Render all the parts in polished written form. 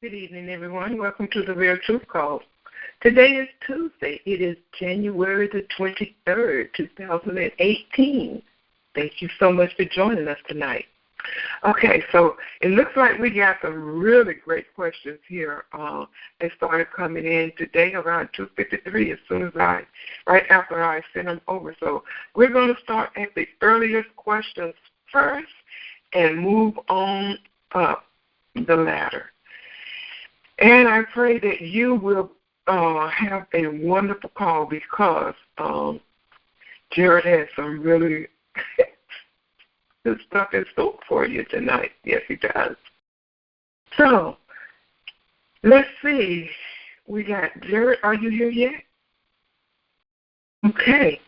Good evening, everyone. Welcome to the Real Truth Call. Today is Tuesday. It is January the 23rd, 2018. Thank you so much for joining us tonight. Okay, so it looks like we got some really great questions here. They started coming in today around 2:53 right after I sent them over. So we're going to start at the earliest questions first and move on up the ladder. And I pray that you will have a wonderful call because Jared has some really good stuff in store for you tonight. Yes, he does. So, let's see. We got Jared. Are you here yet? Okay.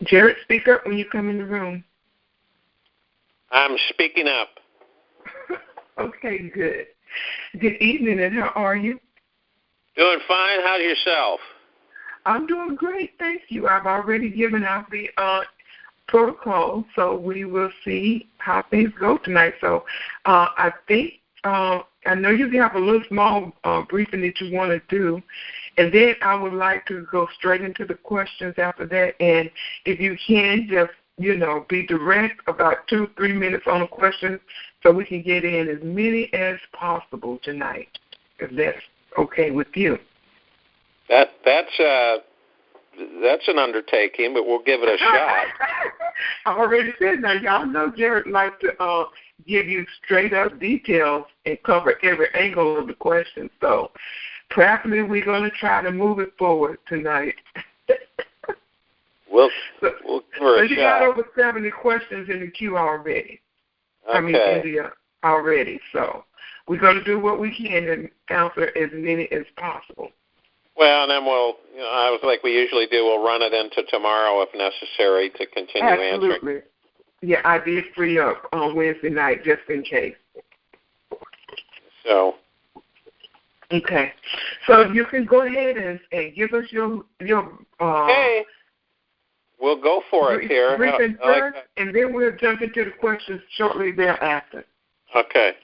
Jared, speak up when you come in the room. I'm speaking up. Okay, good. Good evening, and how are you? Doing fine. How's yourself? I'm doing great, thank you. I've already given out the protocol, so we will see how things go tonight. So I think, I know you have a little small briefing that you want to do, and then I would like to go straight into the questions after that. And if you can, just, be direct, about 2-3 minutes on a question, so we can get in as many as possible tonight, if that's okay with you. That's an undertaking, but we'll give it a shot. I already said that. Y'all know Jared likes to give you straight up details and cover every angle of the question. So practically we're going to try to move it forward tonight. We'll give her a you shot. got over 70 questions in the queue already. Okay. Already. So we're going to do what we can and answer as many as possible. Well, and then like we usually do, we'll run it into tomorrow if necessary to continue answering. Absolutely. Yeah, I did free up on Wednesday night just in case. So. Okay. So you can go ahead and give us your okay. We'll go for it here. Briefing first, and then we'll jump into the questions shortly thereafter. Okay.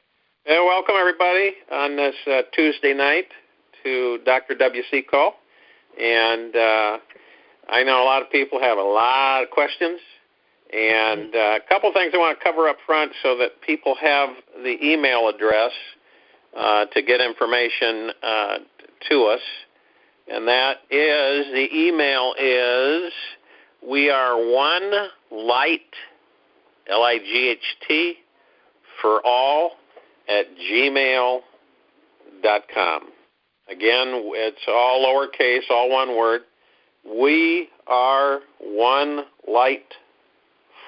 And welcome, everybody, on this Tuesday night to Dr. WC Call. And I know a lot of people have a lot of questions. And a couple things I want to cover up front so that people have the email address to get information to us. And that is, the email is, we are one light, LIGHT, for all @gmail.com. Again, it's all lowercase, all one word. We are one light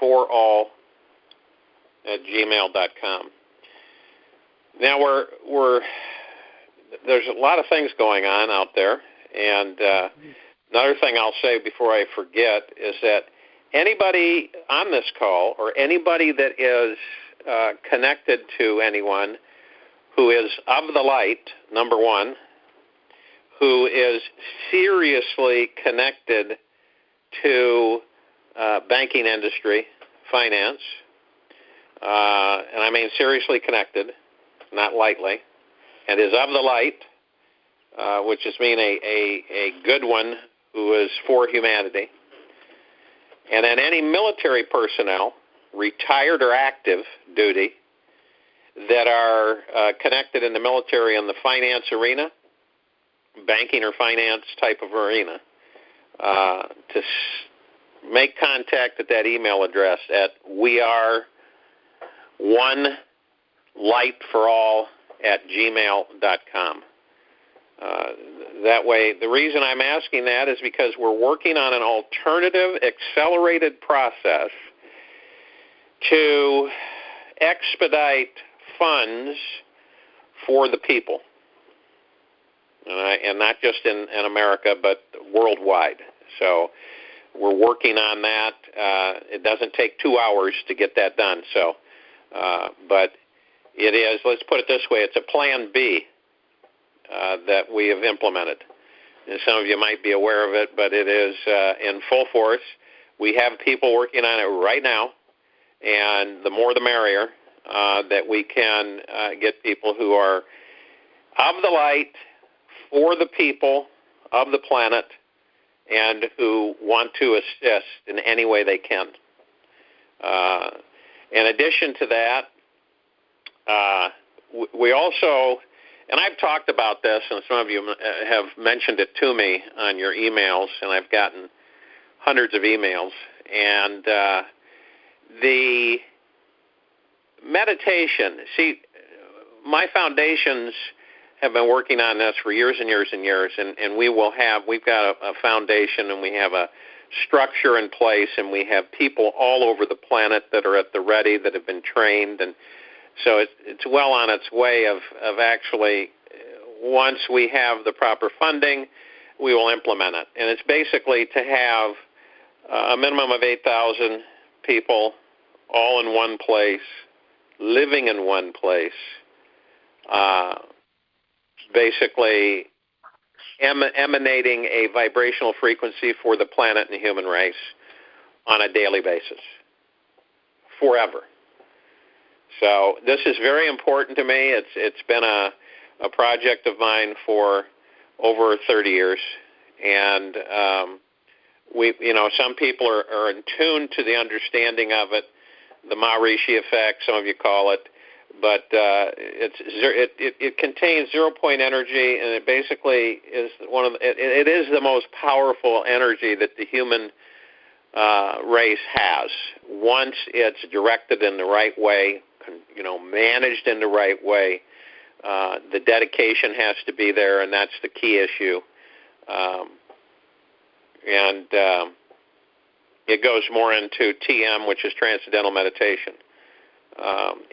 for all @gmail.com. Now there's a lot of things going on out there, and another thing I'll say before I forget is that anybody on this call or anybody that is connected to anyone who is of the light, number one, who is seriously connected to banking industry, finance, and I mean seriously connected, not lightly, and is of the light, which is mean a good one who is for humanity, and then any military personnel, retired or active duty, that are connected in the military in the finance arena, banking or finance type of arena, to make contact at that email address at weareonelightforall@gmail.com. That way, the reason I'm asking that is because we're working on an alternative accelerated process to expedite funds for the people, and not just in America, but worldwide. So we're working on that. It doesn't take 2 hours to get that done. So, but it is, let's put it this way, it's a plan B that we have implemented. And some of you might be aware of it, but it is in full force. We have people working on it right now, and the more the merrier, that we can get people who are of the light for the people of the planet and who want to assist in any way they can. In addition to that, we also, and I've talked about this, and some of you have mentioned it to me on your emails, and I've gotten hundreds of emails, and the meditation, see, my foundations have been working on this for years and years and years, and we've got a foundation, and we have a structure in place, and we have people all over the planet that are at the ready, that have been trained, and so it's well on its way of actually, once we have the proper funding, we will implement it. And it's basically to have a minimum of 8,000 people all in one place, living in one place, basically emanating a vibrational frequency for the planet and the human race on a daily basis, forever. So this is very important to me. It's been a project of mine for over 30 years, and some people are in tune to the understanding of it, the Maharishi effect, some of you call it, but it contains 0-point energy, and it basically is it is the most powerful energy that the human race has. Once it's directed in the right way, managed in the right way, the dedication has to be there, and that's the key issue. It goes more into TM, which is Transcendental Meditation.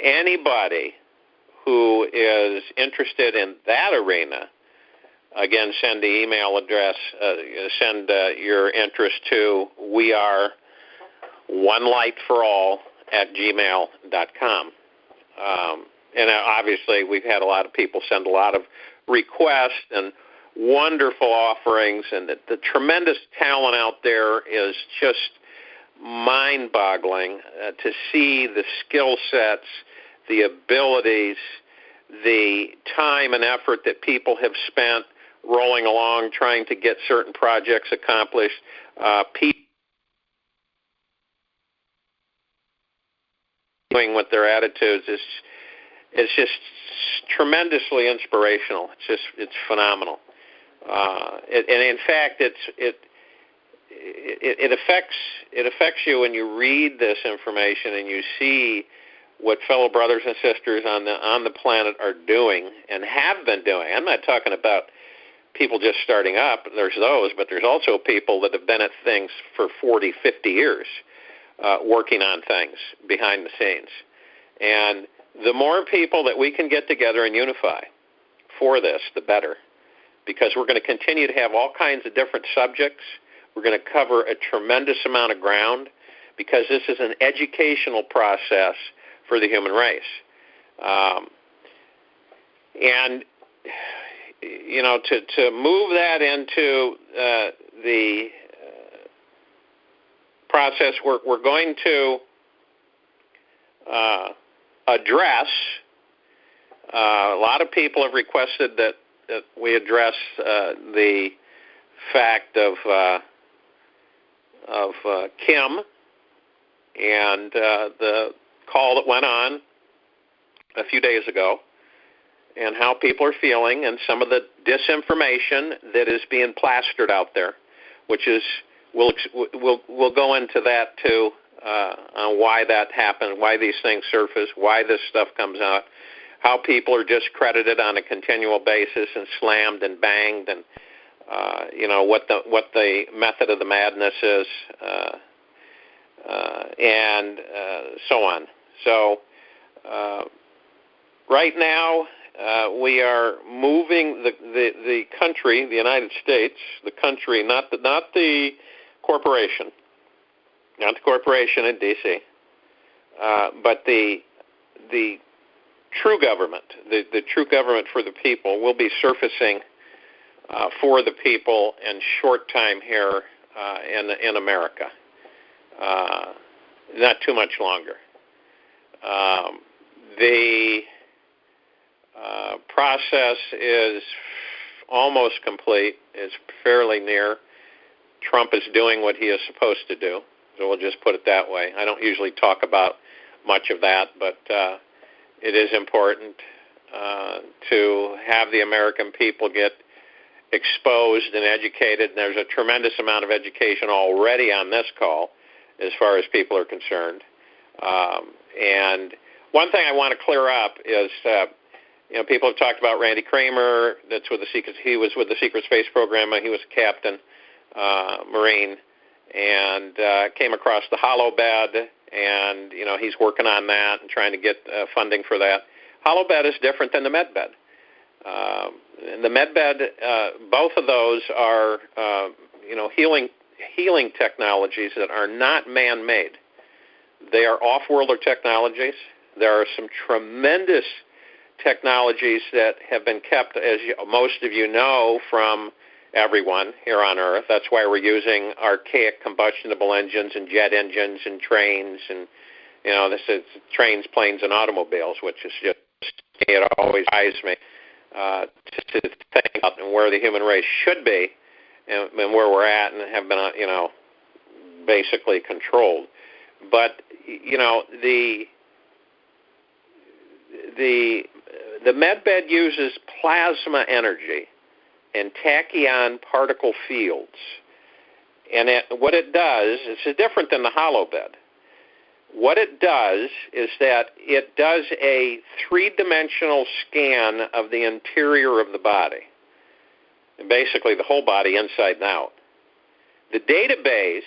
Anybody who is interested in that arena, again, send the email address, send your interest to weareonelightforall@gmail.com. And obviously, we've had a lot of people send a lot of requests and wonderful offerings, and the tremendous talent out there is just mind-boggling to see the skill sets, the abilities, the time and effort that people have spent rolling along trying to get certain projects accomplished. People doing with their attitudes is just tremendously inspirational. It's phenomenal. And in fact, it affects you when you read this information and you see what fellow brothers and sisters on the planet are doing and have been doing. I'm not talking about people just starting up. There's those, but there's also people that have been at things for 40, 50 years, working on things behind the scenes. And the more people that we can get together and unify for this, the better, because we're going to continue to have all kinds of different subjects. We're going to cover a tremendous amount of ground because this is an educational process for the human race. To move that into the process, we're going to address, a lot of people have requested that we address the fact of Kim and the call that went on a few days ago, and how people are feeling, and some of the disinformation that is being plastered out there, which is we'll go into that too, on why that happened, why these things surface, why this stuff comes out, how people are discredited on a continual basis and slammed and banged, and what the method of the madness is, and so on. So right now we are moving the country, the United States, the country, not the corporation, not the corporation in D.C., but the true government, the true government for the people will be surfacing for the people in short time here in America. Not too much longer. process is almost complete. It's fairly near. Trump is doing what he is supposed to do, so we'll just put it that way. I don't usually talk about much of that, but it is important to have the American people get exposed and educated. And there's a tremendous amount of education already on this call as far as people are concerned. And one thing I want to clear up is, people have talked about Randy Kramer. That's with the secret. He was with the secret space program. He was a captain, Marine, and came across the hollow bed. And he's working on that and trying to get funding for that. Hollow bed is different than the med bed. The med bed, both of those are healing technologies that are not man-made. They are off-worlder technologies. There are some tremendous technologies that have been kept, as most of you know, from everyone here on Earth. That's why we're using archaic combustible engines and jet engines and trains and, this is trains, planes, and automobiles, which is just, it always eyes me to think about where the human race should be and where we're at and have been, basically controlled. But, the medbed uses plasma energy and tachyon particle fields. And what it does, it's different than the hollow bed. What it does is that it does a three-dimensional scan of the interior of the body, and basically the whole body inside and out. The database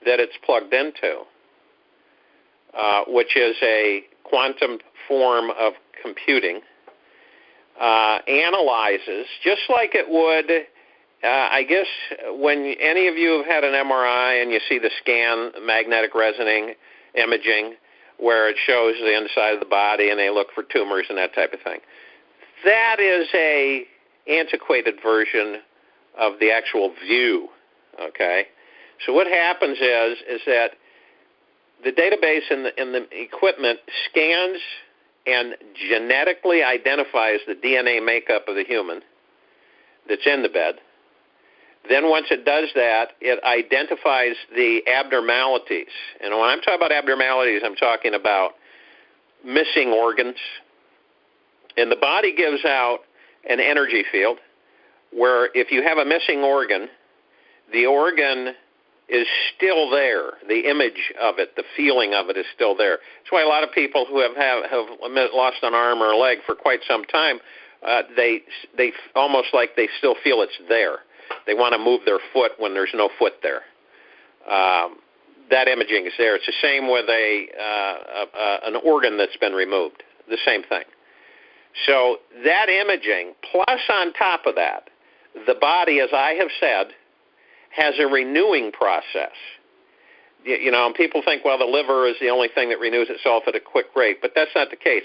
that it's plugged into, which is a quantum form of computing, analyzes, just like it would, I guess, when any of you have had an MRI and you see the scan, magnetic resonating imaging, where it shows the inside of the body and they look for tumors and that type of thing. That is a antiquated version of the actual view, okay? So what happens is that the database and the equipment scans and genetically identifies the DNA makeup of the human that's in the bed. Then once it does that, it identifies the abnormalities. And when I'm talking about abnormalities, I'm talking about missing organs. And the body gives out an energy field where if you have a missing organ, the organ is still there. The image of it, the feeling of it is still there. That's why a lot of people who have lost an arm or a leg for quite some time, they almost like they still feel it's there. They want to move their foot when there's no foot there. That imaging is there. It's the same with an organ that's been removed, the same thing. So that imaging, plus on top of that, the body, as I have said, has a renewing process. And people think, well, the liver is the only thing that renews itself at a quick rate, but that's not the case.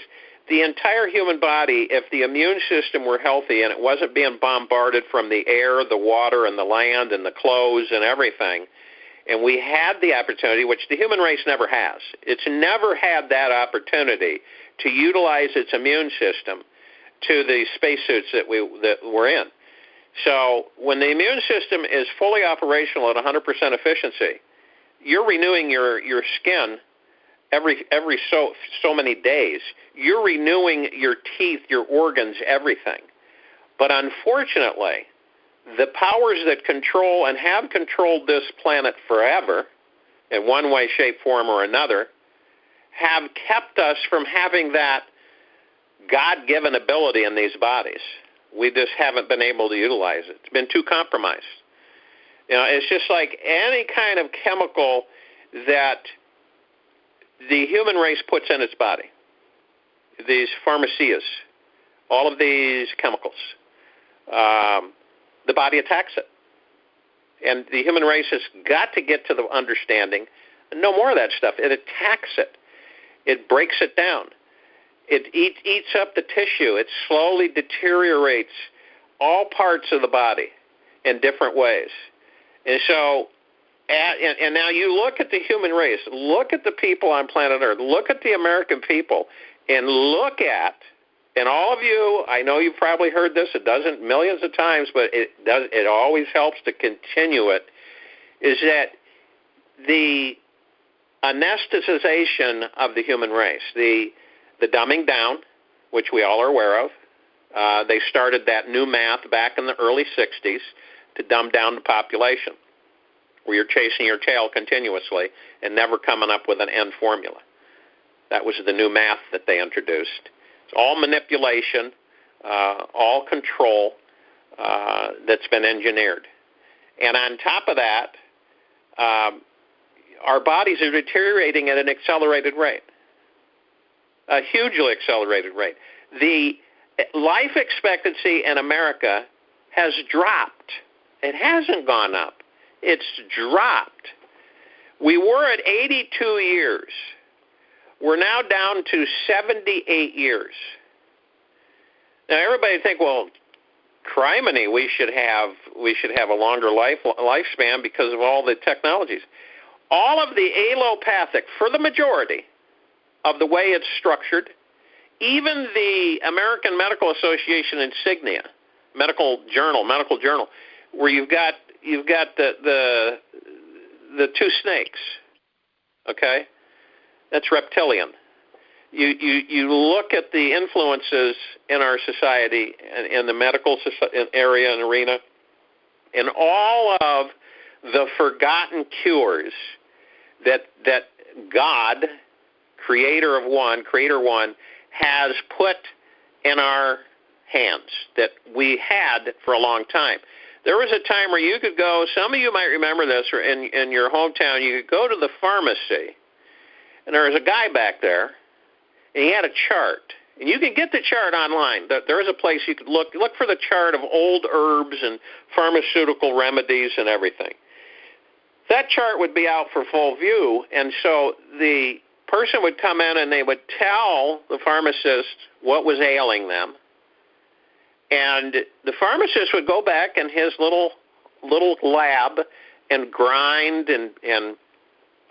The entire human body, if the immune system were healthy and it wasn't being bombarded from the air, the water, and the land, and the clothes, and everything, and we had the opportunity, which the human race never has. It's never had that opportunity to utilize its immune system to the spacesuits that we're in. So when the immune system is fully operational at 100% efficiency, you're renewing your skin every so many days. You're renewing your teeth, your organs, everything. But unfortunately, the powers that control and have controlled this planet forever, in one way, shape, form, or another, have kept us from having that God-given ability in these bodies. We just haven't been able to utilize it. It's been too compromised. It's just like any kind of chemical that the human race puts in its body. These pharmacias, all of these chemicals, the body attacks it. And the human race has got to get to the understanding, no more of that stuff. It attacks it. It breaks it down. It eats up the tissue. It slowly deteriorates all parts of the body in different ways. And so, and now you look at the human race, look at the people on planet Earth, look at the American people, and look at and all of you, I know you've probably heard this millions of times, but it always helps to continue it, is that the anesthetization of the human race, the dumbing down, which we all are aware of. They started that new math back in the early 60s to dumb down the population, where you're chasing your tail continuously and never coming up with an end formula. That was the new math that they introduced. It's all manipulation, all control that's been engineered. And on top of that, our bodies are deteriorating at an accelerated rate, a hugely accelerated rate. The life expectancy in America has dropped. It hasn't gone up. It's dropped. We were at 82 years. We're now down to 78 years. Now, everybody think, well, criminy, we should have a longer lifespan because of all the technologies. All of the allopathic, for the majority of the way it's structured, even the American Medical Association insignia, medical journal, where you've got the two snakes, okay? That's reptilian. You look at the influences in our society and in the medical area and arena, and all of the forgotten cures that God, Creator One, has put in our hands that we had for a long time. There was a time where you could go, some of you might remember this, or in your hometown, you could go to the pharmacy, and there was a guy back there, and he had a chart. And you can get the chart online. There is a place you could look for the chart of old herbs and pharmaceutical remedies and everything. That chart would be out for full view, and so the person would come in and they would tell the pharmacist what was ailing them, and the pharmacist would go back in his little lab and grind and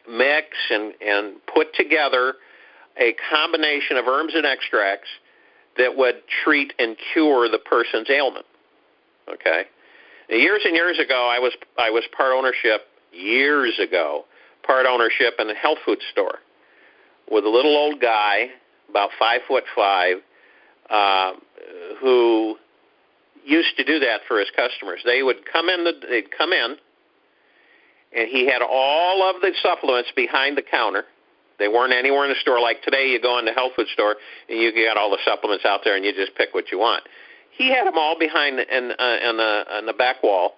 mix and put together a combination of herbs and extracts that would treat and cure the person's ailment. Okay, now, years and years ago, I was part ownership in a health food store with a little old guy, about 5'5", who used to do that for his customers. They'd come in, and he had all of the supplements behind the counter. They weren't anywhere in the store. Like today, you go in the health food store, and you got all the supplements out there, and you just pick what you want. He had them all behind in the back wall,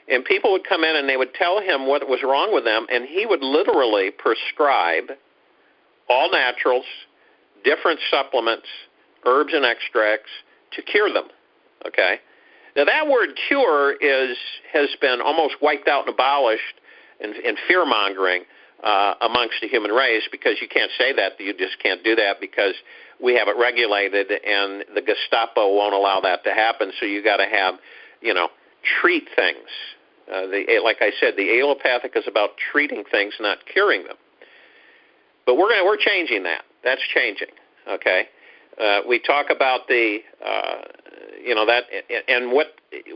and people would come in, and they would tell him what was wrong with them, and he would literally prescribe all naturals, different supplements, herbs and extracts to cure them. Okay? Now, that word cure has been almost wiped out and abolished in fear-mongering amongst the human race, because you can't say that. You just can't do that because we have it regulated, and the Gestapo won't allow that to happen. So you got to have, treat things. Like I said, the allopathic is about treating things, not curing them. But we're changing that. That's changing. Okay, we talk about that, and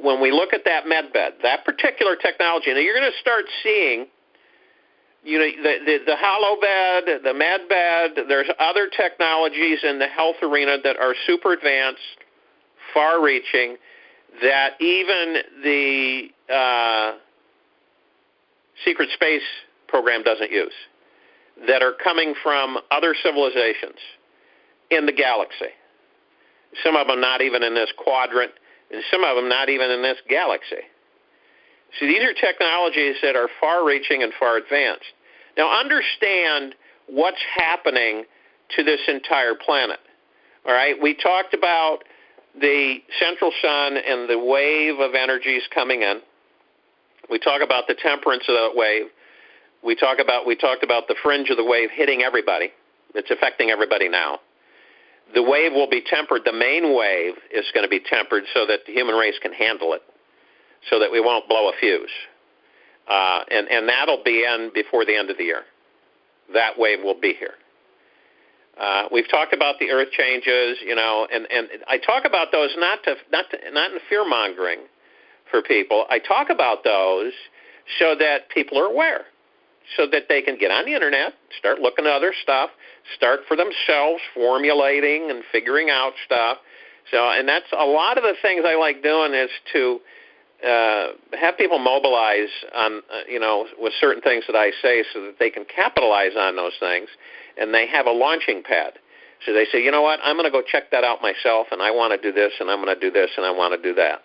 when we look at that med bed, that particular technology. Now you're going to start seeing, the hollow bed, the med bed. There's other technologies in the health arena that are super advanced, far-reaching, that even the secret space program doesn't use, that are coming from other civilizations in the galaxy. Some of them not even in this quadrant, and some of them not even in this galaxy. See, these are technologies that are far-reaching and far advanced. Now, understand what's happening to this entire planet. All right? We talked about the central sun and the wave of energies coming in. We talk about the temperance of that wave. We talked about the fringe of the wave hitting everybody. It's affecting everybody now. The wave will be tempered. The main wave is going to be tempered so that the human race can handle it, so that we won't blow a fuse. And that'll be in before the end of the year. That wave will be here. We've talked about the earth changes, and I talk about those not in fear-mongering for people. I talk about those so that people are aware, so that they can get on the internet, start looking at other stuff, start for themselves formulating and figuring out stuff. So, and that's a lot of the things I like doing is to have people mobilize on, with certain things that I say so that they can capitalize on those things, and they have a launching pad. So they say, you know what, I'm going to go check that out myself, and I want to do this, and I'm going to do this, and I want to do that.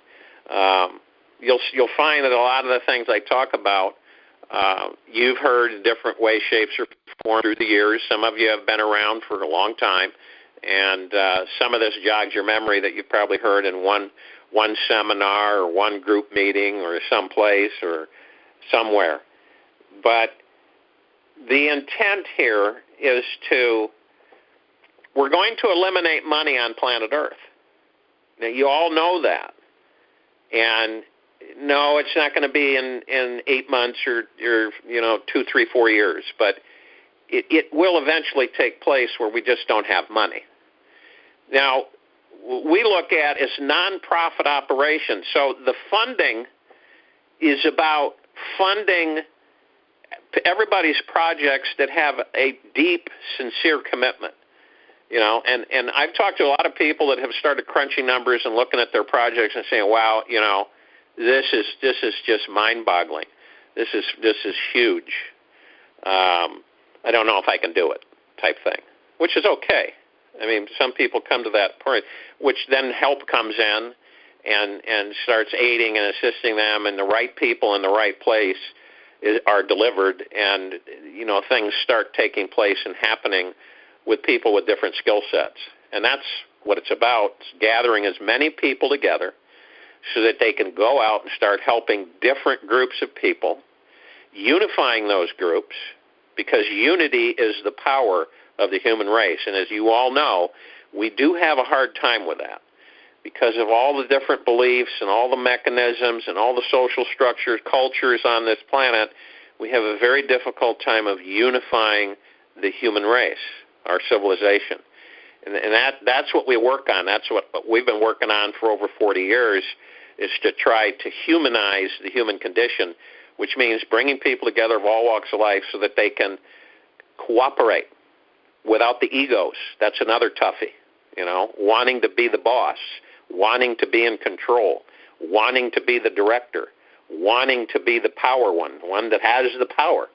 You'll find that a lot of the things I talk about, you've heard in different ways, shapes, or forms through the years. Some of you have been around for a long time, and some of this jogs your memory that you've probably heard in one seminar or one group meeting or someplace or somewhere. But the intent here is we're going to eliminate money on planet Earth. Now, you all know that. And no, it's not going to be in 8 months or 2, 3, 4 years, but it will eventually take place where we just don't have money. Now, we look at as nonprofit operations. So the funding is about funding everybody's projects that have a deep, sincere commitment. And I've talked to a lot of people that have started crunching numbers and looking at their projects and saying, wow, this is just mind-boggling. This is huge. I don't know if I can do it, type thing, which is okay. I mean, some people come to that point, which then help comes in and starts aiding and assisting them, and the right people in the right place are delivered, and things start taking place and happening with people with different skill sets. And that's what it's about, gathering as many people together so that they can go out and start helping different groups of people, unifying those groups, because unity is the power of the human race. And as you all know, we do have a hard time with that because of all the different beliefs and all the mechanisms and all the social structures, cultures on this planet. We have a very difficult time of unifying the human race, our civilization. And that's what we work on. That's what we've been working on for over 40 years, is to try to humanize the human condition, which means bringing people together of all walks of life so that they can cooperate without the egos. That's another toughie, wanting to be the boss, wanting to be in control, wanting to be the director, wanting to be the power one that has the power,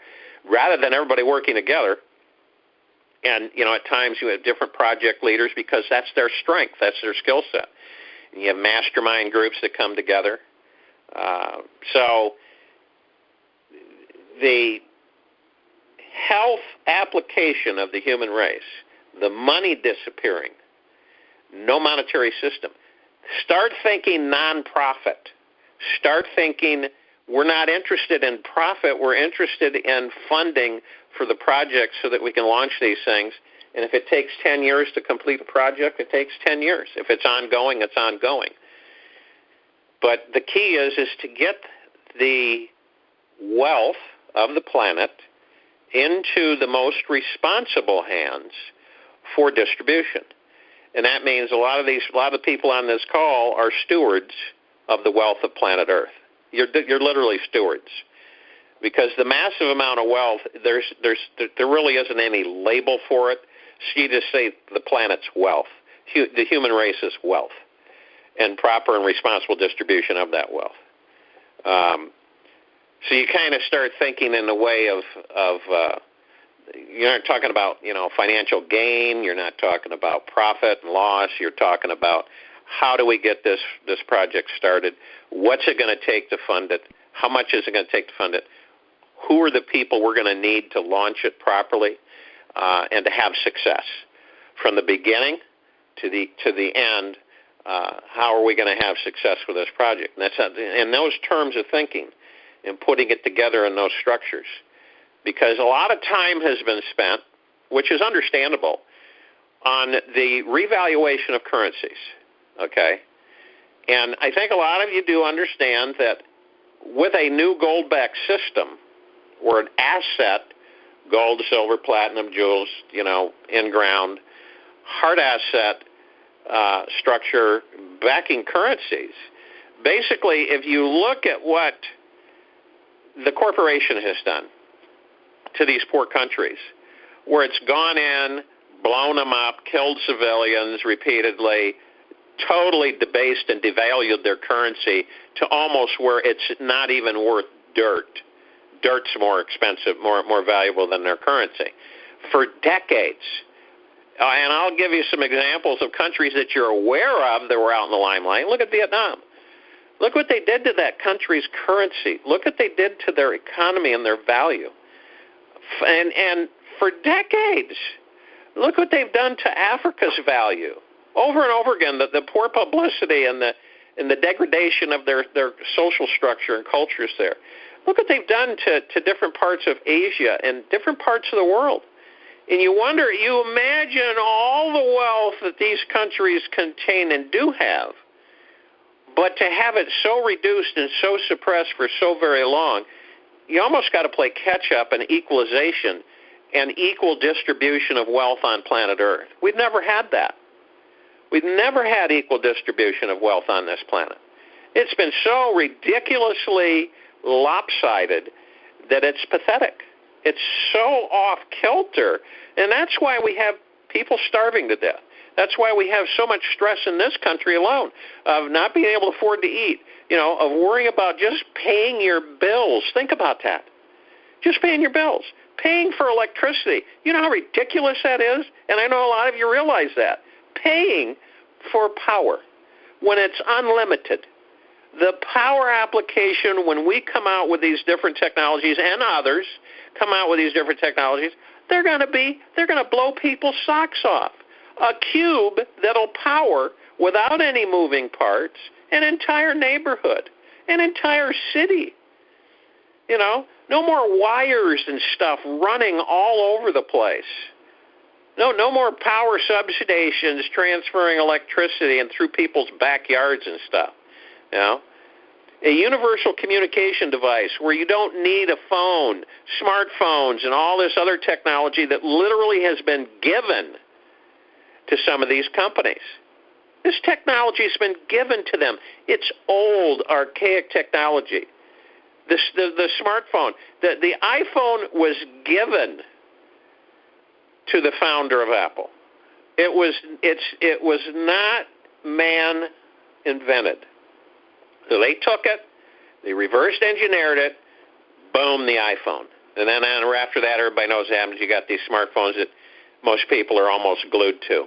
rather than everybody working together. And, at times you have different project leaders because that's their strength, that's their skill set. And you have mastermind groups that come together. So the health application of the human race, the money disappearing, no monetary system. Start thinking nonprofit. Start thinking we're not interested in profit, we're interested in funding for the project so that we can launch these things. And if it takes 10 years to complete a project, it takes 10 years. If it's ongoing, it's ongoing. But the key is to get the wealth of the planet into the most responsible hands for distribution. And that means a lot of the people on this call are stewards of the wealth of planet Earth. You're literally stewards. Because the massive amount of wealth, there really isn't any label for it. So you just say the planet's wealth. The human race is wealth, and proper and responsible distribution of that wealth. So you kind of start thinking in the way of you're not talking about financial gain. You're not talking about profit and loss. You're talking about how do we get this project started? What's it going to take to fund it? How much is it going to take to fund it? Who are the people we're going to need to launch it properly and to have success from the beginning to the end? How are we going to have success with this project? And that's in those terms of thinking and putting it together in those structures, because a lot of time has been spent, which is understandable, on the revaluation of currencies. Okay, and I think a lot of you do understand that with a new gold-backed system, or an asset gold, silver, platinum, jewels, in ground, hard asset structure backing currencies. Basically, if you look at what the corporation has done to these poor countries, where it's gone in, blown them up, killed civilians repeatedly, totally debased and devalued their currency to almost where it's not even worth dirt. Dirt's more expensive, more valuable than their currency. For decades. And I'll give you some examples of countries that you're aware of that were out in the limelight. Look at Vietnam. Look what they did to that country's currency. Look what they did to their economy and their value. And for decades, look what they've done to Africa's value. Over and over again, the poor publicity and the degradation of their social structure and cultures there. Look what they've done to different parts of Asia and different parts of the world. And you wonder, you imagine all the wealth that these countries contain and do have, but to have it so reduced and so suppressed for so very long, you almost got to play catch-up and equalization and equal distribution of wealth on planet Earth. We've never had that. We've never had equal distribution of wealth on this planet. It's been so ridiculously lopsided that it's pathetic. It's so off-kilter, and that's why we have people starving to death. That's why we have so much stress in this country alone of not being able to afford to eat, of worrying about just paying your bills. Think about that. Just paying your bills. Paying for electricity. You know how ridiculous that is? And I know a lot of you realize that. Paying for power when it's unlimited. The power application, when we come out with these different technologies and others come out with these different technologies, they're going to blow people's socks off. A cube that'll power, without any moving parts, an entire neighborhood, an entire city. No more wires and stuff running all over the place. No more power substations transferring electricity and through people's backyards and stuff. A universal communication device where you don't need a phone, smartphones, and all this other technology that literally has been given to some of these companies. This technology has been given to them. It's old, archaic technology. The smartphone, the iPhone was given to the founder of Apple. It was not man invented. So they took it, they reverse engineered it, boom, the iPhone. And then after that, everybody knows what happens. You got these smartphones that most people are almost glued to,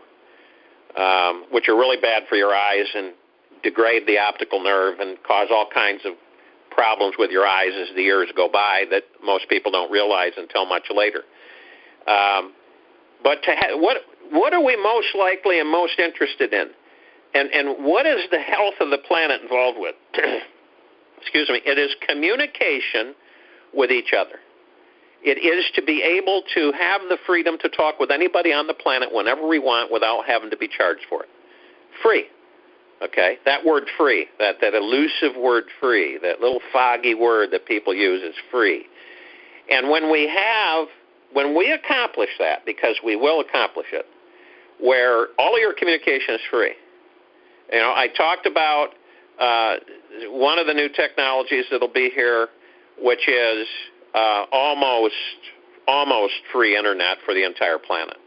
which are really bad for your eyes and degrade the optical nerve and cause all kinds of problems with your eyes as the years go by that most people don't realize until much later. But what are we most likely and most interested in? And what is the health of the planet involved with? Excuse me. It is communication with each other. It is to be able to have the freedom to talk with anybody on the planet whenever we want without having to be charged for it. Free. Okay? That word free, that elusive word free, that little foggy word that people use is free. And when we accomplish that, because we will accomplish it, where all of your communication is free. I talked about one of the new technologies that'll be here, which is almost free internet for the entire planet,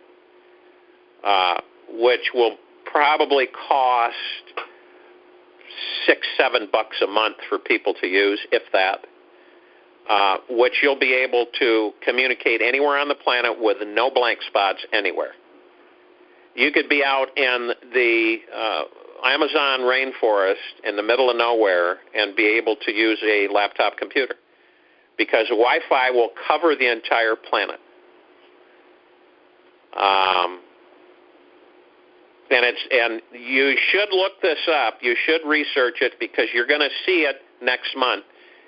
which will probably cost $6-7 a month for people to use, if that, which you'll be able to communicate anywhere on the planet with no blank spots anywhere. You could be out in the Amazon rainforest in the middle of nowhere and be able to use a laptop computer because Wi-Fi will cover the entire planet. And you should look this up. You should research it because you're going to see it next month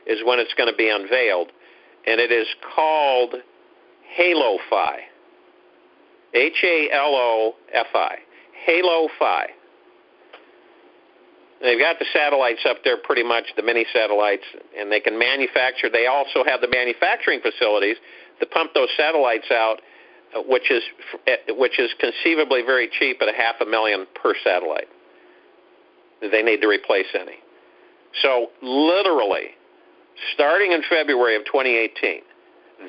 is when it's going to be unveiled. And it is called Halo-Fi. H-A-L-O-F-I. Halo-Fi. They've got the satellites up there pretty much, the mini satellites, and they can manufacture. They also have the manufacturing facilities to pump those satellites out, which is conceivably very cheap at $500,000 per satellite. They need to replace any. So literally, starting in February of 2018,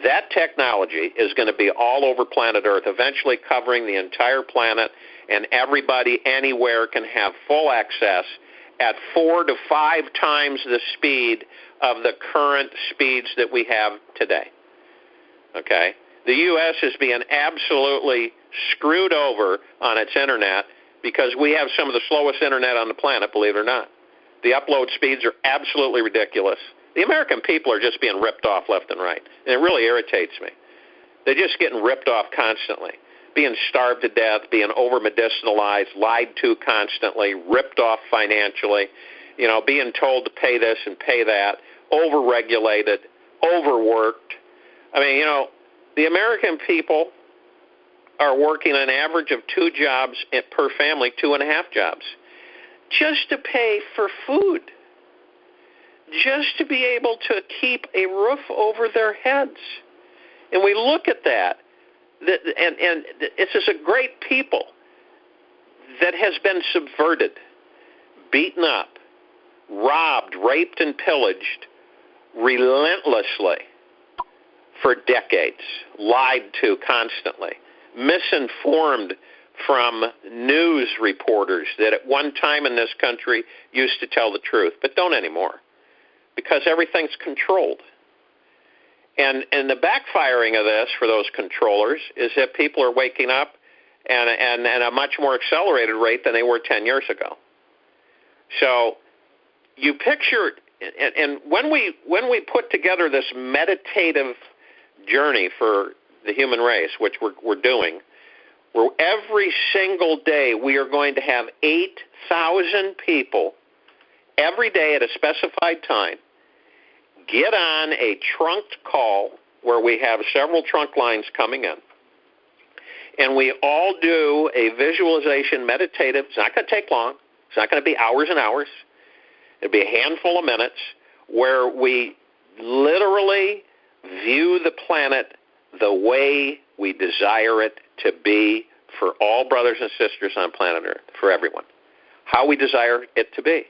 that technology is going to be all over planet Earth, eventually covering the entire planet, and everybody anywhere can have full access at 4 to 5 times the speed of the current speeds that we have today. Okay? The U.S. is being absolutely screwed over on its internet because we have some of the slowest internet on the planet, believe it or not. The upload speeds are absolutely ridiculous. The American people are just being ripped off left and right, and it really irritates me. They're just getting ripped off constantly, being starved to death, being over-medicinalized, lied to constantly, ripped off financially, being told to pay this and pay that, over-regulated, overworked. I mean, the American people are working an average of 2 jobs per family, 2.5 jobs, just to pay for food, just to be able to keep a roof over their heads. And we look at that, and it's just a great people that has been subverted, beaten up, robbed, raped, and pillaged relentlessly for decades, lied to constantly, misinformed from news reporters that at one time in this country used to tell the truth, but don't anymore, because everything's controlled. And the backfiring of this for those controllers is that people are waking up and a much more accelerated rate than they were 10 years ago. So you picture, and when we put together this meditative journey for the human race, which we're doing, where every single day we are going to have 8,000 people every day at a specified time get on a trunked call where we have several trunk lines coming in, and we all do a visualization meditative. It's not going to take long. It's not going to be hours and hours. It'll be a handful of minutes where we literally view the planet the way we desire it to be for all brothers and sisters on planet Earth, for everyone, how we desire it to be.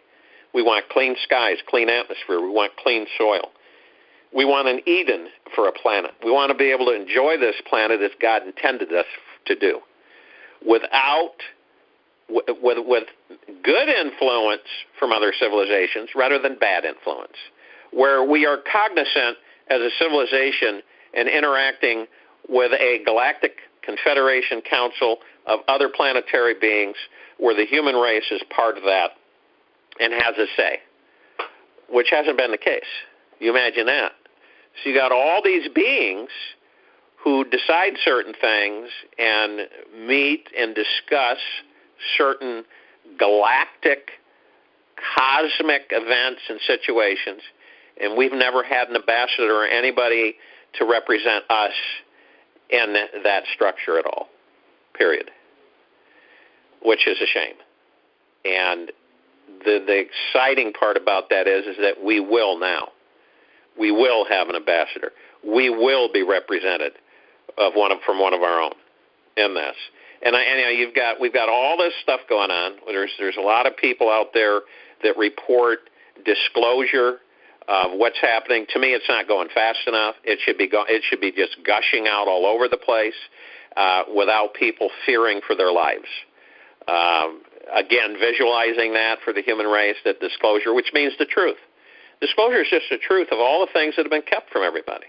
We want clean skies, clean atmosphere. We want clean soil. We want an Eden for a planet. We want to be able to enjoy this planet as God intended us to do, with good influence from other civilizations rather than bad influence, where we are cognizant as a civilization and interacting with a galactic confederation council of other planetary beings where the human race is part of that and has a say, which hasn't been the case. You imagine that. So you got all these beings who decide certain things and meet and discuss certain galactic, cosmic events and situations, and we've never had an ambassador or anybody to represent us in that structure at all, period, which is a shame. And the exciting part about that is that we will now. We will have an ambassador. We will be represented from one of our own in this. And we've got all this stuff going on. There's a lot of people out there that report disclosure of what's happening. To me, it's not going fast enough. It should be just gushing out all over the place without people fearing for their lives. Again, visualizing that for the human race, that disclosure, which means the truth. Disclosure is just the truth of all the things that have been kept from everybody.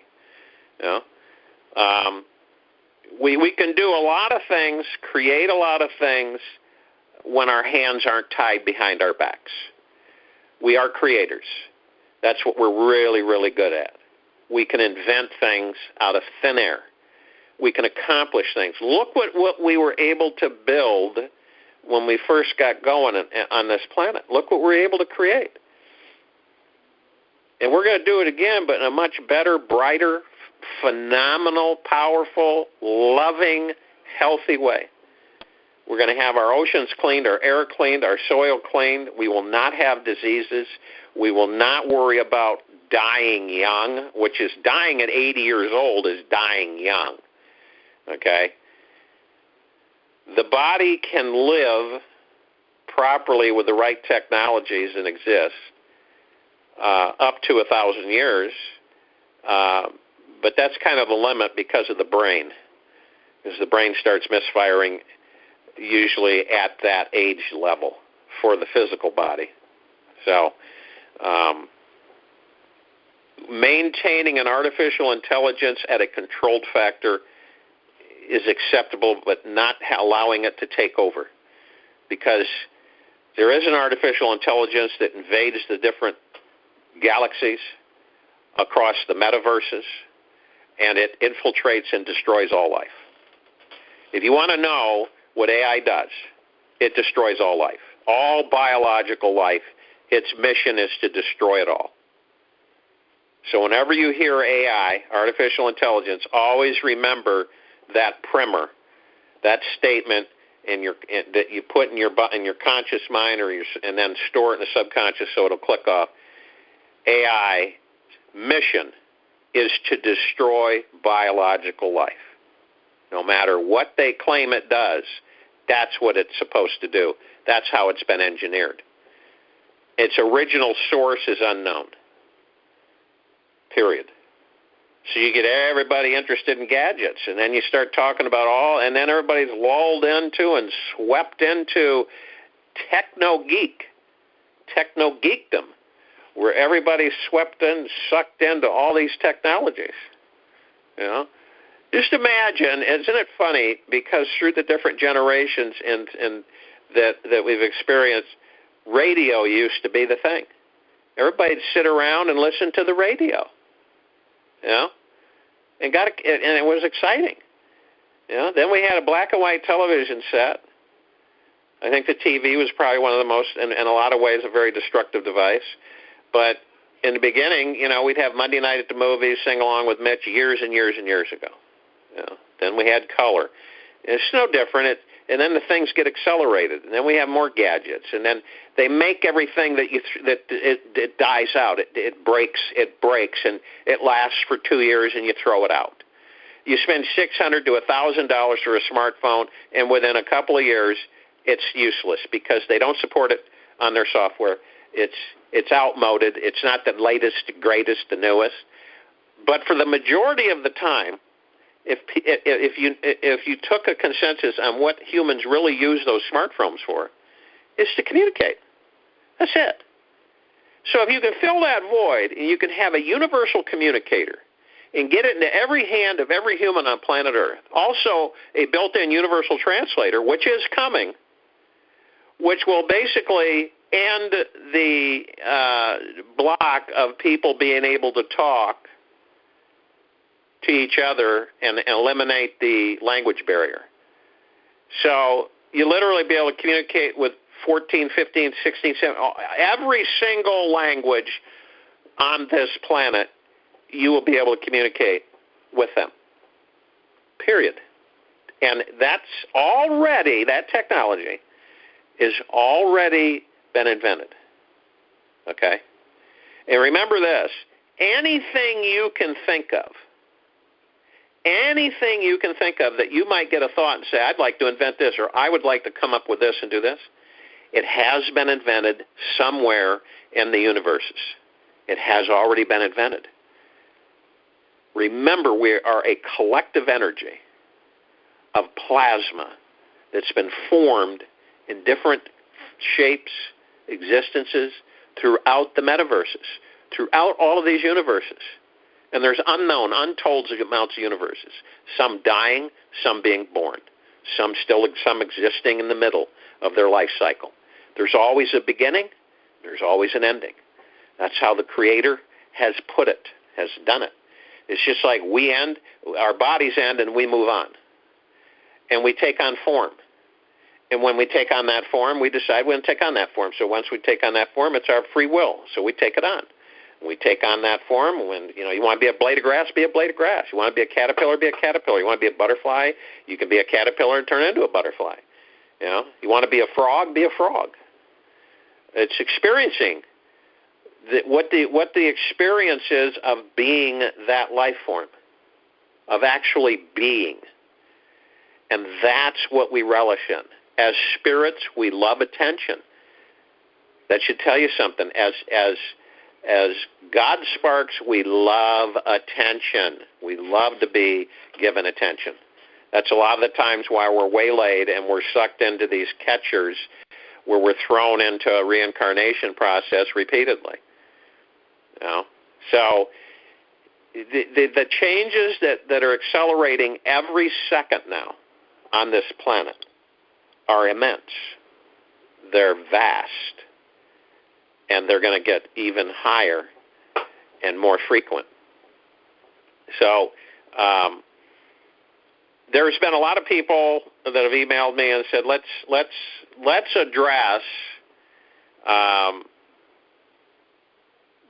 We can do a lot of things, create a lot of things when our hands aren't tied behind our backs. We are creators. That's what we're really, really good at. We can invent things out of thin air. We can accomplish things. Look what we were able to build when we first got going on this planet. Look what we're able to create. And we're going to do it again, but in a much better, brighter, phenomenal, powerful, loving, healthy way. We're going to have our oceans cleaned, our air cleaned, our soil cleaned. We will not have diseases. We will not worry about dying young, which is dying at 80 years old is dying young, okay? The body can live properly with the right technologies and exist up to 1,000 years, but that's kind of the limit because of the brain, because the brain starts misfiring usually at that age level for the physical body. So maintaining an artificial intelligence at a controlled factor is acceptable, but not allowing it to take over, because there is an artificial intelligence that invades the different galaxies across the metaverses, and it infiltrates and destroys all life. If you want to know what AI does, it destroys all life, all biological life. Its mission is to destroy it all. So whenever you hear AI, artificial intelligence, always remember that primer, that statement that you put in your conscious mind, and then store it in the subconscious so it'll click off. AI mission is to destroy biological life. No matter what they claim it does, that's what it's supposed to do. That's how it's been engineered. Its original source is unknown. Period. So you get everybody interested in gadgets, and then you start talking about and then everybody's lulled into and swept into techno-geekdom, where everybody's swept in, sucked into all these technologies. You know? Just imagine, isn't it funny, because through the different generations that we've experienced, radio used to be the thing. Everybody'd sit around and listen to the radio. You know, and it was exciting. You know, then we had a black and white television set. I think the TV was probably one of the most, in a lot of ways, a very destructive device. But in the beginning, you know, we'd have Monday night at the movies, sing along with Mitch years and years and years ago. You know, then we had color. It's no different. And then the things get accelerated, and then we have more gadgets, and then they make everything that it dies out. It breaks, and it lasts for 2 years, and you throw it out. You spend $600 to $1,000 for a smartphone, and within a couple of years, it's useless because they don't support it on their software. It's outmoded. It's not the latest, greatest, the newest. But for the majority of the time, if you took a consensus on what humans really use those smartphones for, is to communicate. That's it. So if you can fill that void and you can have a universal communicator and get it into every hand of every human on planet Earth, also a built-in universal translator, which is coming, which will basically end the block of people being able to talk to each other and eliminate the language barrier. So you literally be able to communicate with 14, 15, 16, 17, every single language on this planet, you will be able to communicate with them. Period. And that technology is already been invented. Okay? And remember this, anything you can think of that you might get a thought and say, I'd like to invent this, or I would like to come up with this and do this, it has been invented somewhere in the universes. It has already been invented. Remember, we are a collective energy of plasma that's been formed in different shapes, existences, throughout the metaverses, throughout all of these universes. And there's untold amounts of universes, some dying, some being born, some existing in the middle of their life cycle. There's always a beginning, there's always an ending. That's how the Creator has put it, has done it. It's just like we end, our bodies end, and we move on. And we take on form. And when we take on that form, we decide we're going to take on that form. So once we take on that form, it's our free will. So we take it on. We take on that form. When you want to be a blade of grass, be a blade of grass. You want to be a caterpillar, be a caterpillar. You want to be a butterfly, you can be a caterpillar and turn into a butterfly. You want to be a frog, be a frog. It's experiencing what the experience is of being that life form, of actually being. And that's what we relish in. As spirits, we love attention. That should tell you something. As God sparks, we love attention. We love to be given attention. That's a lot of the times why we're waylaid and we're sucked into these catchers where we're thrown into a reincarnation process repeatedly. You know? So the changes that are accelerating every second now on this planet are immense. They're vast. And they're going to get even higher and more frequent. So there's been a lot of people that have emailed me and said, let's address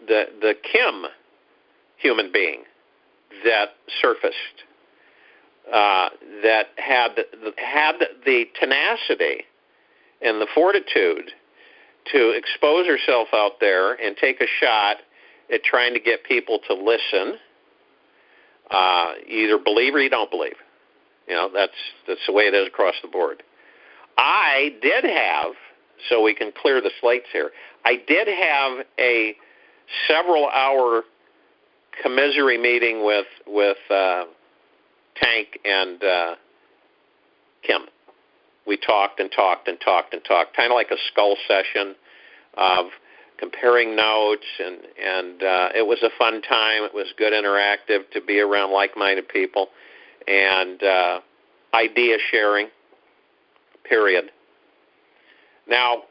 the Kim human being that surfaced, that had the tenacity and the fortitude to expose herself out there and take a shot at trying to get people to listen. You either believe or you don't believe. You know, that's the way it is across the board. I did have, so we can clear the slates here, I did have a several-hour commisery meeting with Tank and Kim. We talked and talked and talked and talked, kind of like a skull session of comparing notes, and it was a fun time. It was good interactive to be around like-minded people, and idea sharing, period. Now,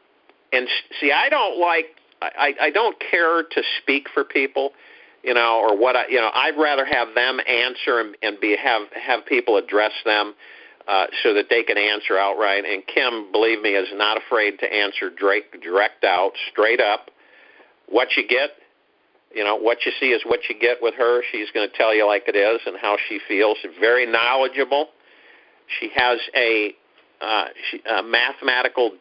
and see, I don't care to speak for people, you know, or what I'd rather have them answer and have people address them. So that they can answer outright. And Kim, believe me, is not afraid to answer direct out, straight up. What you get, you know, what you see is what you get with her. She's going to tell you like it is and how she feels. She's very knowledgeable. She has a mathematical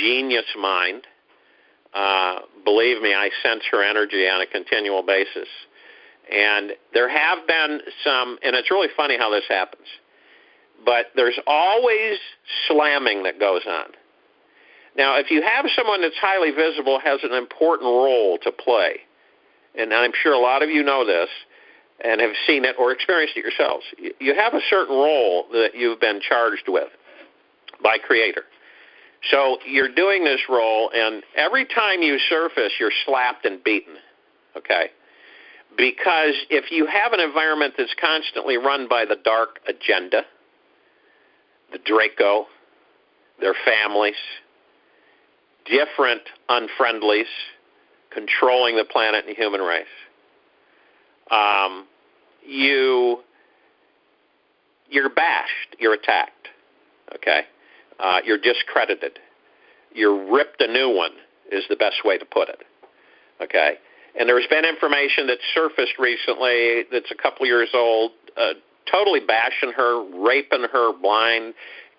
genius mind. Believe me, I sense her energy on a continual basis. And there have been some, and it's really funny how this happens, but there's always slamming that goes on. Now, if you have someone that's highly visible, has an important role to play, and I'm sure a lot of you know this and have seen it or experienced it yourselves, you have a certain role that you've been charged with by Creator. So you're doing this role, and every time you surface, you're slapped and beaten, okay? Because if you have an environment that's constantly run by the dark agenda, the Draco, their families, different unfriendlies controlling the planet and the human race, you're bashed, you're attacked, okay? You're discredited. You're ripped a new one is the best way to put it, okay? And there's been information that surfaced recently that's a couple years old, totally bashing her, raping her blind,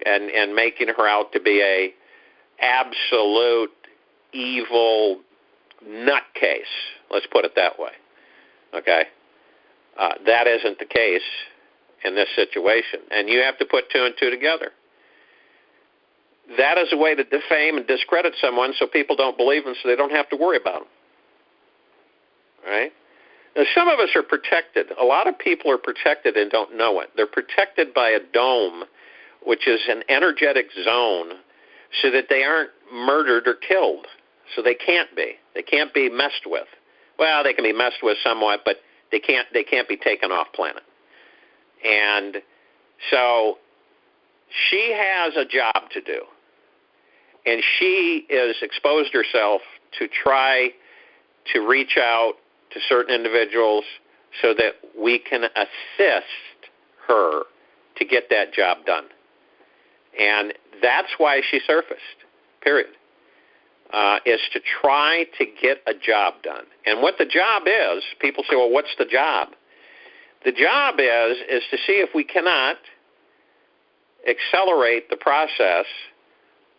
and making her out to be a absolute evil nutcase. Let's put it that way. Okay? That isn't the case in this situation. And you have to put two and two together. That is a way to defame and discredit someone so people don't believe them, so they don't have to worry about them. Right? Now, some of us are protected. A lot of people are protected and don't know it. They're protected by a dome, which is an energetic zone, so that they aren't murdered or killed. So they can't be. They can't be messed with. Well, they can be messed with somewhat, but they can't be taken off planet. And so she has a job to do. And she has exposed herself to try to reach out to certain individuals so that we can assist her to get that job done. And that's why she surfaced, period, is to try to get a job done. And what the job is, people say, well, what's the job? The job is to see if we cannot accelerate the process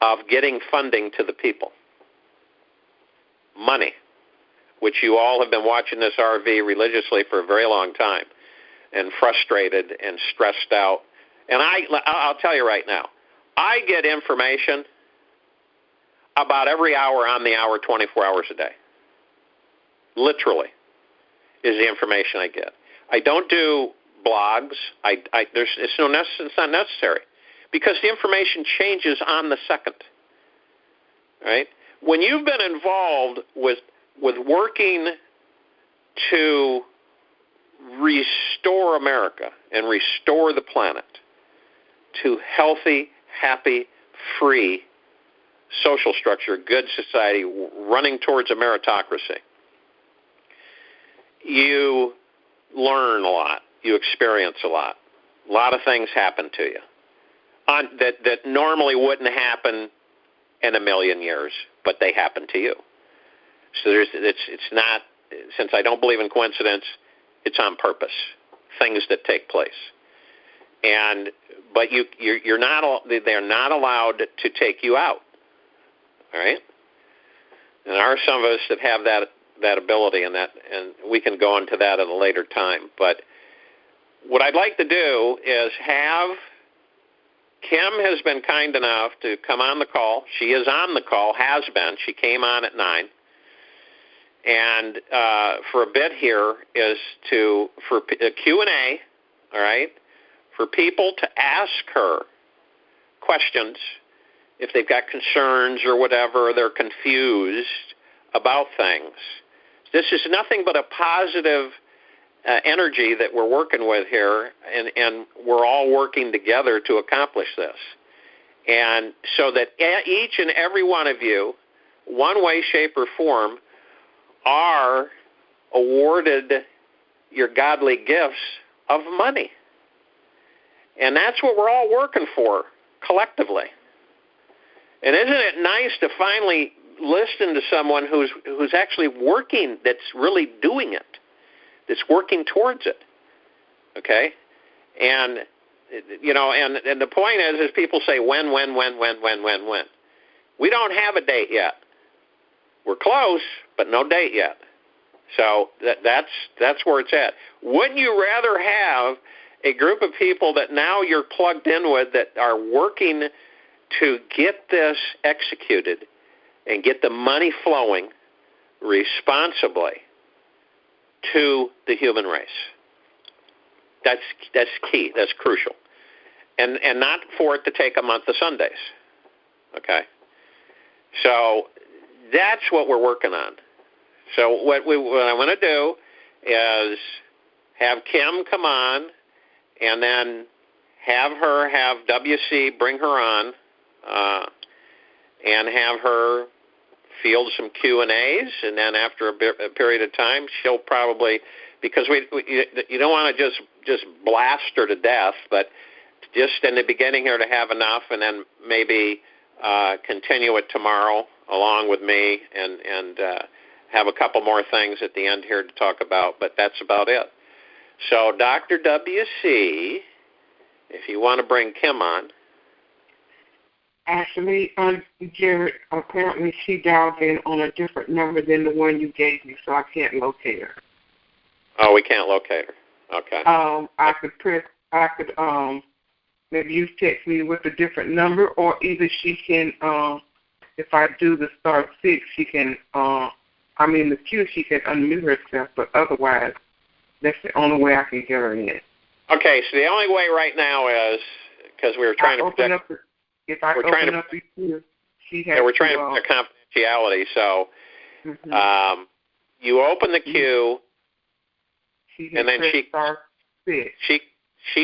of getting funding to the people. Money. which you all have been watching this RV religiously for a very long time, and frustrated and stressed out. And I'll tell you right now, I get information about every hour on the hour, 24 hours a day. Literally is the information I get. I don't do blogs. It's not necessary because the information changes on the second. Right? When you've been involved with working to restore America and restore the planet to healthy, happy, free social structure, good society, running towards a meritocracy, you learn a lot. You experience a lot. A lot of things happen to you that normally wouldn't happen in a million years, but they happen to you. So it's not, since I don't believe in coincidence, it's on purpose, things that take place. But they're not allowed to take you out. All right? And there are some of us that have that ability, and we can go into that at a later time. But what I'd like to do is have Kim has been kind enough to come on the call. She is on the call, has been. She came on at 9. And for a bit here is for a Q&A, all right, for people to ask her questions if they've got concerns or whatever, they're confused about things. This is nothing but a positive energy that we're working with here, and we're all working together to accomplish this. And so that each and every one of you, one way, shape, or form, are awarded your godly gifts of money. And that's what we're all working for collectively. And isn't it nice to finally listen to someone who's actually working, that's really doing it, that's working towards it? Okay? And, and the point is people say when. We don't have a date yet. We're close, but no date yet. So that's where it's at. Wouldn't you rather have a group of people that now you're plugged in with that are working to get this executed and get the money flowing responsibly to the human race? That's key. That's crucial. And not for it to take a month of Sundays. Okay? So that's what we're working on. So what I want to do is have Kim come on, and then have WC bring her on, and have her field some Q&As, and then after a period of time, she'll probably, because you don't want to just blast her to death, but just in the beginning here to have enough, and then maybe continue it tomorrow along with me, and have a couple more things at the end here to talk about, but that's about it. So Dr. WC, if you want to bring Kim on. Actually, Jared, apparently she dialed in on a different number than the one you gave me, so I can't locate her. Oh, we can't locate her. Okay. Maybe you text me with a different number, or either she can, if I do the star 6, she can, the queue, she can unmute herself, but otherwise, that's the only way I can get her in. Okay, so the only way right now is, because we were trying to protect... We're trying to protect confidentiality, so you open the queue, and then she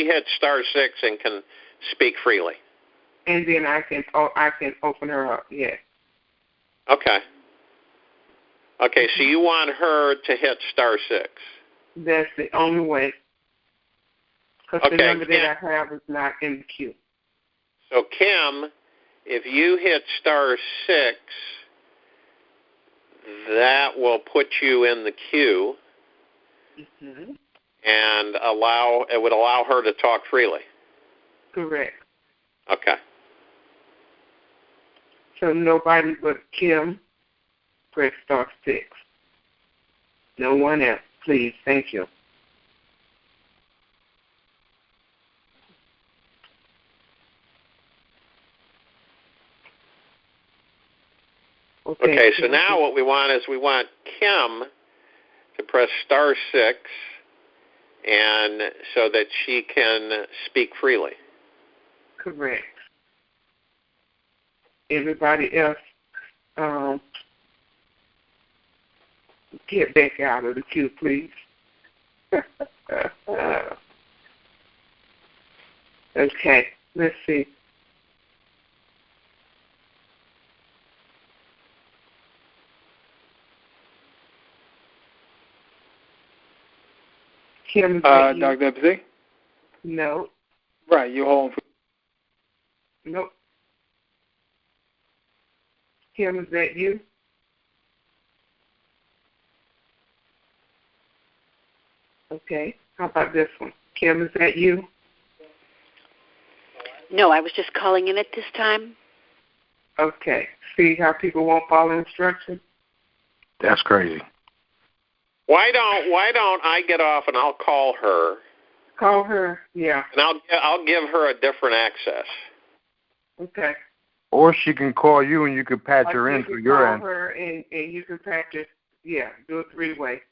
hits star 6 and can speak freely. And then I can open her up, yes. Okay, so you want her to hit star 6. That's the only way. Because the number that I have is not in the queue. So, Kim, if you hit star 6, that will put you in the queue, and it would allow her to talk freely. Correct. Okay. So nobody but Kim press star 6. No one else, please. Thank you. Okay, so now what we want is we want Kim to press *6, and so that she can speak freely. Correct. Everybody else, get back out of the queue, please. Okay, let's see. Kim, Dr. Epstein? No. Right, you hold on. Nope. Kim, is that you? Okay. How about this one? Kim, is that you? No, I was just calling in at this time. Okay. See how people won't follow instructions? That's crazy. Why don't I get off and I'll call her? Call her, yeah. And I'll give her a different access. Okay. Or she can call you and you can patch her in through your end. Call her and you can patch it. Yeah, do a 3-way.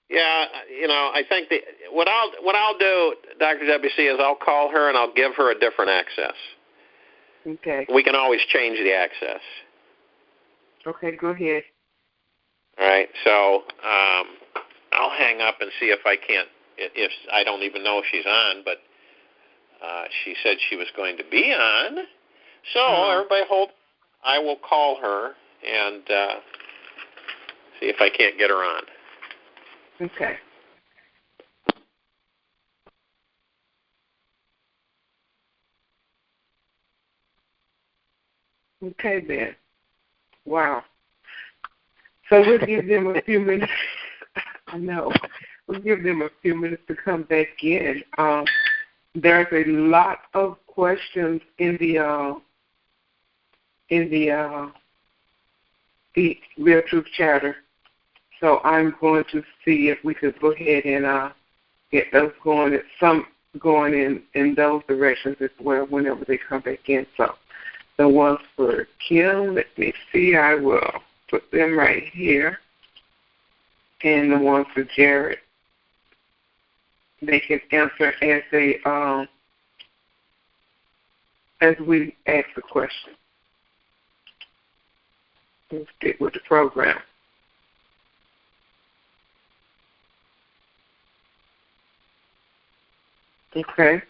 Yeah, I think what I'll do, Dr. WC, is I'll call her and I'll give her a different access. Okay. We can always change the access. Okay, go ahead. All right, so I'll hang up and see if I can't. If I don't even know if she's on, but she said she was going to be on. So everybody hold. I will call her and see if I can't get her on. Okay. Okay, then. Wow. So we'll give them a few minutes. I know. We'll give them a few minutes to come back in. There's a lot of questions in the Real Truth Chatter. So I'm going to see if we could go ahead and get those going. Some going in those directions as well whenever they come back in. So the ones for Kim, let me see. I will put them right here. And the ones for Jared, they can answer as we ask the question. Let's stick with the program. Okay.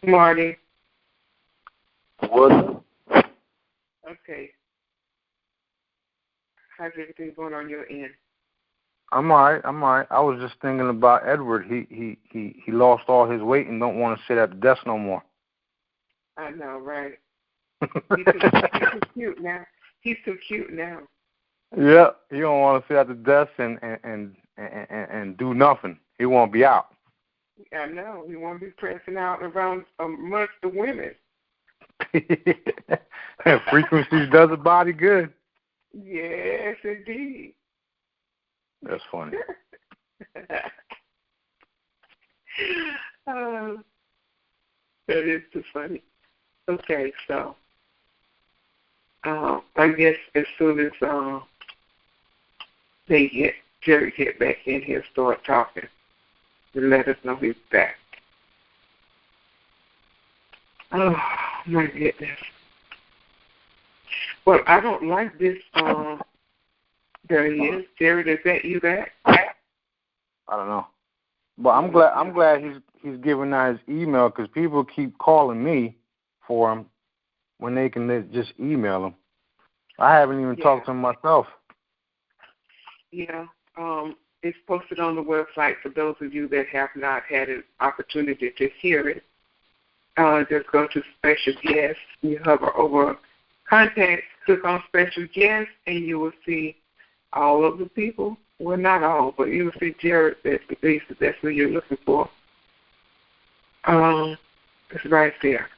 Marty. What? Okay. How's everything going on your end? I'm all right. I was just thinking about Edward. He lost all his weight and don't want to sit at the desk no more. I know, right? He's too cute now. He's too cute now. Yeah, he don't want to sit at the desk and do nothing. He won't be out. I know. He won't be pressing out around amongst the women. Frequencies does a body good. Yes, indeed. That's funny. That is too funny. Okay, so I guess as soon as Jerry get back in here, start talking, to let us know he's back. Oh my goodness. Well, I don't like this. There he is. Jared, is that you back? I don't know, but I'm glad he's giving out his email because people keep calling me for him when they can just email him. I haven't even talked to him myself. Yeah, it's posted on the website for those of you that have not had an opportunity to hear it. Just go to Special Guests. You hover over Contact, click on Special Guests, and you will see all of the people. Well, not all, but you will see Jared. That's who you're looking for. It's right there.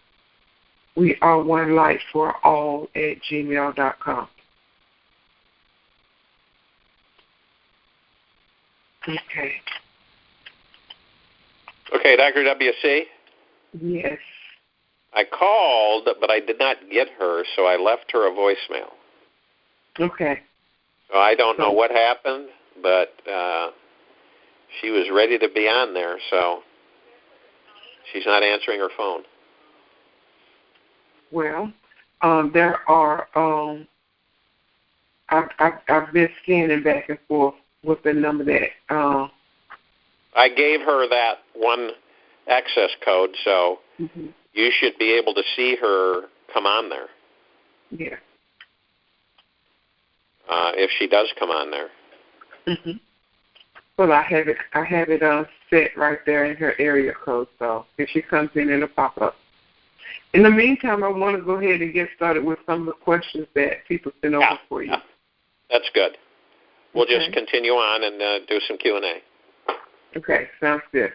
We are one light for all at gmail.com. Okay. Okay, Dr. WC? Yes. I called, but I did not get her, so I left her a voicemail. Okay. So I don't know what happened, but she was ready to be on there, so she's not answering her phone. Well, there are, I've been scanning back and forth with the number that... I gave her that one access code, so you should be able to see her come on there. Yeah. If she does come on there. Mm-hmm. Well, I have it set right there in her area code, so if she comes in, it'll pop up. In the meantime, I want to go ahead and get started with some of the questions that people sent over for you. Yeah. That's good. We'll just continue on and do some Q&A. Okay, sounds good.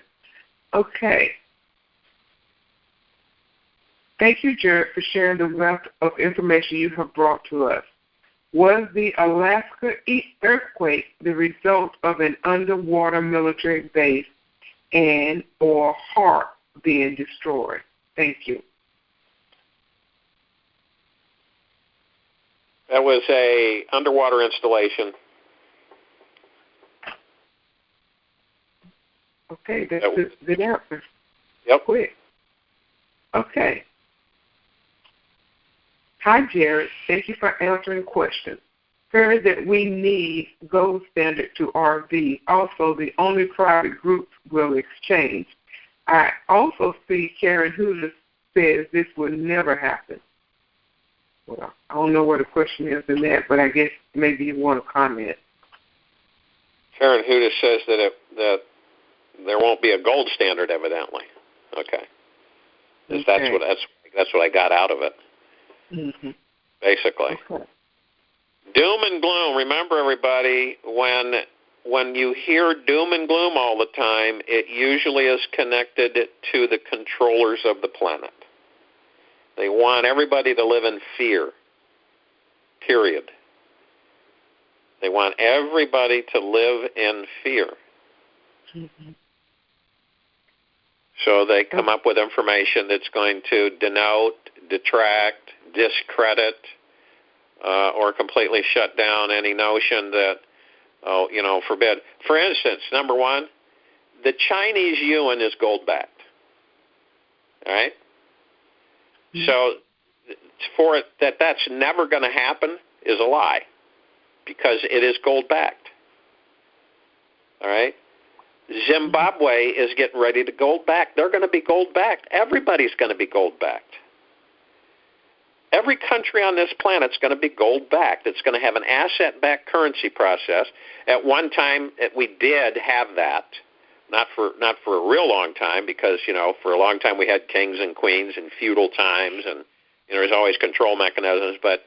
Okay. Thank you, Jared, for sharing the wealth of information you have brought to us. Was the Alaska earthquake the result of an underwater military base and or HARP being destroyed? Thank you. That was a underwater installation. Okay, that's a good answer. Yep. Quick. Okay. Hi, Jared. Thank you for answering questions. Heard that we need gold standard to RV. Also, the only private groups will exchange. I also see Karen Hooter says this will never happen. Well, I don't know what the question is in that, but I guess maybe you want to comment. Karen Hooter says that there won't be a gold standard, evidently. Okay. That's what I got out of it. Mm-hmm. Basically. Okay. Doom and gloom. Remember, everybody, when you hear doom and gloom all the time, it usually is connected to the controllers of the planet. They want everybody to live in fear, period. They want everybody to live in fear. Mm-hmm. So they come up with information that's going to denote, detract, discredit, or completely shut down any notion that, forbid. For instance, number one, the Chinese yuan is gold-backed. All right? Mm-hmm. So for it that's never going to happen is a lie because it is gold-backed. All right? Zimbabwe is getting ready to gold-back. They're going to be gold-backed. Everybody's going to be gold-backed. Every country on this planet is going to be gold-backed. It's going to have an asset-backed currency process. At one time, we did have that, not for a real long time, because for a long time we had kings and queens and feudal times, and there's always control mechanisms. But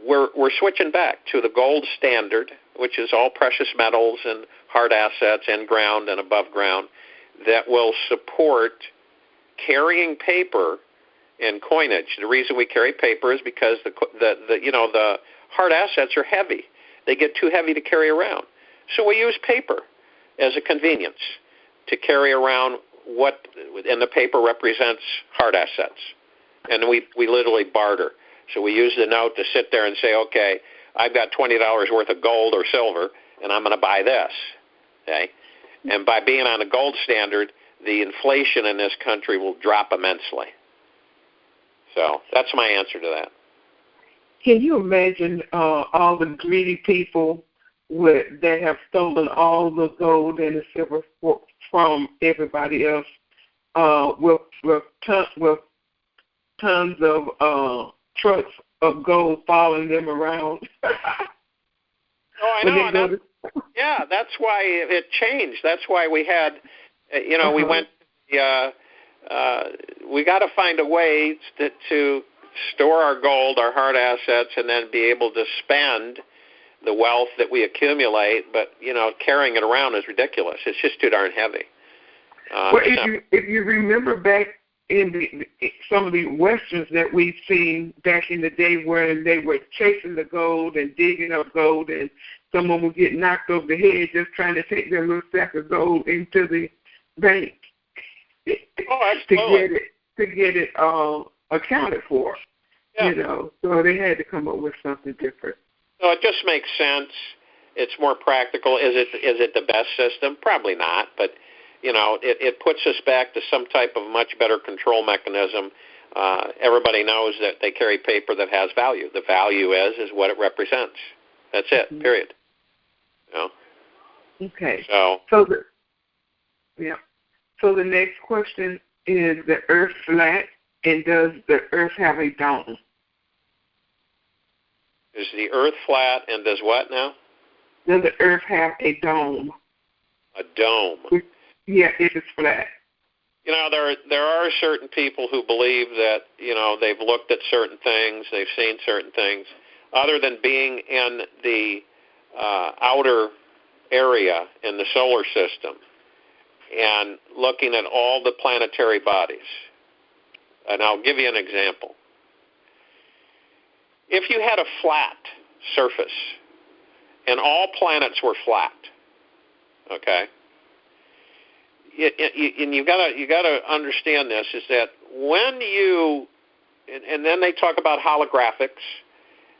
we're switching back to the gold standard, which is all precious metals and hard assets in ground and above ground, that will support carrying paper and coinage. The reason we carry paper is because the hard assets are heavy. They get too heavy to carry around. So we use paper as a convenience to carry around and the paper represents hard assets. And we literally barter. So we use the note to sit there and say, okay, I've got $20 worth of gold or silver, and I'm going to buy this. Okay? And by being on a gold standard, the inflation in this country will drop immensely. So that's my answer to that. Can you imagine all the greedy people that have stolen all the gold and the silver from everybody else with tons of trucks of gold following them around? Oh, I know. Yeah, that's why it changed. That's why we had, we went, we got to find a way to store our gold, our hard assets, and then be able to spend the wealth that we accumulate. But, carrying it around is ridiculous. It's just too darn heavy. Well, if you remember back in some of the westerns that we've seen back in the day, where they were chasing the gold and digging up gold, and someone would get knocked over the head just trying to take their little sack of gold into the bank to get it accounted for. Yeah. So they had to come up with something different. So it just makes sense. It's more practical. Is it the best system? Probably not, but it puts us back to some type of much better control mechanism. Everybody knows that they carry paper that has value. The value is what it represents. That's it. Mm-hmm. Period. Okay. So the next question is: the Earth flat, and does the Earth have a dome? Is the Earth flat, and does what now? Does the Earth have a dome? A dome. Yeah, if it's flat. There are certain people who believe that, they've looked at certain things, they've seen certain things, other than being in the outer area in the solar system and looking at all the planetary bodies. And I'll give you an example. If you had a flat surface and all planets were flat, okay? And you gotta understand this, is that when you, and then they talk about holographics,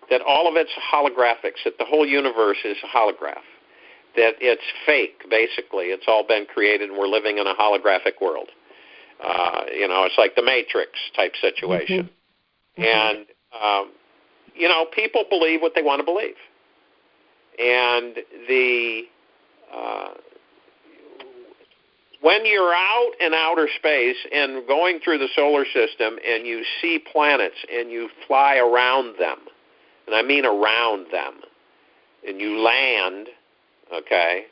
that all of it's holographics, that the whole universe is a holograph, that it's fake, basically. It's all been created and we're living in a holographic world. It's like the Matrix type situation. Mm-hmm. And, people believe what they want to believe. And when you're out in outer space and going through the solar system and you see planets and you fly around them, and I mean around them, and you land, okay,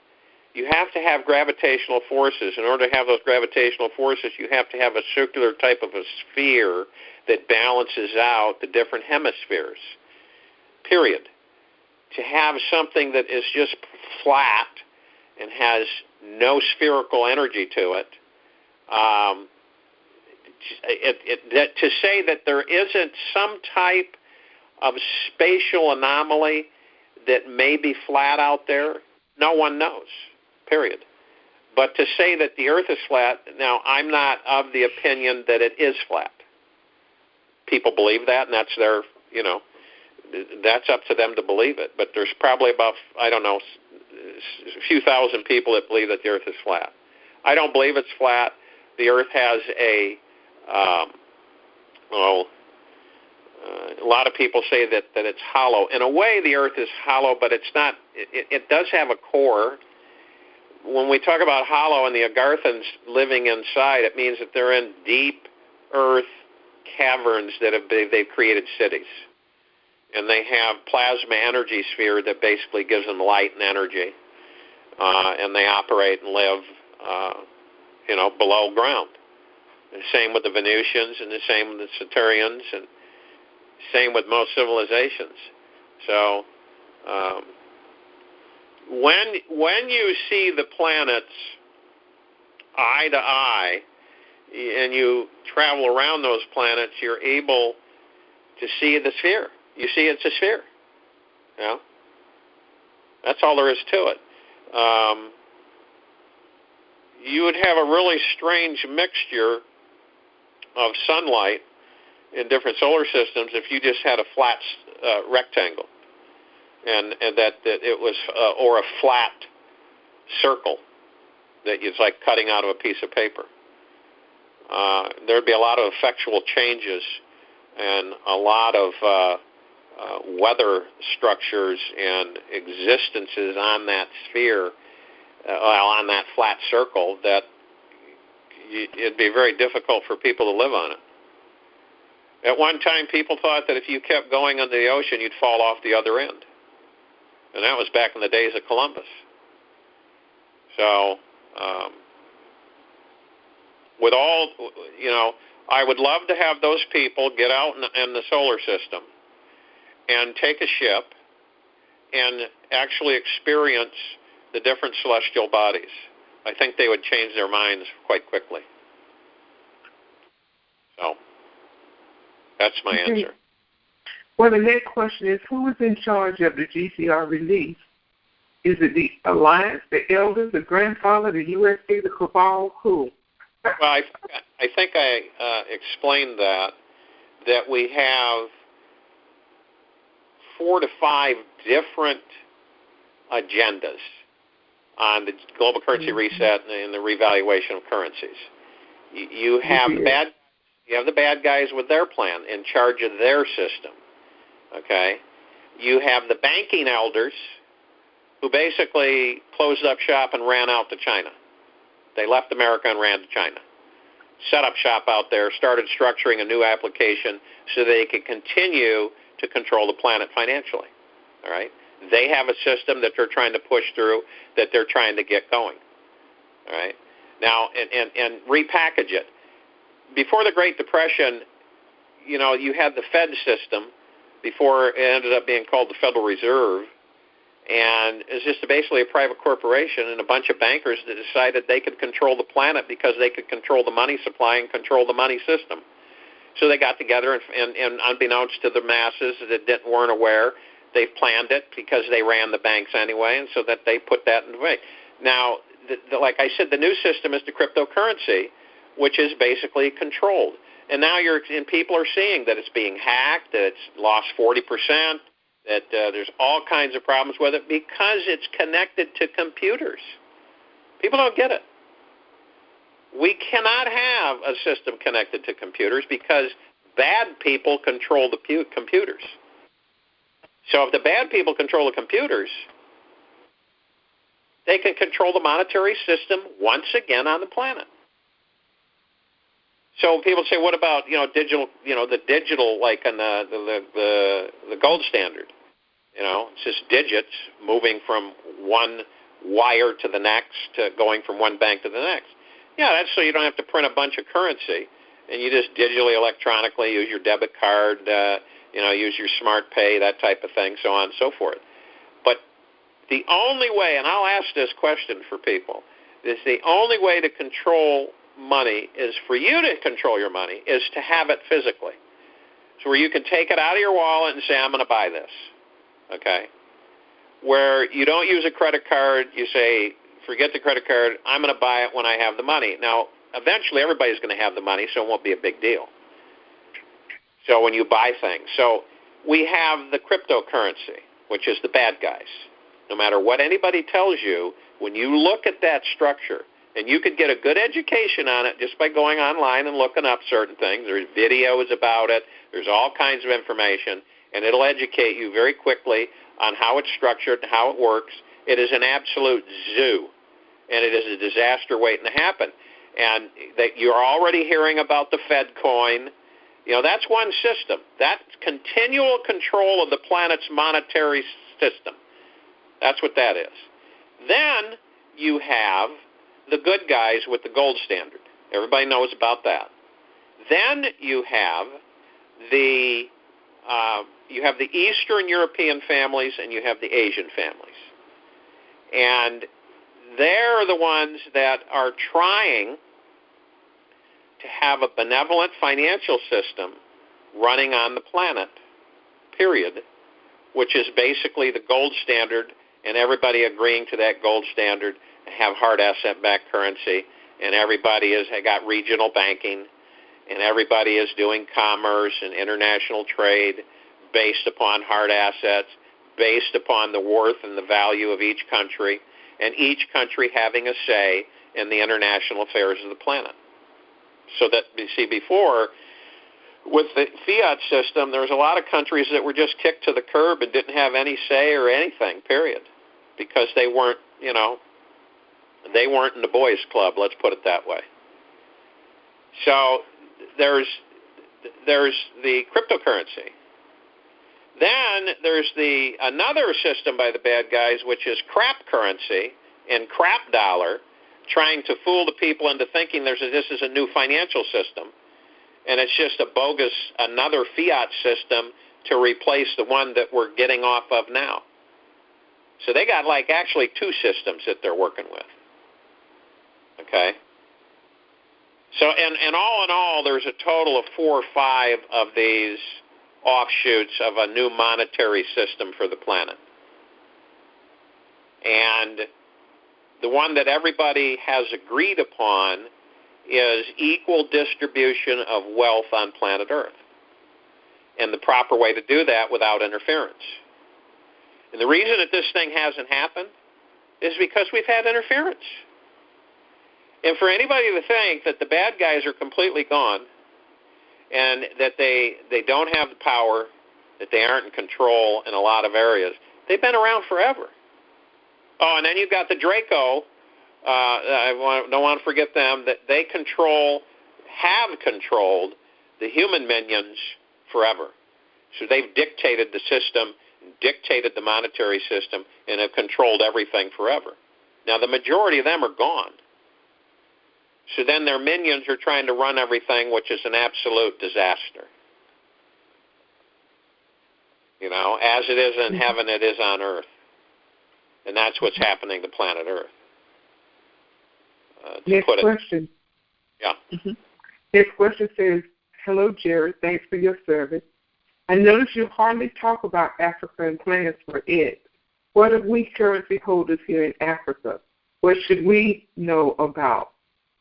you have to have gravitational forces. In order to have those gravitational forces, you have to have a circular type of a sphere that balances out the different hemispheres, period. To have something that is just flat and has no spherical energy to it, to say that there isn't some type of spatial anomaly that may be flat out there, no one knows, period. But to say that the Earth is flat, now I'm not of the opinion that it is flat. People believe that, and that's their, that's up to them to believe it. But there's probably about, a few thousand people that believe that the Earth is flat. I don't believe it's flat. The Earth has a lot of people say that it's hollow. In a way, the Earth is hollow, but it's not. It does have a core. When we talk about hollow and the Agarthans living inside, it means that they're in deep Earth caverns that they've created cities. And they have plasma energy sphere that basically gives them light and energy. And they operate and live, below ground. The same with the Venusians, and the same with the Saturnians, and same with most civilizations. So when you see the planets eye to eye, and you travel around those planets, you're able to see the sphere. You see it's a sphere. That's all there is to it. You would have a really strange mixture of sunlight in different solar systems if you just had a flat rectangle, and that it was or a flat circle that is like cutting out of a piece of paper. There'd be a lot of effectual changes and a lot of weather structures and existences on that sphere, on that flat circle, that it'd be very difficult for people to live on it. At one time, people thought that if you kept going under the ocean, you'd fall off the other end. And that was back in the days of Columbus. So, with all, I would love to have those people get out in the solar system and take a ship and actually experience the different celestial bodies. I think they would change their minds quite quickly. So that's my answer. Well, the next question is, who is in charge of the GCR release? Is it the Alliance, the Elders, the Grandfather, the USA, the Cabal? Who? Well, I think I explained that we have 4 to 5 different agendas on the global currency reset and the revaluation of currencies. You have the bad guys with their plan in charge of their system. Okay, you have the banking elders who basically closed up shop and ran out to China. They left America and ran to China. Set up shop out there, started structuring a new application so they could continue to control the planet financially. All right? They have a system that they're trying to push through, that they're trying to get going. All right? Now, and repackage it. Before the Great Depression, you had the Fed system before it ended up being called the Federal Reserve, and it's just basically a private corporation and a bunch of bankers that decided they could control the planet because they could control the money supply and control the money system. So they got together, and unbeknownst to the masses that weren't aware, they planned it because they ran the banks anyway, and so that they put that in way. Now, like I said, the new system is the cryptocurrency, which is basically controlled. And now people are seeing that it's being hacked, that it's lost 40%, that there's all kinds of problems with it because it's connected to computers. People don't get it. We cannot have a system connected to computers because bad people control the computers. So if the bad people control the computers, they can control the monetary system once again on the planet. So people say, what about digital? The digital, like on the gold standard. It's just digits moving from one wire to the next, to going from one bank to the next. Yeah, that's so you don't have to print a bunch of currency, and you just digitally, electronically use your debit card, use your smart pay, that type of thing, so on and so forth. But the only way, and I'll ask this question for people, is the only way to control money is for you to control your money is to have it physically. So where you can take it out of your wallet and say, I'm going to buy this. Okay? Where you don't use a credit card, you say, forget the credit card, I'm going to buy it when I have the money. Now, eventually everybody's going to have the money, so it won't be a big deal. So when you buy things. So we have the cryptocurrency, which is the bad guys. No matter what anybody tells you, when you look at that structure, and you could get a good education on it just by going online and looking up certain things. There's videos about it. There's all kinds of information, and it'll educate you very quickly on how it's structured and how it works. It is an absolute zoo, and it is a disaster waiting to happen. And that you're already hearing about the Fed coin. That's one system. That's continual control of the planet's monetary system. That's what that is. Then you have the good guys with the gold standard. Everybody knows about that. Then you have the Eastern European families and you have the Asian families. And they're the ones that are trying to have a benevolent financial system running on the planet, period, which is basically the gold standard and everybody agreeing to that gold standard, have hard asset-backed currency, and everybody has got regional banking, and everybody is doing commerce and international trade based upon hard assets, based upon the worth and the value of each country, and each country having a say in the international affairs of the planet. So that, you see, before, with the fiat system, there was a lot of countries that were just kicked to the curb and didn't have any say or anything, period, because they weren't, they weren't in the boys' club, let's put it that way. So there's the cryptocurrency. Then there's another system by the bad guys, which is crap currency and crap dollar, trying to fool the people into thinking this is a new financial system, and it's just a bogus, another fiat system to replace the one that we're getting off of now. So they got actually two systems that they're working with. Okay? So, and all in all, there's a total of 4 or 5 of these offshoots of a new monetary system for the planet. And the one that everybody has agreed upon is equal distribution of wealth on planet Earth, and the proper way to do that without interference. And the reason that this thing hasn't happened is because we've had interference. And for anybody to think that the bad guys are completely gone and that they don't have the power, that they aren't in control in a lot of areas, they've been around forever. Oh, and then you've got the Draco. I don't want to forget them, that they have controlled the human minions forever. So they've dictated the system, dictated the monetary system, and have controlled everything forever. Now, the majority of them are gone. So then their minions are trying to run everything, which is an absolute disaster. You know, as it is in heaven, it is on earth. And that's what's happening to planet Earth. Next question. Yeah. Mm-hmm. Next question says, hello, Jerry. Thanks for your service. I notice you hardly talk about Africa and plans for it. What are we currency holders here in Africa? What should we know about?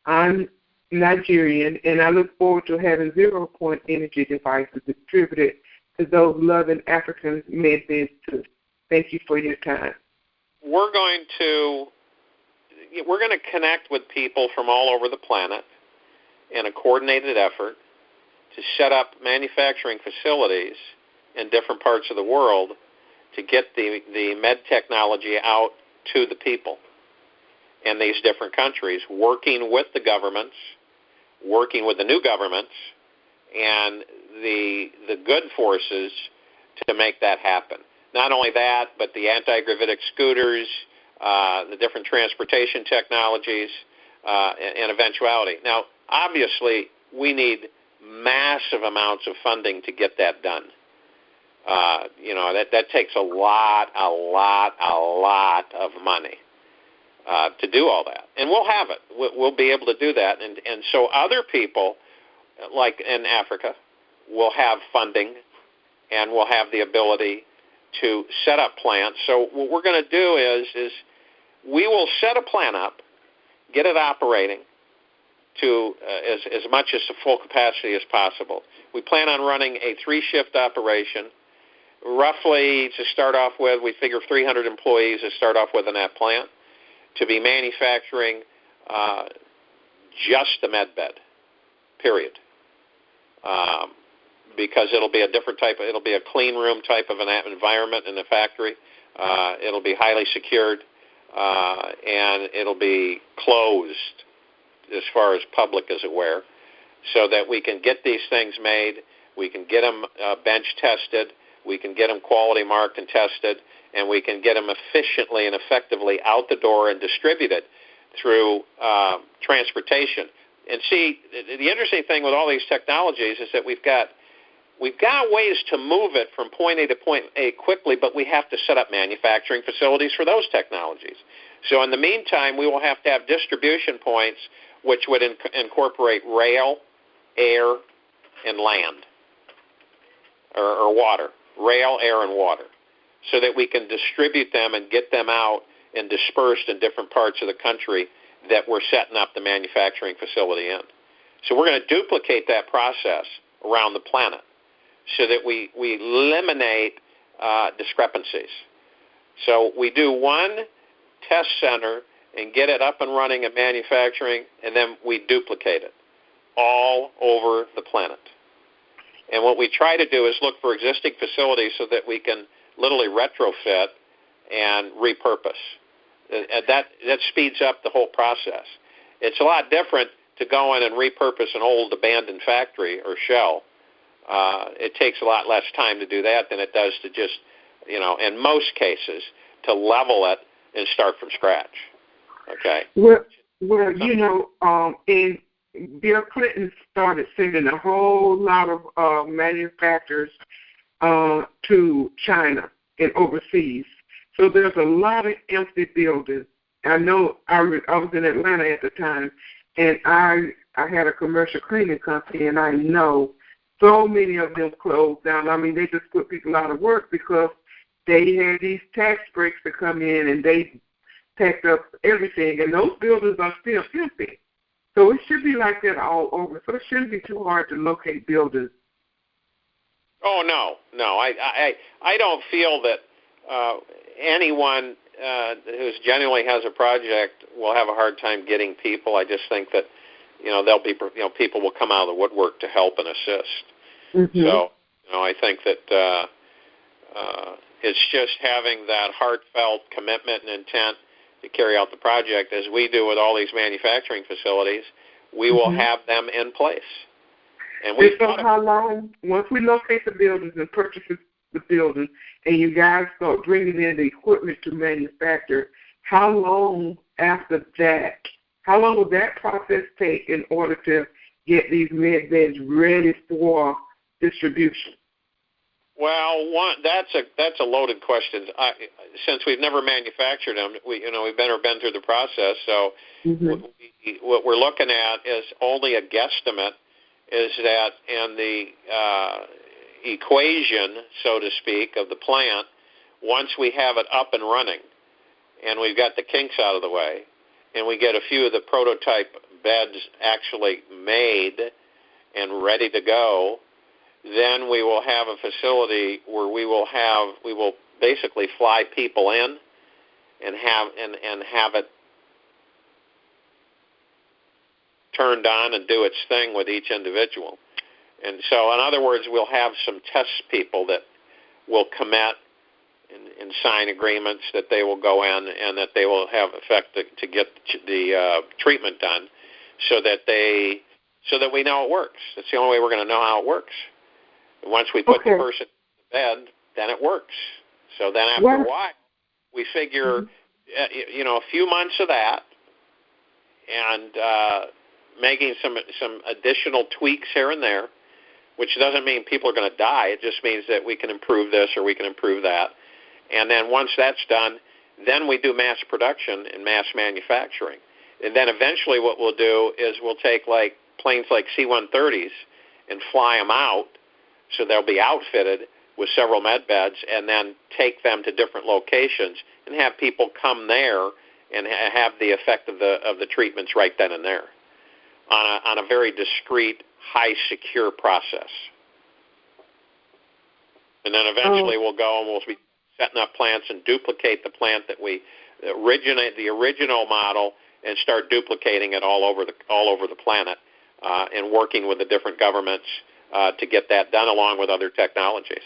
I'm Nigerian, and I look forward to having 0-point energy devices distributed to those loving African medbeds too. Thank you for your time. We're going to connect with people from all over the planet in a coordinated effort to set up manufacturing facilities in different parts of the world to get the med technology out to the people in these different countries, working with the governments, working with the new governments, and the good forces to make that happen. Not only that, but the anti-gravitic scooters, the different transportation technologies, and eventuality. Now, obviously, we need massive amounts of funding to get that done. That takes a lot of money to do all that. And we'll have it. We'll be able to do that. And so other people, like in Africa, will have funding and will have the ability to set up plants. So what we're going to do is we will set a plant up, get it operating to as much as the full capacity as possible. We plan on running a 3-shift operation. Roughly, to start off with, we figure 300 employees to start off with in that plant to be manufacturing just the med bed, period. Because it'll be a different type of, it'll be a clean room type of an environment in the factory. It'll be highly secured, and it'll be closed as far as public is aware, so that we can get these things made, we can get them bench tested, we can get them quality marked and tested, and we can get them efficiently and effectively out the door and distributed through transportation. And see, the interesting thing with all these technologies is that we've got ways to move it from point A to point A quickly, but we have to set up manufacturing facilities for those technologies. So in the meantime, we will have to have distribution points which would incorporate rail, air, and land, or water, rail, air, and water, so that we can distribute them and get them out and dispersed in different parts of the country that we're setting up the manufacturing facility in. So we're going to duplicate that process around the planet so that we eliminate discrepancies. So we do one test center and get it up and running and manufacturing, and then we duplicate it all over the planet. And what we try to do is look for existing facilities so that we can literally retrofit and repurpose. That speeds up the whole process. It's a lot different to go in and repurpose an old abandoned factory or shell. It takes a lot less time to do that than it does to just, in most cases, to level it and start from scratch. Okay? Well, in Bill Clinton started sending a whole lot of manufacturers to China and overseas. So there's a lot of empty buildings I know I was in Atlanta at the time, and I had a commercial cleaning company, and I know so many of them closed down. I mean, they just put people out of work because they had these tax breaks to come in, and they packed up everything, and those buildings are still empty. So it should be like that all over. So it shouldn't be too hard to locate buildings. Oh, no. I don't feel that anyone who genuinely has a project will have a hard time getting people. I just think that there'll be people will come out of the woodwork to help and assist. Mm-hmm. So I think that it's just having that heartfelt commitment and intent to carry out the project, as we do with all these manufacturing facilities. We mm-hmm. will have them in place. And so how long, once we locate the buildings and purchase the buildings, and you guys start bringing in the equipment to manufacture, how long after that, how long will that process take in order to get these med beds ready for distribution? Well, that's a loaded question. Since we've never manufactured them, we've never been through the process. So mm-hmm. what we're looking at is only a guesstimate. Is that in the equation, so to speak, of the plant, once we have it up and running, and we've got the kinks out of the way, and we get a few of the prototype beds actually made and ready to go, then we will have a facility where we will basically fly people in and have it turned on and do its thing with each individual. And so, in other words, we'll have some test people that will commit and sign agreements that they will go in and that they will have effect to get the treatment done, so that we know it works. That's the only way we're going to know how it works. And once we put the person in bed, then it works. So then after a while, we figure, a few months of that, and making some additional tweaks here and there, which doesn't mean people are going to die. It just means that we can improve this or we can improve that. And then once that's done, then we do mass production and mass manufacturing. And then eventually what we'll do is we'll take planes like C-130s and fly them out, so they'll be outfitted with several med beds, and then take them to different locations and have people come there and have the effect of the treatments right then and there on a very discreet, high secure process. And then eventually we'll go and we'll be setting up plants and duplicate the plant that we originate, the original model, and start duplicating it all over the planet, and working with the different governments to get that done, along with other technologies.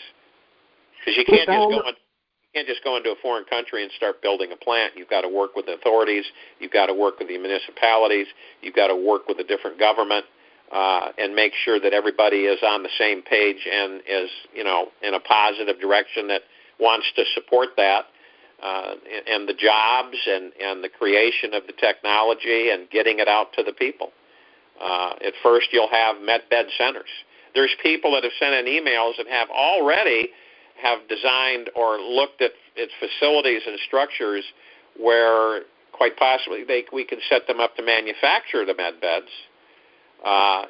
Because you can't just go into a foreign country and start building a plant. You've got to work with the authorities. You've got to work with the municipalities. You've got to work with the different government, and make sure that everybody is on the same page and is, in a positive direction that wants to support that, and the jobs and the creation of the technology and getting it out to the people. At first, you'll have med bed centers. There's people that have sent in emails that have already designed or looked at its facilities and structures where quite possibly we can set them up to manufacture the med beds,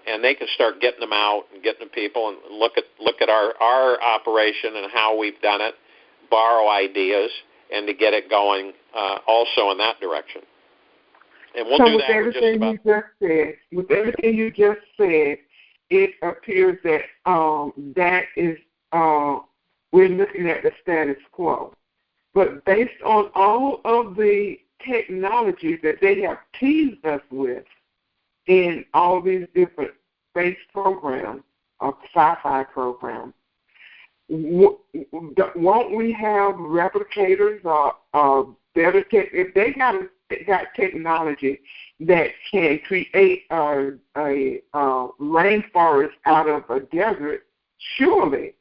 and they can start getting them out and getting the people and look at our operation and how we've done it, borrow ideas, and to get it going also in that direction. And we'll do that with just about. With everything you just said, it appears that that is we're looking at the status quo. But based on all of the technologies that they have teased us with in all these different space programs or sci-fi programs, won't we have replicators or better tech? If they got technology that can create a rainforest out of a desert, surely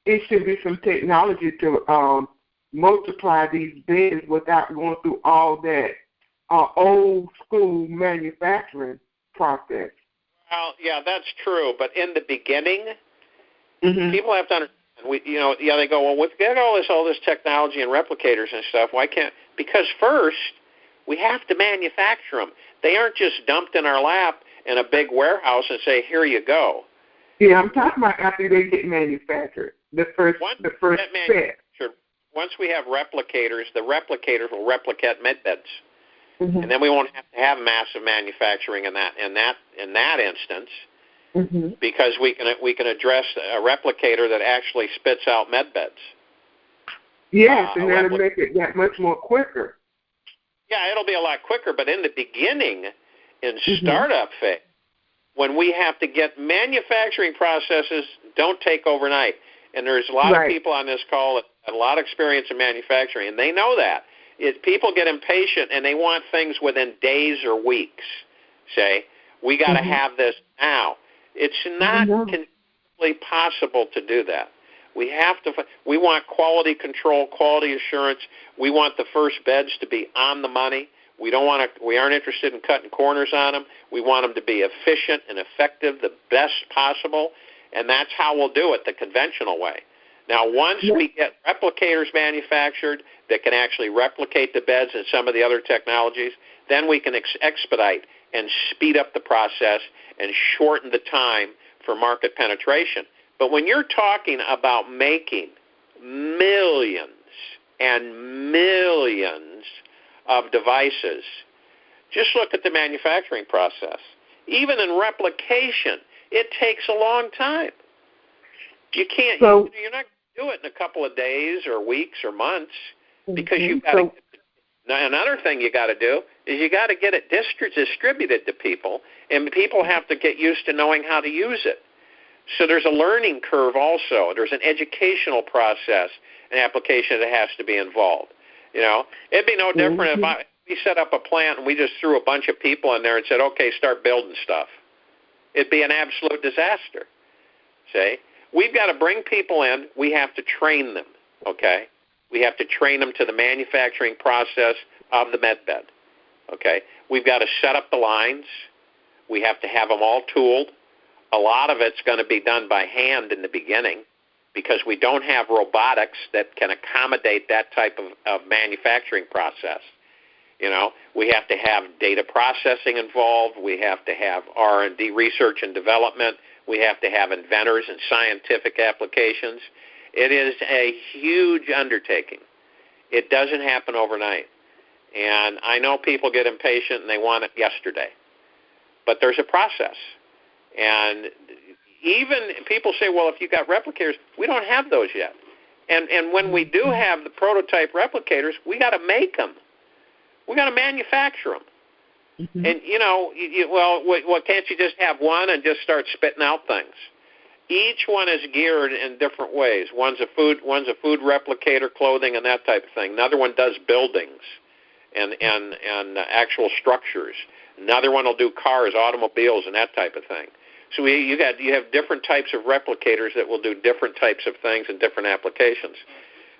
it should be some technology to multiply these beds without going through all that old school manufacturing process. Well, yeah, that's true. But in the beginning, people have to understand. They go, well, we've got all this technology and replicators and stuff. Why can't? Because first, We have to manufacture them. They aren't just dumped in our lap in a big warehouse and say, here you go. Yeah, I'm talking about after they get manufactured, the first set. Once we have replicators, the replicators will replicate medbeds. Mm-hmm. And then we won't have to have massive manufacturing in that instance, mm-hmm. because we can address a replicator that actually spits out medbeds. Yes, and that'll make it that much more quicker. Yeah, it'll be a lot quicker, but in the beginning, in mm-hmm. startup phase, when we have to get manufacturing processes don't take overnight. And there's a lot of people on this call that have a lot of experience in manufacturing, and they know that. People get impatient, and they want things within days or weeks. Say, we got to mm-hmm. have this now. It's not conceivably possible to do that. We want quality control, quality assurance. We want the first beds to be on the money. We aren't interested in cutting corners on them. We want them to be efficient and effective, the best possible, and that's how we'll do it, the conventional way. Now, once we get replicators manufactured that can actually replicate the beds and some of the other technologies, then we can expedite and speed up the process and shorten the time for market penetration. But when you're talking about making millions and millions of devices, just look at the manufacturing process. Even in replication, it takes a long time. You can't. You're not going to do it in a couple of days or weeks or months, because you've got to. Now, another thing you got to do is you got to get it distributed to people, and people have to get used to knowing how to use it. So there's a learning curve also. There's an educational process, an application that has to be involved. You know, it'd be no different if we set up a plant and we just threw a bunch of people in there and said, okay, start building stuff. It'd be an absolute disaster. See? We've got to bring people in. We have to train them, okay? We have to train them to the manufacturing process of the medbed, okay? We've got to set up the lines. We have to have them all tooled. A lot of it's going to be done by hand in the beginning, because we don't have robotics that can accommodate that type of manufacturing process. You know, we have to have data processing involved. We have to have R&D, research and development. We have to have inventors and scientific applications. It is a huge undertaking. It doesn't happen overnight. And I know people get impatient and they want it yesterday. But there's a process. And even people say, well, if you got replicators, we don't have those yet. And when we do have the prototype replicators, we got to make them. We got to manufacture them. Mm-hmm. And, you know, well, can't you just have one and just start spitting out things? Each one is geared in different ways. One's a food replicator, clothing, and that type of thing. Another one does buildings and actual structures. Another one will do cars, automobiles, and that type of thing. So you have different types of replicators that will do different types of things and different applications.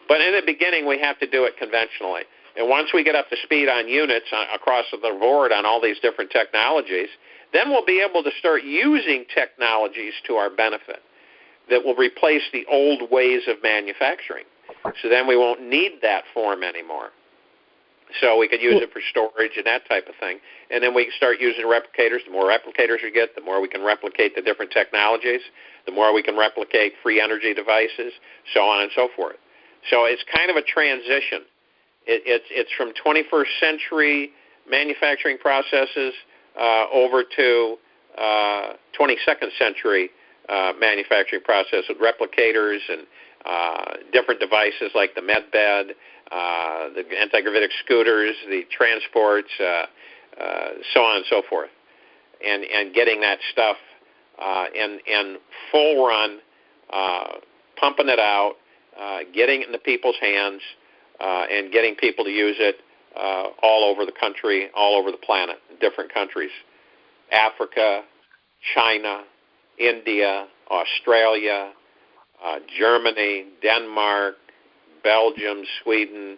But in the beginning, we have to do it conventionally. And once we get up to speed on units across the board on all these different technologies, then we'll be able to start using technologies to our benefit that will replace the old ways of manufacturing. So then we won't need that form anymore. So we could use it for storage and that type of thing. And then we can start using replicators. The more replicators we get, the more we can replicate the different technologies, the more we can replicate free energy devices, so on and so forth. So it's kind of a transition. It's from 21st century manufacturing processes over to 22nd century manufacturing process with replicators and different devices like the medbed, the anti-gravitic scooters, the transports, so on and so forth, and getting that stuff in full run, pumping it out, getting it into people's hands, and getting people to use it all over the country, all over the planet, in different countries. Africa, China, India, Australia, Germany, Denmark, Belgium, Sweden,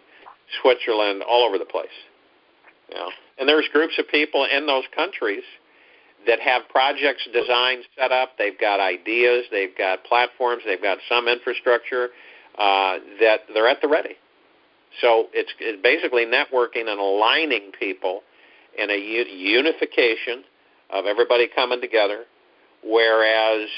Switzerland, all over the place. You know? And there's groups of people in those countries that have projects designed, set up. They've got ideas. They've got platforms. They've got some infrastructure that they're at the ready. So it's basically networking and aligning people in a unification of everybody coming together, whereas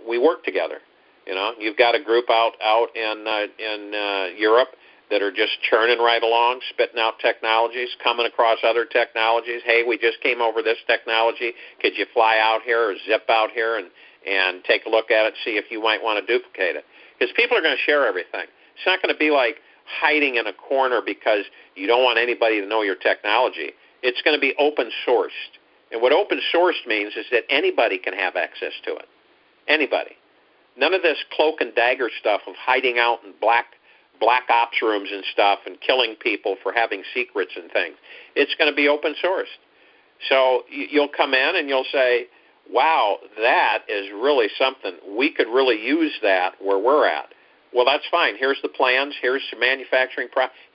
we work together. You know, you've got a group out in Europe that are just churning right along, spitting out technologies, coming across other technologies. Hey, we just came over this technology. Could you fly out here or zip out here and take a look at it, see if you might want to duplicate it? Because people are going to share everything. It's not going to be like hiding in a corner because you don't want anybody to know your technology. It's going to be open sourced. And what open sourced means is that anybody can have access to it. Anybody. None of this cloak and dagger stuff of hiding out in black ops rooms and stuff and killing people for having secrets and things. It's going to be open sourced. So you'll come in and you'll say, wow, that is really something. We could really use that where we're at. Well, that's fine. Here's the plans. Here's the manufacturing.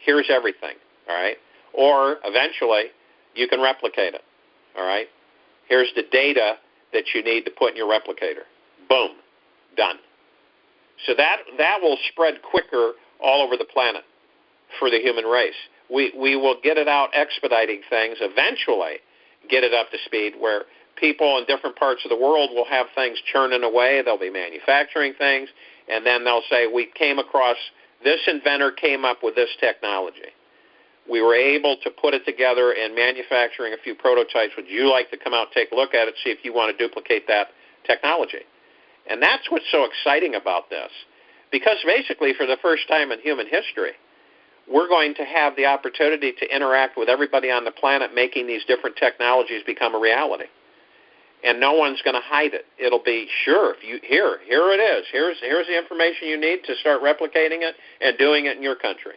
Here's everything. All right? Or eventually you can replicate it. All right? Here's the data that you need to put in your replicator. Boom. Done. So that will spread quicker all over the planet for the human race. We will get it out expediting things, eventually get it up to speed where people in different parts of the world will have things churning away. They'll be manufacturing things, and then they'll say, we came across, this inventor came up with this technology. We were able to put it together and manufacturing a few prototypes. Would you like to come out and take a look at it, see if you want to duplicate that technology? And that's what's so exciting about this. Because basically, for the first time in human history, we're going to have the opportunity to interact with everybody on the planet, making these different technologies become a reality. And no one's going to hide it. It'll be, sure, if you here it is. Here's the information you need to start replicating it and doing it in your country.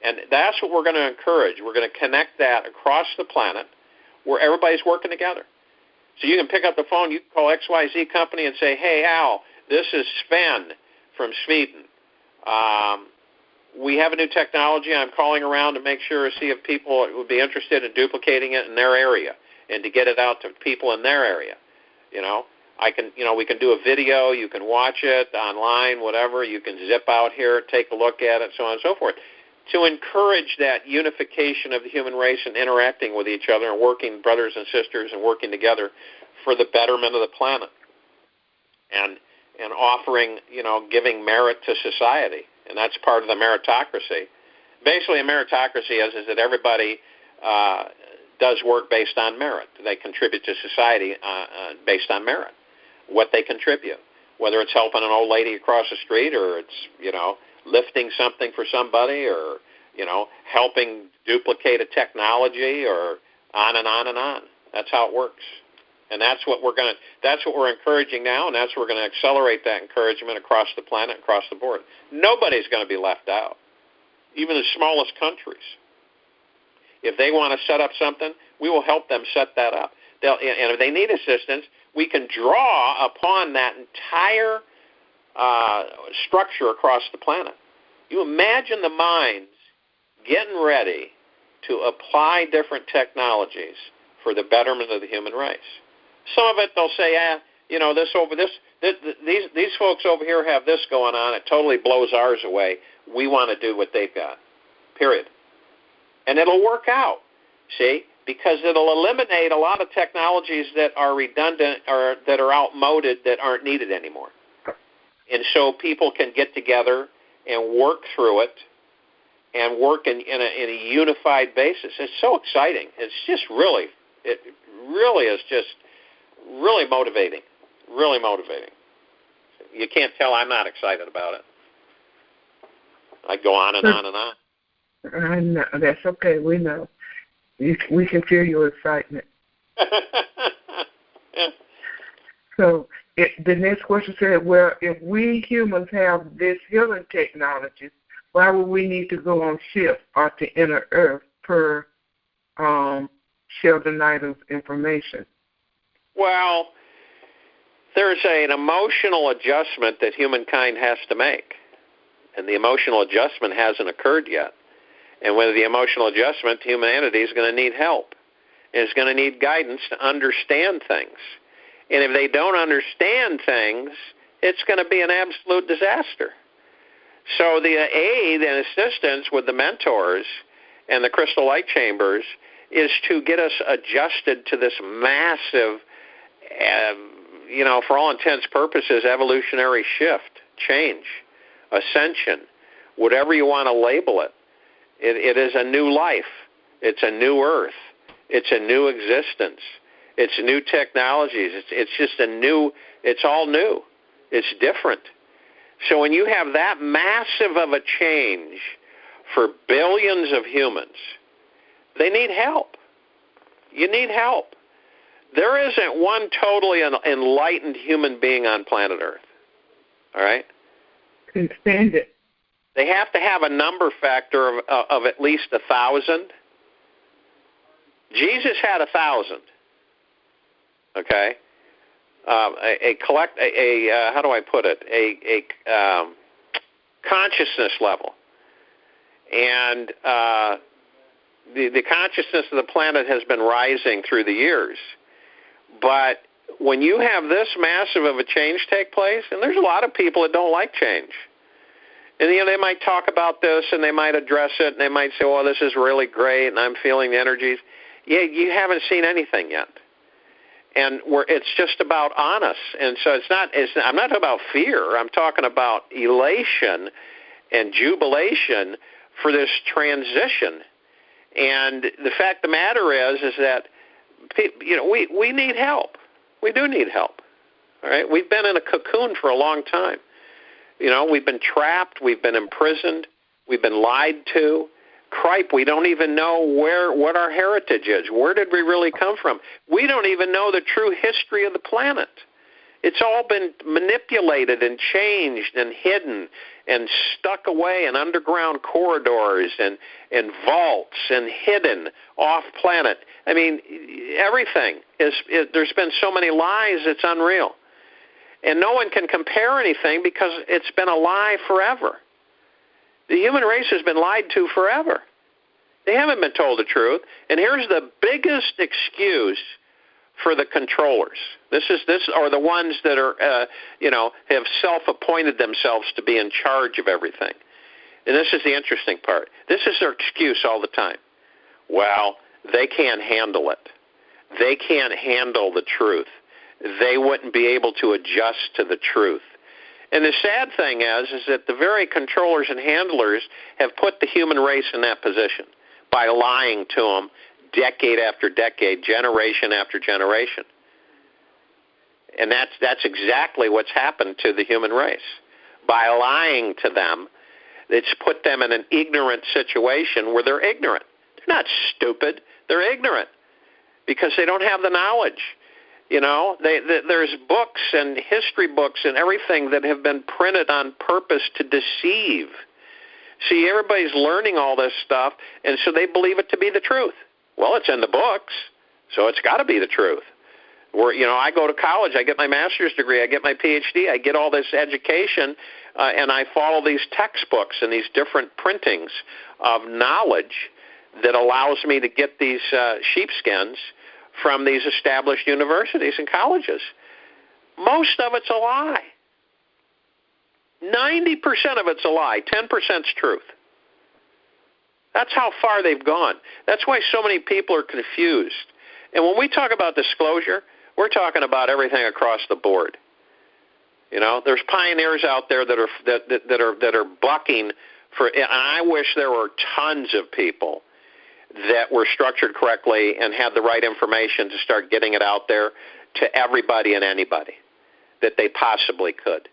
And that's what we're going to encourage. We're going to connect that across the planet where everybody's working together. So you can pick up the phone, you can call XYZ company and say, hey, Al, this is Sven from Sweden. We have a new technology. I'm calling around to make sure, see if people would be interested in duplicating it in their area and to get it out to people in their area. We can do a video. You can watch it online, whatever. You can zip out here, take a look at it, so on and so forth, to encourage that unification of the human race and interacting with each other and working brothers and sisters and working together for the betterment of the planet and offering, giving merit to society. And that's part of the meritocracy. Basically, a meritocracy is that everybody does work based on merit. They contribute to society based on merit, what they contribute, whether it's helping an old lady across the street or it's, lifting something for somebody or, helping duplicate a technology or on and on and on. That's how it works. And that's what we're encouraging now, and that's what we're going to accelerate that encouragement across the planet, across the board. Nobody's going to be left out, even the smallest countries. If they want to set up something, we will help them set that up. And if they need assistance, we can draw upon that entire structure across the planet. You imagine the minds getting ready to apply different technologies for the betterment of the human race. Some of it they'll say, these folks over here have this going on. It totally blows ours away. We want to do what they've got. Period. And it'll work out. See, because it'll eliminate a lot of technologies that are redundant or that are outmoded that aren't needed anymore. And so people can get together and work through it and work in a unified basis. It's so exciting. It's just it really is just really motivating. Really motivating. You can't tell I'm not excited about it. I go on and on and on. I know. That's okay. We know. We can feel your excitement. Yeah. So the next question said, well, if we humans have this healing technology, why would we need to go on ships or to enter Earth per Sheldon Idle's information? Well, there's an emotional adjustment that humankind has to make, and the emotional adjustment hasn't occurred yet. And with the emotional adjustment, humanity is going to need help. And it's going to need guidance to understand things. And if they don't understand things, it's going to be an absolute disaster. So the aid and assistance with the mentors and the crystal light chambers is to get us adjusted to this massive, for all intents and purposes, evolutionary shift, change, ascension, whatever you want to label it. It is a new life. It's a new earth. It's a new existence. It's new technologies. It's just it's all new. It's different. So when you have that massive of a change for billions of humans, they need help. You need help. There isn't one totally enlightened human being on planet Earth. All right? Couldn't stand it. They have to have a number factor of at least 1,000. Jesus had 1,000. Okay? How do I put it? A consciousness level. And the consciousness of the planet has been rising through the years. But when you have this massive of a change take place, and there's a lot of people that don't like change. And, they might talk about this, and they might address it, and they might say, well, this is really great, and I'm feeling the energies. Yeah, you haven't seen anything yet. And it's just about on us. And so I'm not talking about fear. I'm talking about elation and jubilation for this transition. And the fact of the matter is that, we need help. We do need help. All right? We've been in a cocoon for a long time. We've been trapped. We've been imprisoned. We've been lied to. Cripe, we don't even know what our heritage is. Where did we really come from? We don't even know the true history of the planet. It's all been manipulated and changed and hidden and stuck away in underground corridors and vaults and hidden off planet. I mean, everything there's been so many lies, it's unreal. And no one can compare anything because it's been a lie forever. The human race has been lied to forever. They haven't been told the truth. And here's the biggest excuse for the controllers. This are the ones that are, have self-appointed themselves to be in charge of everything. And this is the interesting part. This is their excuse all the time. Well, they can't handle it. They can't handle the truth. They wouldn't be able to adjust to the truth. And the sad thing is that the very controllers and handlers have put the human race in that position by lying to them decade after decade, generation after generation. And that's exactly what's happened to the human race. By lying to them, it's put them in an ignorant situation where they're ignorant. They're not stupid. They're ignorant because they don't have the knowledge. There's books and history books and everything that have been printed on purpose to deceive. See, everybody's learning all this stuff, and so they believe it to be the truth. Well, it's in the books, so it's got to be the truth. I go to college, I get my master's degree, I get my PhD, I get all this education, and I follow these textbooks and these different printings of knowledge that allows me to get these sheepskins from these established universities and colleges. Most of it's a lie. 90% of it's a lie. 10%'s truth. That's how far they've gone. That's why so many people are confused. And when we talk about disclosure, we're talking about everything across the board. There's pioneers out there that are bucking for. And I wish there were tons of people that were structured correctly and had the right information to start getting it out there to everybody and anybody that they possibly could,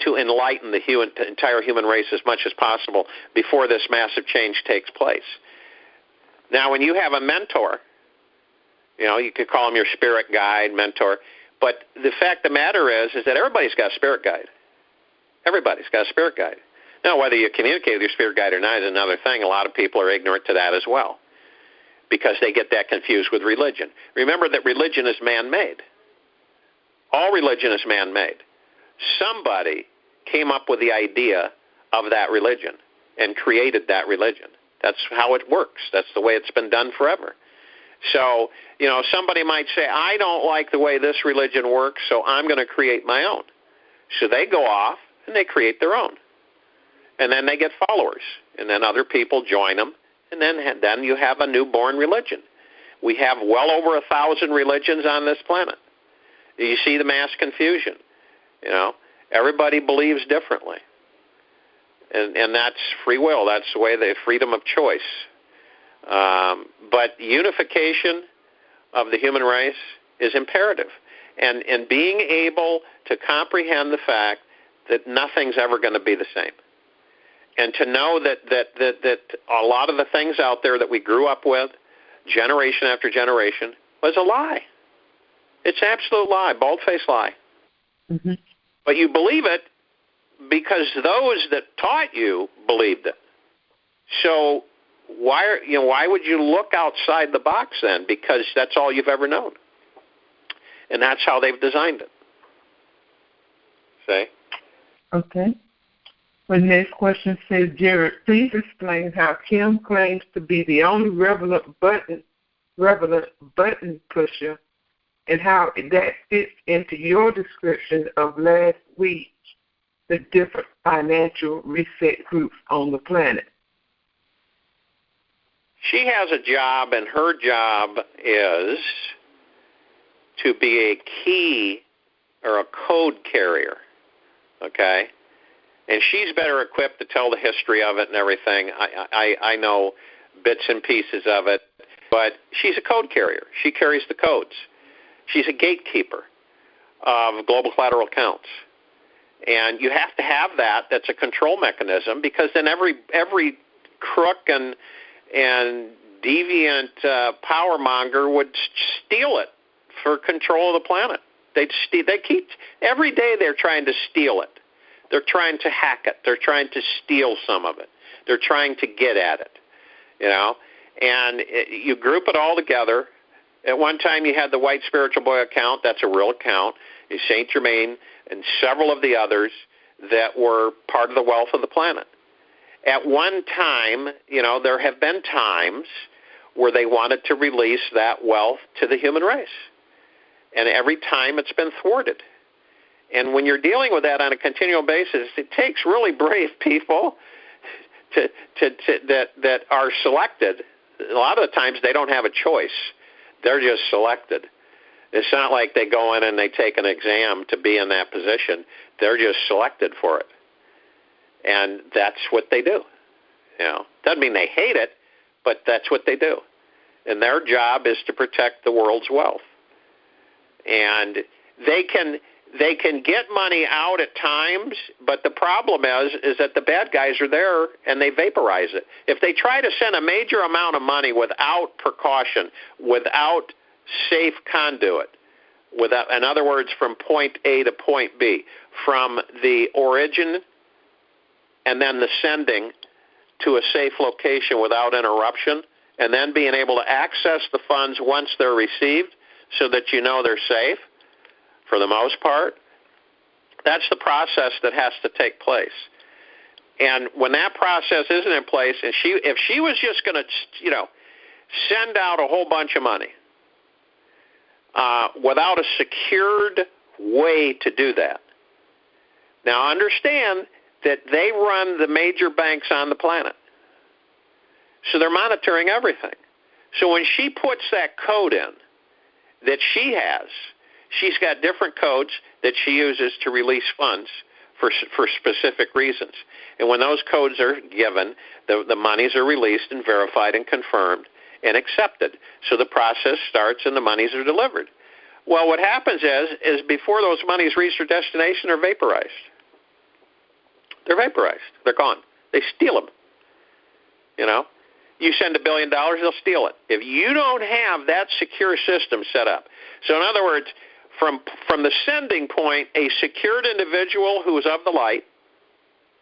to enlighten the entire human race as much as possible before this massive change takes place. Now, when you have a mentor, you could call him your spirit guide, mentor, but the fact of the matter is that everybody's got a spirit guide. Everybody's got a spirit guide. Now, whether you communicate with your spirit guide or not is another thing. A lot of people are ignorant to that as well because they get that confused with religion. Remember that religion is man-made. All religion is man-made. Somebody came up with the idea of that religion and created that religion. That's how it works. That's the way it's been done forever. So, somebody might say, I don't like the way this religion works, so I'm going to create my own. So they go off and they create their own. And then they get followers, and then other people join them, and then you have a newborn religion. We have well over 1,000 religions on this planet. You see the mass confusion. Everybody believes differently, and that's free will. That's the way the freedom of choice. But unification of the human race is imperative, and being able to comprehend the fact that nothing's ever going to be the same, and to know that a lot of the things out there that we grew up with, generation after generation, was a lie. It's an absolute lie, bald-faced lie. Mm-hmm. But you believe it because those that taught you believed it. So why would you look outside the box then? Because that's all you've ever known. And that's how they've designed it. See? Okay. The next question says, Jared, please explain how Kim claims to be the only relevant button pusher, and how that fits into your description of last week, the different financial reset groups on the planet. She has a job, and her job is to be a key or a code carrier, okay? And she's better equipped to tell the history of it and everything. I know bits and pieces of it, but she's a code carrier. She carries the codes. She's a gatekeeper of global collateral accounts. And you have to have that. That's a control mechanism, because then every crook and deviant power monger would steal it for control of the planet. They keep every day they're trying to steal it. They're trying to hack it. They're trying to steal some of it. They're trying to get at it, And you group it all together. At one time, you had the White Spiritual Boy account. That's a real account. Saint Germain and several of the others that were part of the wealth of the planet. At one time, there have been times where they wanted to release that wealth to the human race. And every time it's been thwarted. And when you're dealing with that on a continual basis, it takes really brave people that are selected. A lot of the times they don't have a choice. They're just selected. It's not like they go in and they take an exam to be in that position. They're just selected for it. And that's what they do. Doesn't mean they hate it, but that's what they do. And their job is to protect the world's wealth. And they can get money out at times, but the problem is that the bad guys are there and they vaporize it. If they try to send a major amount of money without precaution, without safe conduit, in other words, from point A to point B, from the origin and then the sending to a safe location without interruption, and then being able to access the funds once they're received so that they're safe, for the most part, that's the process that has to take place. And when that process isn't in place, and if she was just going to, send out a whole bunch of money without a secured way to do that. Now, understand that they run the major banks on the planet. So they're monitoring everything. So when she puts that code in that she has, she's got different codes that she uses to release funds for specific reasons. And when those codes are given, the monies are released and verified and confirmed and accepted. So the process starts and the monies are delivered. Well, what happens is before those monies reach their destination, they're vaporized. They're vaporized. They're gone. They steal them. You send $1 billion, they'll steal it. If you don't have that secure system set up. So in other words, from the sending point, a secured individual who is of the light,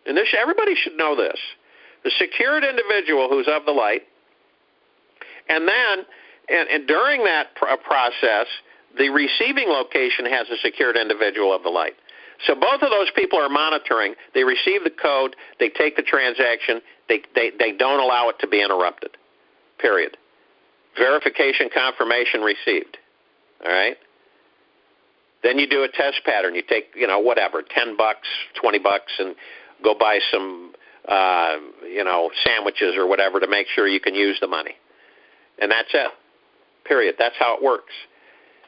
and everybody should know this, the secured individual who's of the light, and then and during that process, the receiving location has a secured individual of the light. So both of those people are monitoring. They receive the code. They take the transaction. They don't allow it to be interrupted, period. Verification, confirmation received, all right? Then you do a test pattern. You take, $10, $20, and go buy some sandwiches or whatever to make sure you can use the money. And that's it, period. That's how it works.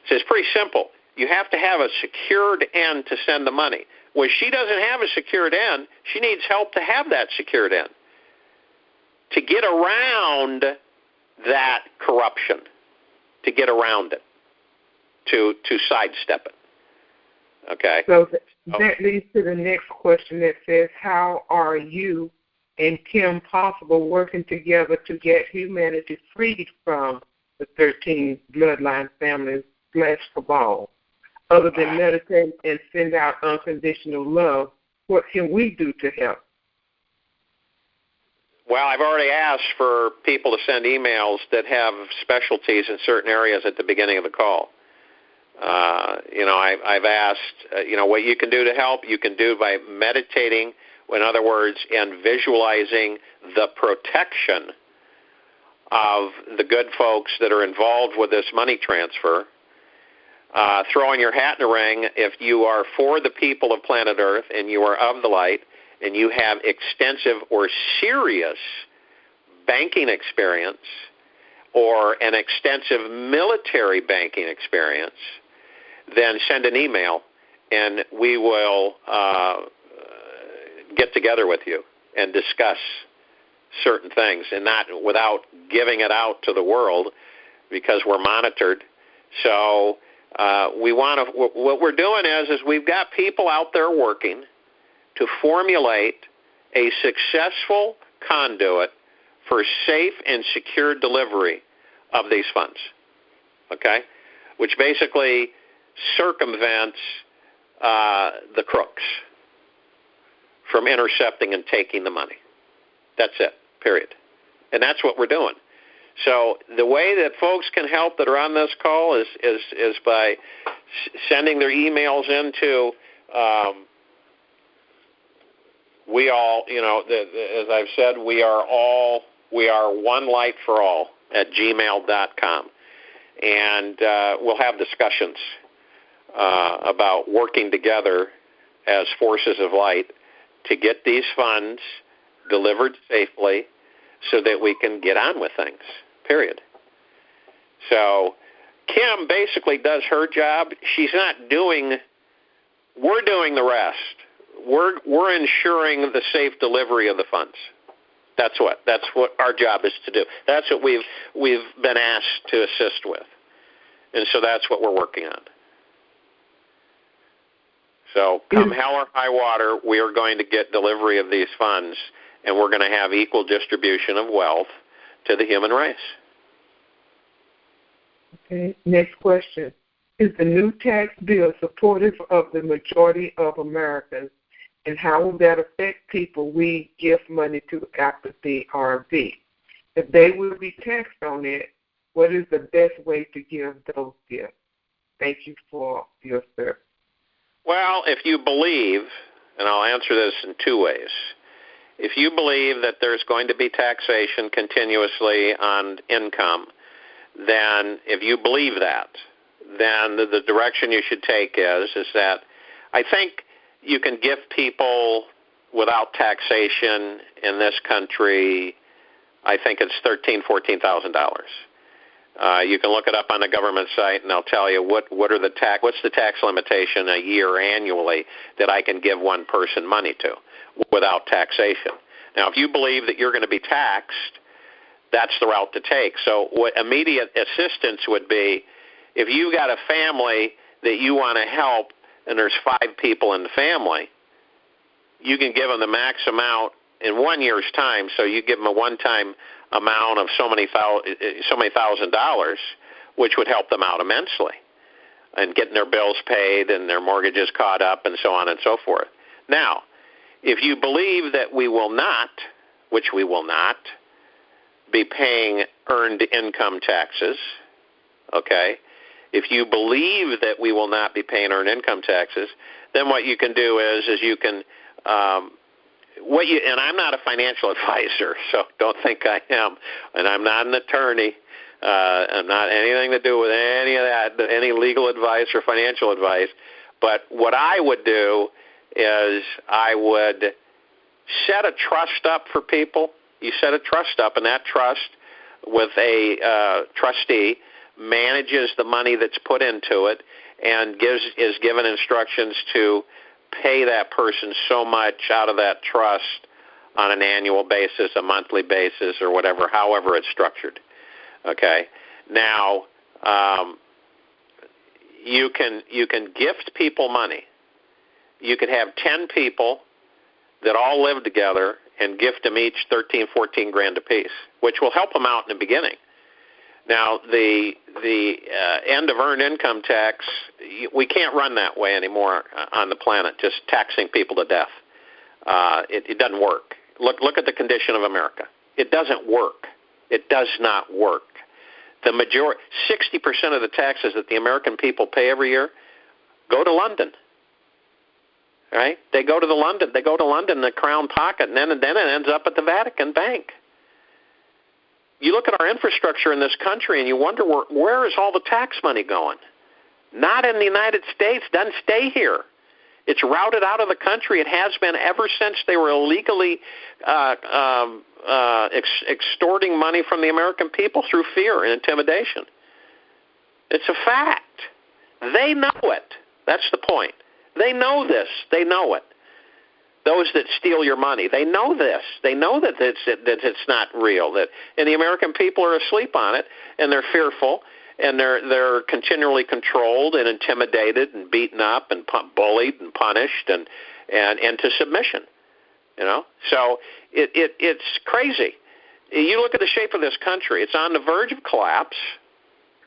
So it's pretty simple. You have to have a secured end to send the money. When she doesn't have a secured end, she needs help to have that secured end, to get around that corruption, to get around it, to sidestep it. Okay? So that leads to the next question that says, how are you and Kim Possible working together to get humanity freed from the 13 bloodline families /cabal? Other than meditate and send out unconditional love, what can we do to help? Well, I've already asked for people to send emails that have specialties in certain areas at the beginning of the call. I've asked, what you can do to help, you can do by meditating, in other words, and visualizing the protection of the good folks that are involved with this money transfer. Throwing your hat in the ring if you are for the people of planet Earth and you are of the light and you have extensive or serious banking experience or an extensive military banking experience, then send an email and we will get together with you and discuss certain things, and not without giving it out to the world because we're monitored. So what we're doing is we've got people out there working to formulate a successful conduit for safe and secure delivery of these funds, okay, which basically circumvents the crooks from intercepting and taking the money. That's it, period. And that's what we're doing. So the way that folks can help that are on this call is by sending their emails into we all, as I've said, we are one light for all at gmail.com. And we'll have discussions about working together as forces of light to get these funds delivered safely so that we can get on with things, period. So Kim basically does her job. She's not doing, we're doing the rest. We're ensuring the safe delivery of the funds. That's what our job is to do. That's what we've been asked to assist with. And so that's what we're working on. So come hell or high water, we are going to get delivery of these funds, and we're going to have equal distribution of wealth to the human race. Okay, next question. Is the new tax bill supportive of the majority of Americans, and how will that affect people we give money to after the RV? If they will be taxed on it, what is the best way to give those gifts? Thank you for your service. Well, if you believe, and I'll answer this in two ways. If you believe that there's going to be taxation continuously on income, then if you believe that, then the direction you should take is that I think you can give people without taxation in this country, I think it's $13,000-$14,000. You can look it up on the government site, and they'll tell you what's the tax limitation a year annually that I can give one person money to without taxation. Now, if you believe that you're going to be taxed, that's the route to take. So what immediate assistance would be, if you've got a family that you want to help and there's 5 people in the family, you can give them the max amount in 1 year's time. So you give them a one-time amount of so many $1,000s, which would help them out immensely, and getting their bills paid and their mortgages caught up and so on and so forth. Now, if you believe that we will not, which we will not, be paying earned income taxes, okay, if you believe that we will not be paying earned income taxes, then what you can do is you can and I'm not a financial advisor, so don't think I am, and I'm not an attorney. I'm not anything to do with any of that, any legal advice or financial advice. But what I would do is I would set a trust up for people. You set a trust up, and that trust with a trustee manages the money that's put into it and is given instructions to pay that person so much out of that trust on an annual basis, a monthly basis, or whatever, however it's structured. Okay. Now, you can gift people money. You could have 10 people that all live together and gift them each 13, 14 grand apiece, which will help them out in the beginning. Now, the end of earned income tax, we can't run that way anymore on the planet, just taxing people to death. It doesn't work. Look at the condition of America. It doesn't work. It does not work. The 60% of the taxes that the American people pay every year go to London. Right? They go to London, the Crown pocket, and then it ends up at the Vatican Bank. You look at our infrastructure in this country, and you wonder where is all the tax money going? Not in the United States. Doesn't stay here. It's routed out of the country. It has been ever since they were illegally extorting money from the American people through fear and intimidation. It's a fact. They know it. That's the point. They know this. They know it. Those that steal your money, they know this. They know that it's not real. And the American people are asleep on it, and they're fearful, and they're continually controlled and intimidated and beaten up and bullied and punished and to submission. You know, so it's crazy. You look at the shape of this country; it's on the verge of collapse.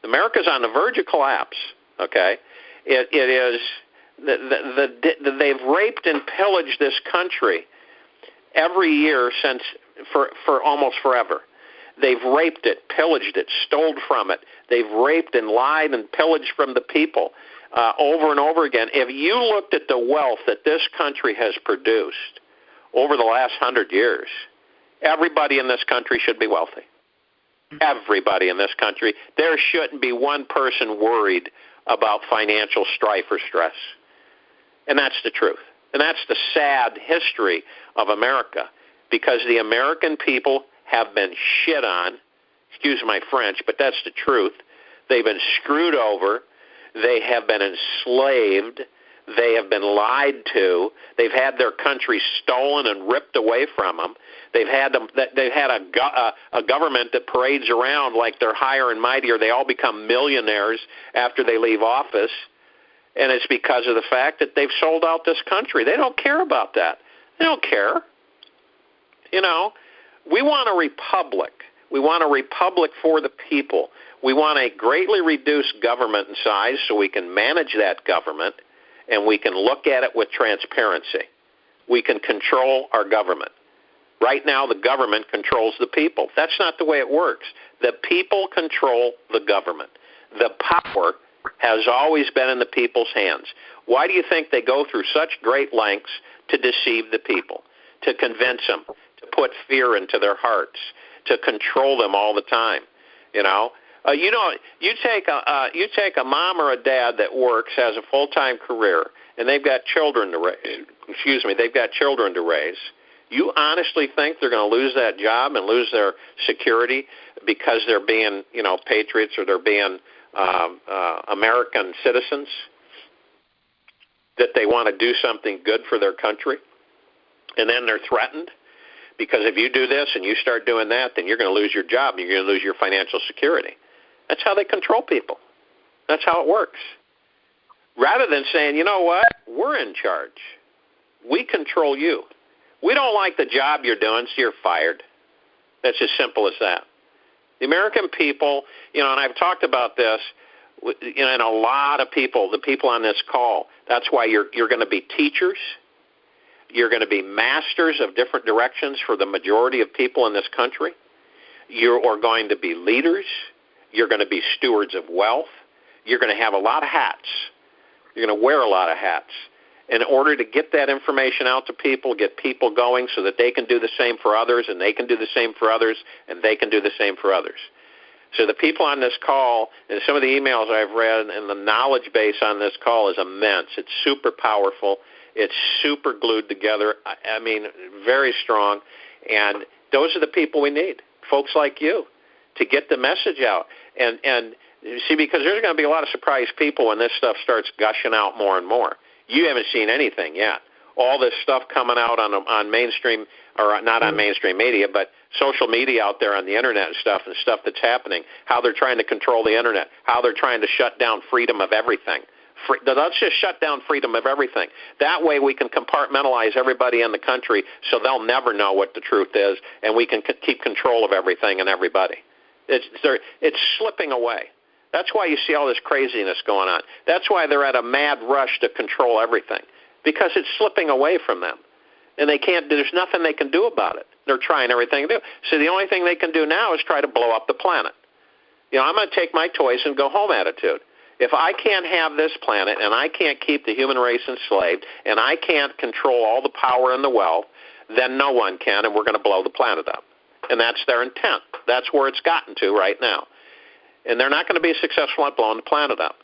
America's on the verge of collapse. Okay, it is. They've raped and pillaged this country every year for almost forever. They've raped it, pillaged it, stole from it. They've raped and lied and pillaged from the people over and over again. If you looked at the wealth that this country has produced over the last 100 years, everybody in this country should be wealthy. Everybody in this country. There shouldn't be one person worried about financial strife or stress. And that's the truth. And that's the sad history of America, because the American people have been shit on. Excuse my French, but that's the truth. They've been screwed over. They have been enslaved. They have been lied to. They've had their country stolen and ripped away from them. They've had a government that parades around like they're higher and mightier. They all become millionaires after they leave office. And it's because of the fact that they've sold out this country. They don't care about that. They don't care. You know, we want a republic. We want a republic for the people. We want a greatly reduced government in size so we can manage that government and we can look at it with transparency. We can control our government. Right now, the government controls the people. That's not the way it works. The people control the government. The power has always been in the people's hands. Why do you think they go through such great lengths to deceive the people, to convince them, to put fear into their hearts, to control them all the time? You take a mom or a dad that works, has a full-time career, and they've got children to raise. You honestly think they're going to lose that job and lose their security because they're being, patriots or they're being American citizens, that they want to do something good for their country, and then they're threatened because if you do this and you start doing that, then you're going to lose your job and you're going to lose your financial security. That's how they control people. That's how it works. Rather than saying, you know what, we're in charge. We control you. We don't like the job you're doing, so you're fired. That's as simple as that. The American people, and I've talked about this, and a lot of people, the people on this call, that's why you're going to be teachers. You're going to be masters of different directions for the majority of people in this country. You are going to be leaders. You're going to be stewards of wealth. You're going to have a lot of hats. You're going to wear a lot of hats in order to get that information out to people, get people going so that they can do the same for others, and they can do the same for others, and they can do the same for others. So the people on this call, and some of the emails I've read, and the knowledge base on this call is immense. It's super powerful. It's super glued together. I mean, very strong. And those are the people we need, folks like you, to get the message out. And you see, because there's going to be a lot of surprised people when this stuff starts gushing out more and more. You haven't seen anything yet. All this stuff coming out on mainstream, or not on mainstream media, but social media out there on the internet and stuff that's happening, how they're trying to control the internet, how they're trying to shut down freedom of everything. Let's just shut down freedom of everything. That way we can compartmentalize everybody in the country so they'll never know what the truth is, and we can keep control of everything and everybody. It's slipping away. That's why you see all this craziness going on. That's why they're at a mad rush to control everything, because it's slipping away from them. And they can't. There's nothing they can do about it. They're trying everything to do. So the only thing they can do now is try to blow up the planet. You know, I'm going to take my toys and go home attitude. If I can't have this planet, and I can't keep the human race enslaved, and I can't control all the power and the wealth, then no one can, and we're going to blow the planet up. And that's their intent. That's where it's gotten to right now. And they're not going to be successful at blowing the planet up.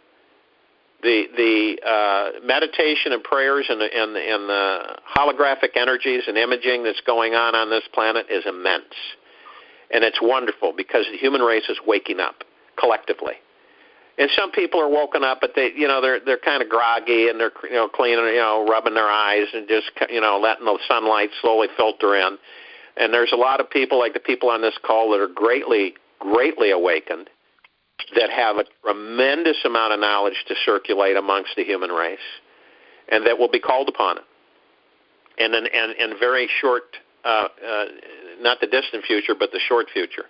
The meditation and prayers and the holographic energies and imaging that's going on this planet is immense. And it's wonderful because the human race is waking up collectively. And some people are woken up, but they're kind of groggy, and they're cleaning, rubbing their eyes and just letting the sunlight slowly filter in. And there's a lot of people, like the people on this call, that are greatly awakened, that have a tremendous amount of knowledge to circulate amongst the human race, and that will be called upon it. And in very short, not the distant future, but the short future.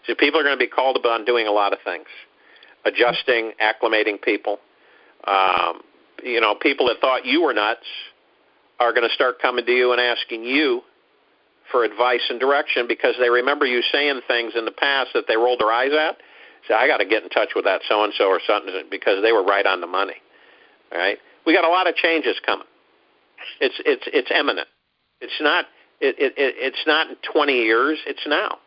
So people are going to be called upon doing a lot of things. Adjusting, acclimating people. People that thought you were nuts are going to start coming to you and asking you for advice and direction, because they remember you saying things in the past that they rolled their eyes at. Say, I got to get in touch with that so-and-so or something, because they were right on the money. All right? We got a lot of changes coming. It's imminent. It's not in 20 years. It's now.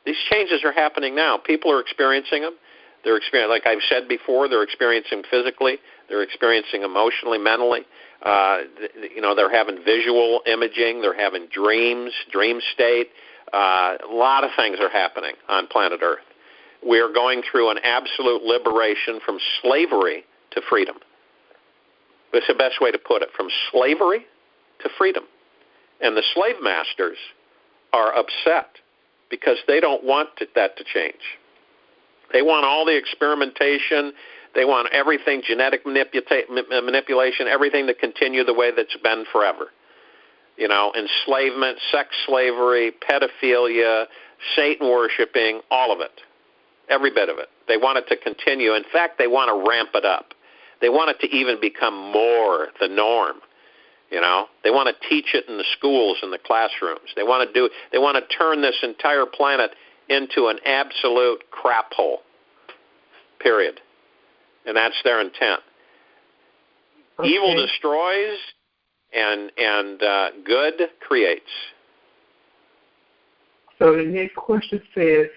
These changes are happening now. People are experiencing them. They're experiencing, like I've said before, they're experiencing physically. They're experiencing emotionally, mentally. They're having visual imaging. They're having dreams, dream state. A lot of things are happening on planet Earth. We are going through an absolute liberation from slavery to freedom. That's the best way to put it, from slavery to freedom. And the slave masters are upset because they don't want that to change. They want all the experimentation. They want everything, genetic manipulation, everything to continue the way that's been forever. Enslavement, sex slavery, pedophilia, Satan worshiping, all of it. Every bit of it. They want it to continue. In fact, they want to ramp it up. They want it to even become more the norm. They want to teach it in the schools, in the classrooms. They want to turn this entire planet into an absolute crap hole. Period. And that's their intent. Okay. Evil destroys, and good creates. So the next question says,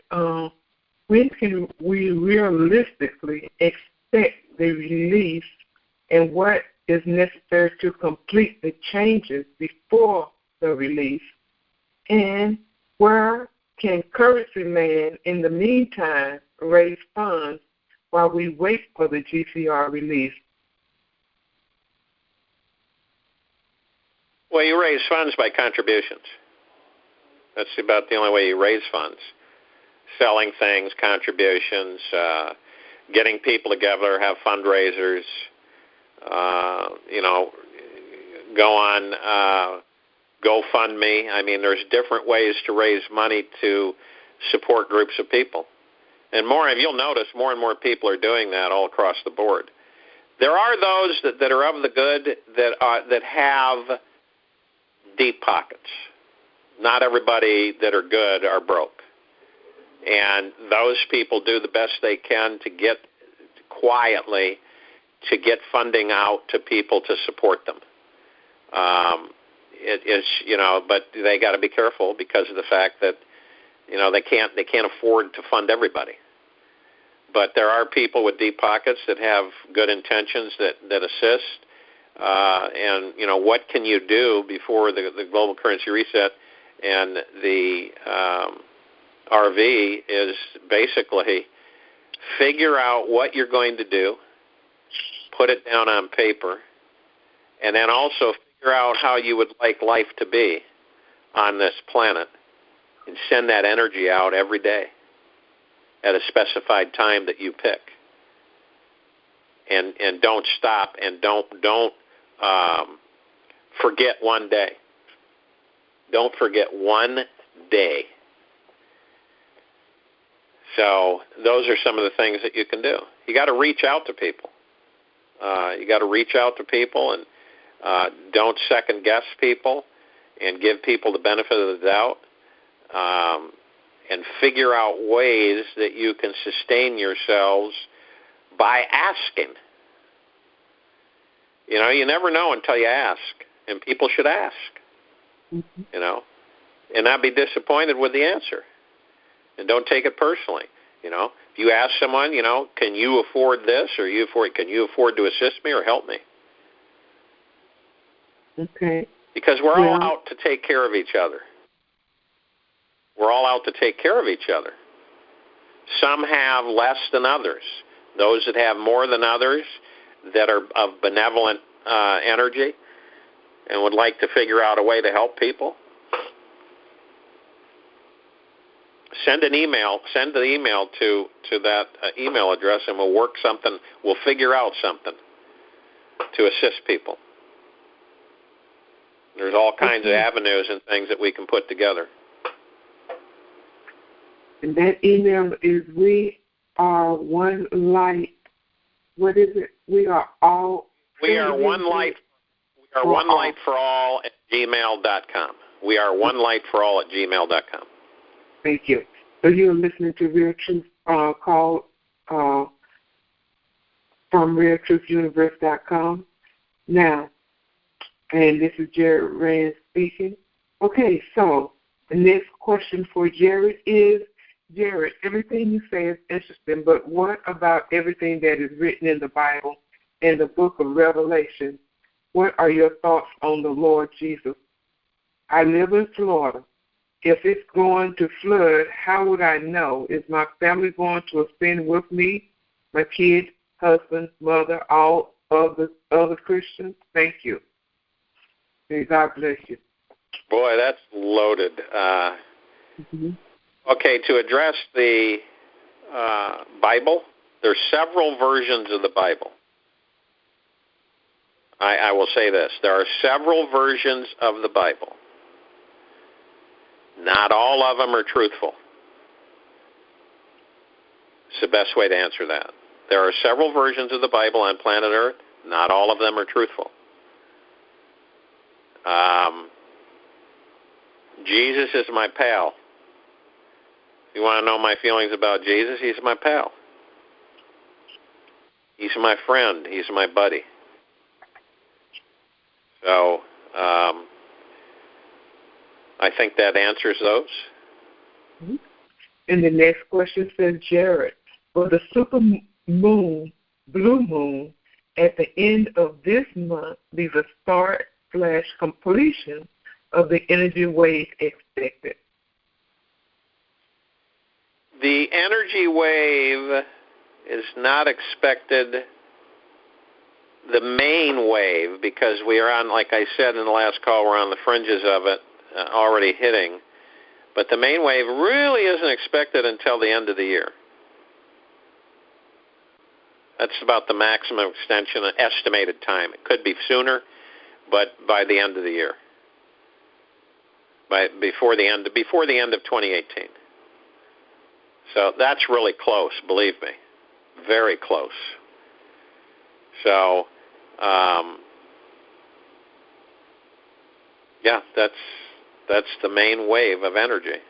when can we realistically expect the release, and what is necessary to complete the changes before the release? And where can currency man in the meantime raise funds while we wait for the GCR release? Well, you raise funds by contributions. That's about the only way you raise funds. Selling things, contributions, getting people together, have fundraisers, go on GoFundMe. I mean, there's different ways to raise money to support groups of people. And you'll notice more and more people are doing that all across the board. There are those that are of the good that have deep pockets. Not everybody that are good are broke. And those people do the best they can to get quietly to get funding out to people to support them. But they got to be careful because of the fact that they can't afford to fund everybody. But there are people with deep pockets that have good intentions that assist. and what can you do before the global currency reset? And the RV is basically figure out what you're going to do, put it down on paper, and then also figure out how you would like life to be on this planet, and send that energy out every day at a specified time that you pick. And don't stop, and don't forget one day. Don't forget one day. So those are some of the things that you can do. You got to reach out to people. And don't second guess people, and give people the benefit of the doubt, and figure out ways that you can sustain yourselves by asking. You never know until you ask, and people should ask. And not be disappointed with the answer, and don't take it personally. If you ask someone, can you afford this, or can you afford to assist me or help me? Okay. Because we're all out to take care of each other. We're all out to take care of each other. Some have less than others. Those that have more than others, that are of benevolent energy and would like to figure out a way to help people, send the email to that email address, and we'll figure out something to assist people. There's all kinds of avenues and things that we can put together. And that email is We Are One Light. What is it? We are one light. We are one light for all at gmail.com. We are one light for all at gmail.com. Thank you. So you're listening to Real Truth call from realtruthuniverse.com. Now, and this is Jared Rand speaking. Okay, so the next question for Jared is, Jared, everything you say is interesting, but what about everything that is written in the Bible and the book of Revelation? What are your thoughts on the Lord Jesus? I live in Florida. If it's going to flood, how would I know? Is my family going to ascend with me, my kids, husband, mother, all other Christians? Thank you. And God bless you. Boy, that's loaded. Okay, to address the Bible, there's several versions of the Bible. I will say this. There are several versions of the Bible. Not all of them are truthful. It's the best way to answer that. There are several versions of the Bible on planet Earth. Not all of them are truthful. Jesus is my pal. If you want to know my feelings about Jesus, he's my pal. He's my friend. He's my buddy. So I think that answers those. And the next question says, Jared, will the super moon, blue moon, at the end of this month be the start/completion of the energy wave expected? The energy wave is not expected, the main wave, because we are on, like I said in the last call, we're on the fringes of it, already hitting. But the main wave really isn't expected until the end of the year. That's about the maximum extension and estimated time. It could be sooner, but by the end of the year. Before the end of 2018. So that's really close, believe me. Very close. So, that's the main wave of energy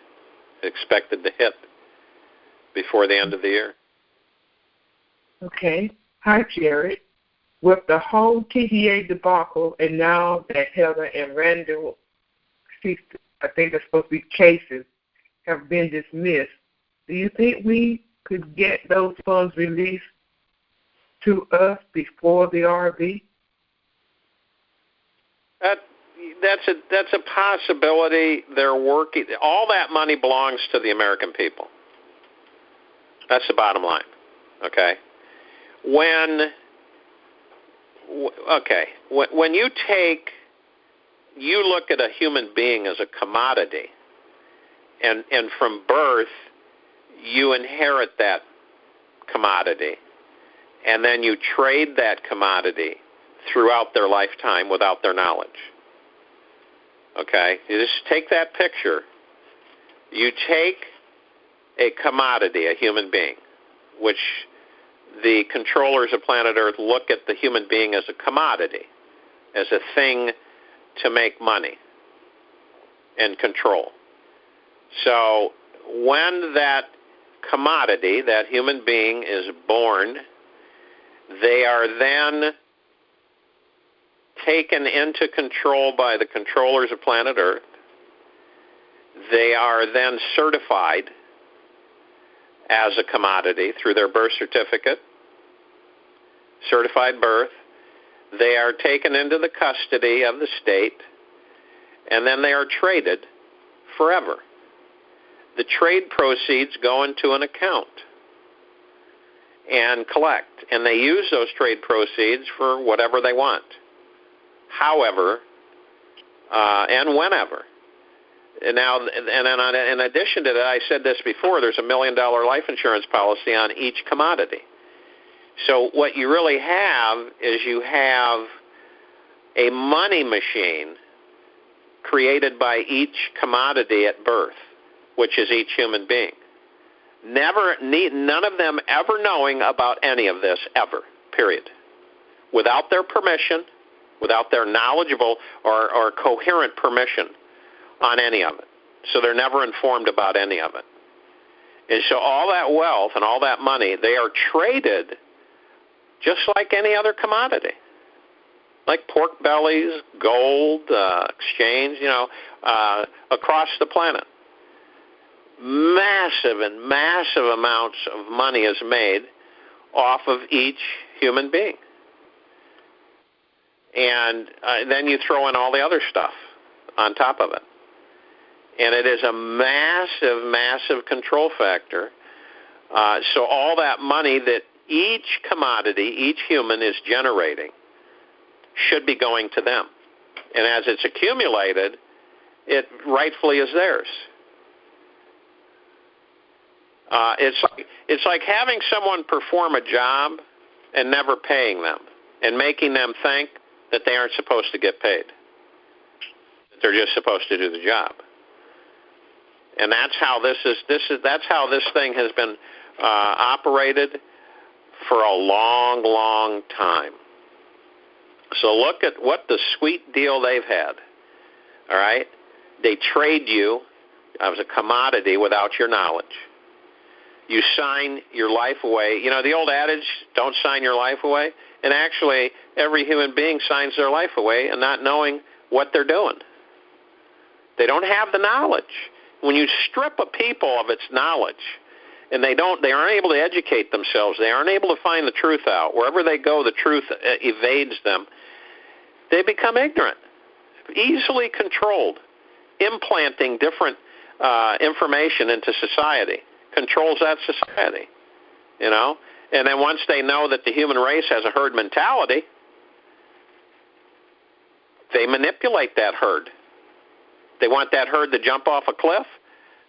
expected to hit before the end of the year. Okay. Hi, Jared. With the whole TVA debacle, and now that Heather and Randall, I think they're supposed to be cases, have been dismissed, do you think we could get those funds released to us before the RV? That's a possibility. They're working. All that money belongs to the American people. That's the bottom line. Okay. When you look at a human being as a commodity, and from birth you inherit that commodity, and then you trade that commodity throughout their lifetime without their knowledge. Okay? You just take that picture. You take a commodity, a human being, which the controllers of planet Earth look at the human being as a commodity, as a thing to make money and control. So when that commodity, that human being, is born, they are then taken into control by the controllers of planet Earth. They are then certified as a commodity through their birth certificate, certified birth. They are taken into the custody of the state, and then they are traded forever. The trade proceeds go into an account and collect, and they use those trade proceeds for whatever they want, however, and whenever. And now, and then in addition to that, I said this before, there's $1 million life insurance policy on each commodity. So what you really have is you have a money machine created by each commodity at birth, which is each human being. None of them ever knowing about any of this, ever, period. Without their permission, without their knowledgeable or coherent permission on any of it. So they're never informed about any of it. And so all that wealth and all that money, they are traded just like any other commodity, like pork bellies, gold, exchange, across the planet. Massive amounts of money is made off of each human being. And then you throw in all the other stuff on top of it. And it is a massive control factor. So all that money that each commodity, each human is generating should be going to them. And as it's accumulated, it rightfully is theirs. It's like having someone perform a job and never paying them and making them think that they aren't supposed to get paid. That they're just supposed to do the job. And that's how that's how this thing has been operated for a long time. So look at what the sweet deal they've had. All right? They trade you as a commodity without your knowledge. You sign your life away. You know, the old adage, don't sign your life away. And actually, every human being signs their life away and not knowing what they're doing. They don't have the knowledge. When you strip a people of its knowledge, and they aren't able to educate themselves, they aren't able to find the truth out. Wherever they go, the truth evades them. They become ignorant, easily controlled. Implanting different information into society controls that society, And then once they know that the human race has a herd mentality, they manipulate that herd. They want that herd to jump off a cliff.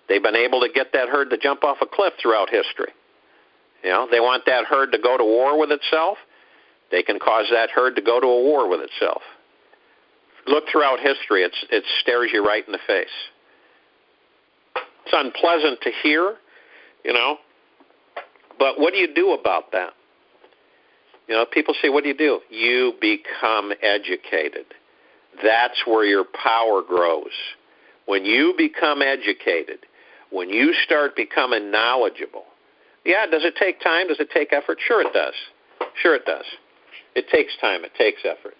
They've been able to get that herd to jump off a cliff throughout history. They want that herd to go to war with itself. They can cause that herd to go to a war with itself. Look throughout history, it stares you right in the face. It's unpleasant to hear, but what do you do about that? People say, what do? You become educated. That's where your power grows. When you become educated, when you start becoming knowledgeable. Yeah, does it take time? Does it take effort? Sure it does. It takes time. It takes effort.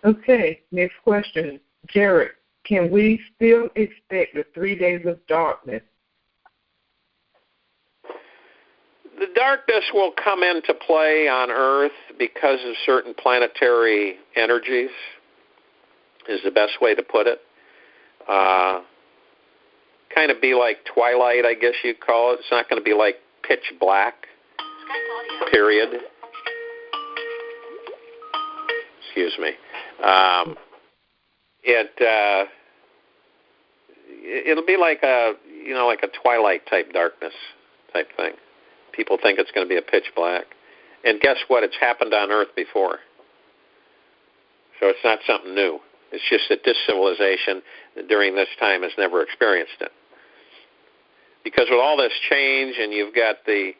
Okay, next question. Jared, can we still expect the 3 days of darkness? The darkness will come into play on Earth because of certain planetary energies. is the best way to put it. Kind of be like twilight, I guess you'd call it. It's not going to be like pitch black, period. Excuse me. It'll be like a twilight type darkness type thing. People think it's going to be a pitch black. And guess what? It's happened on Earth before. So it's not something new. It's just that this civilization during this time has never experienced it. Because with all this change, and you've got the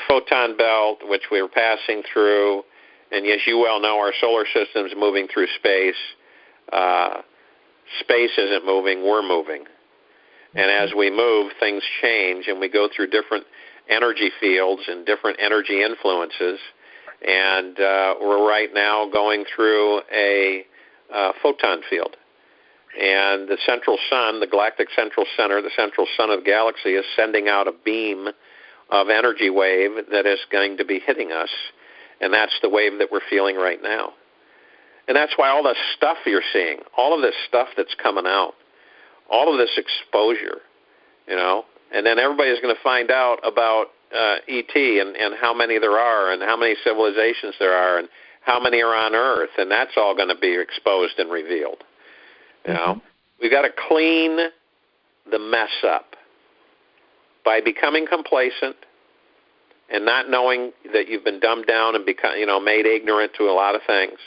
photon belt, which we're passing through, and as you well know, our solar system's moving through space. Space isn't moving, we're moving. And as we move, things change, and we go through different energy fields and different energy influences. And we're right now going through a photon field. And the central sun, the galactic central center, the central sun of the galaxy, is sending out a beam of energy wave that is going to be hitting us. And that's the wave that we're feeling right now. And that's why all this stuff you're seeing, all of this stuff that's coming out, all of this exposure, and then everybody's going to find out about E.T. and how many there are and how many civilizations there are and how many are on Earth, and that's all going to be exposed and revealed. We've got to clean the mess up by becoming complacent and not knowing that you've been dumbed down and made ignorant to a lot of things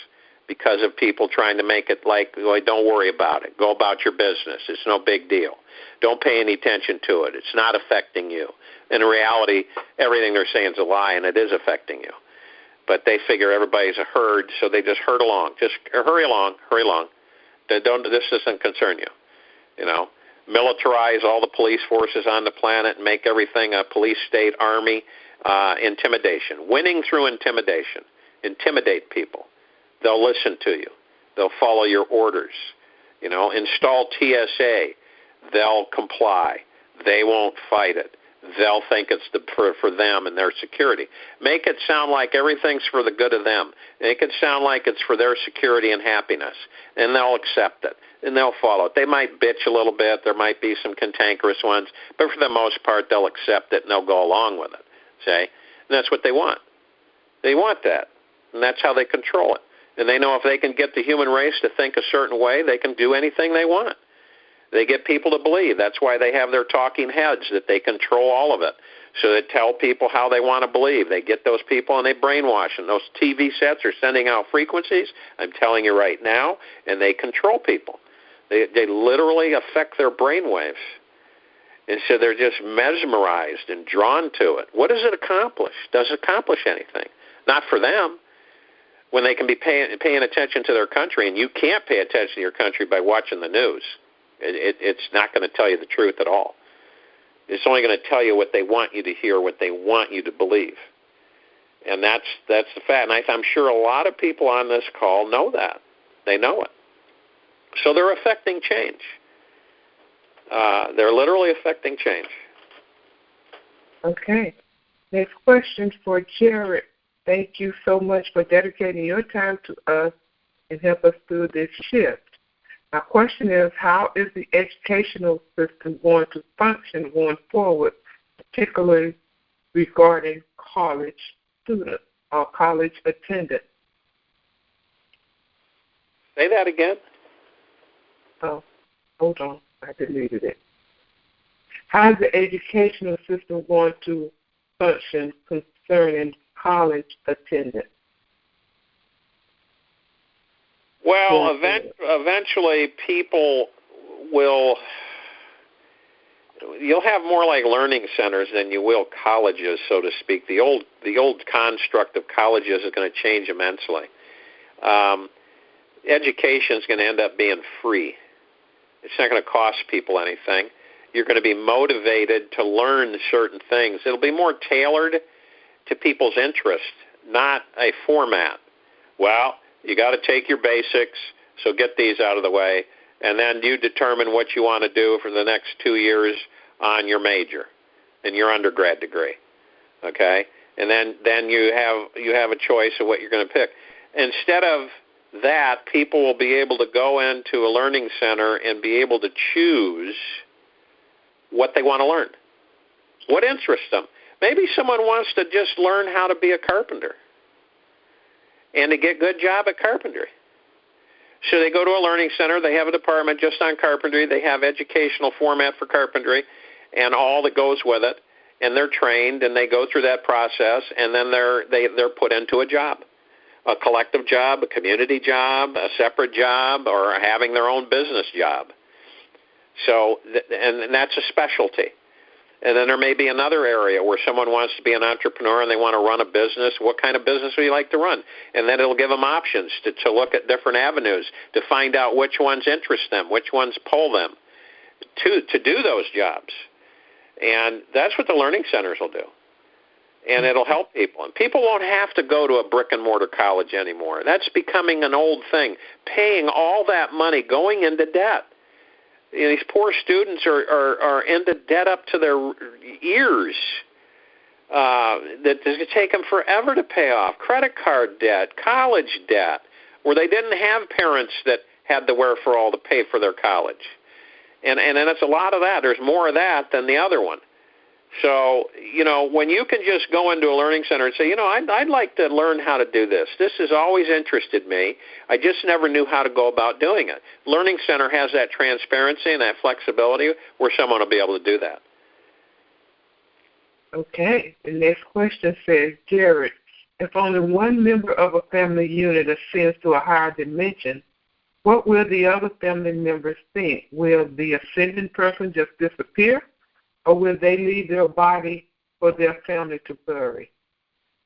because of people trying to make it like, well, don't worry about it. Go about your business. It's no big deal. Don't pay any attention to it. It's not affecting you. In reality, everything they're saying is a lie, and it is affecting you. But they figure everybody's a herd, so they just herd along. Just hurry along. This doesn't concern you. Militarize all the police forces on the planet and make everything a police state, army, intimidation. Winning through intimidation. Intimidate people. They'll listen to you. They'll follow your orders. Install TSA. They'll comply. They won't fight it. They'll think it's for them and their security. Make it sound like everything's for the good of them. Make it sound like it's for their security and happiness. And they'll accept it. And they'll follow it. They might bitch a little bit. There might be some cantankerous ones. But for the most part, they'll accept it and they'll go along with it. See? And that's what they want. They want that. And that's how they control it. And they know if they can get the human race to think a certain way, they can do anything they want. They get people to believe. That's why they have their talking heads, that they control all of it. So they tell people how they want to believe. They get those people and they brainwash them. Those TV sets are sending out frequencies, I'm telling you right now, and they control people. They literally affect their brainwaves. And so they're just mesmerized and drawn to it. What does it accomplish? Does it accomplish anything? Not for them. When they can be paying attention to their country, and you can't pay attention to your country by watching the news. It's not going to tell you the truth at all. It's only going to tell you what they want you to hear, what they want you to believe. And that's the fact. And I'm sure a lot of people on this call know that. They know it. So they're affecting change. They're literally affecting change. Okay. Next question for Jared. Thank you so much for dedicating your time to us and help us through this shift. My question is, how is the educational system going to function going forward, particularly regarding college students or college attendants? Say that again. Oh, hold on. I deleted it. How is the educational system going to function concerning college attendance? Well, eventually people you'll have more like learning centers than you will colleges, so to speak. The old construct of colleges is going to change immensely. Education is going to end up being free. It's not going to cost people anything. You're going to be motivated to learn certain things. It'll be more tailored to people's interests, not a format. Well, you got to take your basics, so get these out of the way, and then you determine what you want to do for the next 2 years on your major and your undergrad degree, okay? And then you have a choice of what you're going to pick. Instead of that people will be able to go into a learning center and be able to choose what they want to learn, what interests them. Maybe someone wants to just learn how to be a carpenter and to get a good job at carpentry. So they go to a learning center. They have a department just on carpentry. They have educational format for carpentry and all that goes with it. And they're trained, and they go through that process, and then they're put into a job, a collective job, a community job, a separate job, or having their own business job. So, and that's a specialty. And then there may be another area where someone wants to be an entrepreneur and they want to run a business. What kind of business would you like to run? And then it'll give them options to look at different avenues to find out which ones interest them, which ones pull them to do those jobs. And that's what the learning centers will do. And it'll help people. And people won't have to go to a brick-and-mortar college anymore. That's becoming an old thing, paying all that money, going into debt. You know, these poor students are into debt up to their ears. That it's going to take them forever to pay off. Credit card debt, college debt, where they didn't have parents that had the wherewithal to pay for their college. And it's a lot of that. There's more of that than the other one. So, you know, when you can just go into a learning center and say, you know, I'd like to learn how to do this. This has always interested me. I just never knew how to go about doing it. Learning center has that transparency and that flexibility where someone will be able to do that. Okay. The next question says, Jared, if only one member of a family unit ascends to a higher dimension, what will the other family members think? Will the ascending person just disappear, or will they leave their body for their family to bury?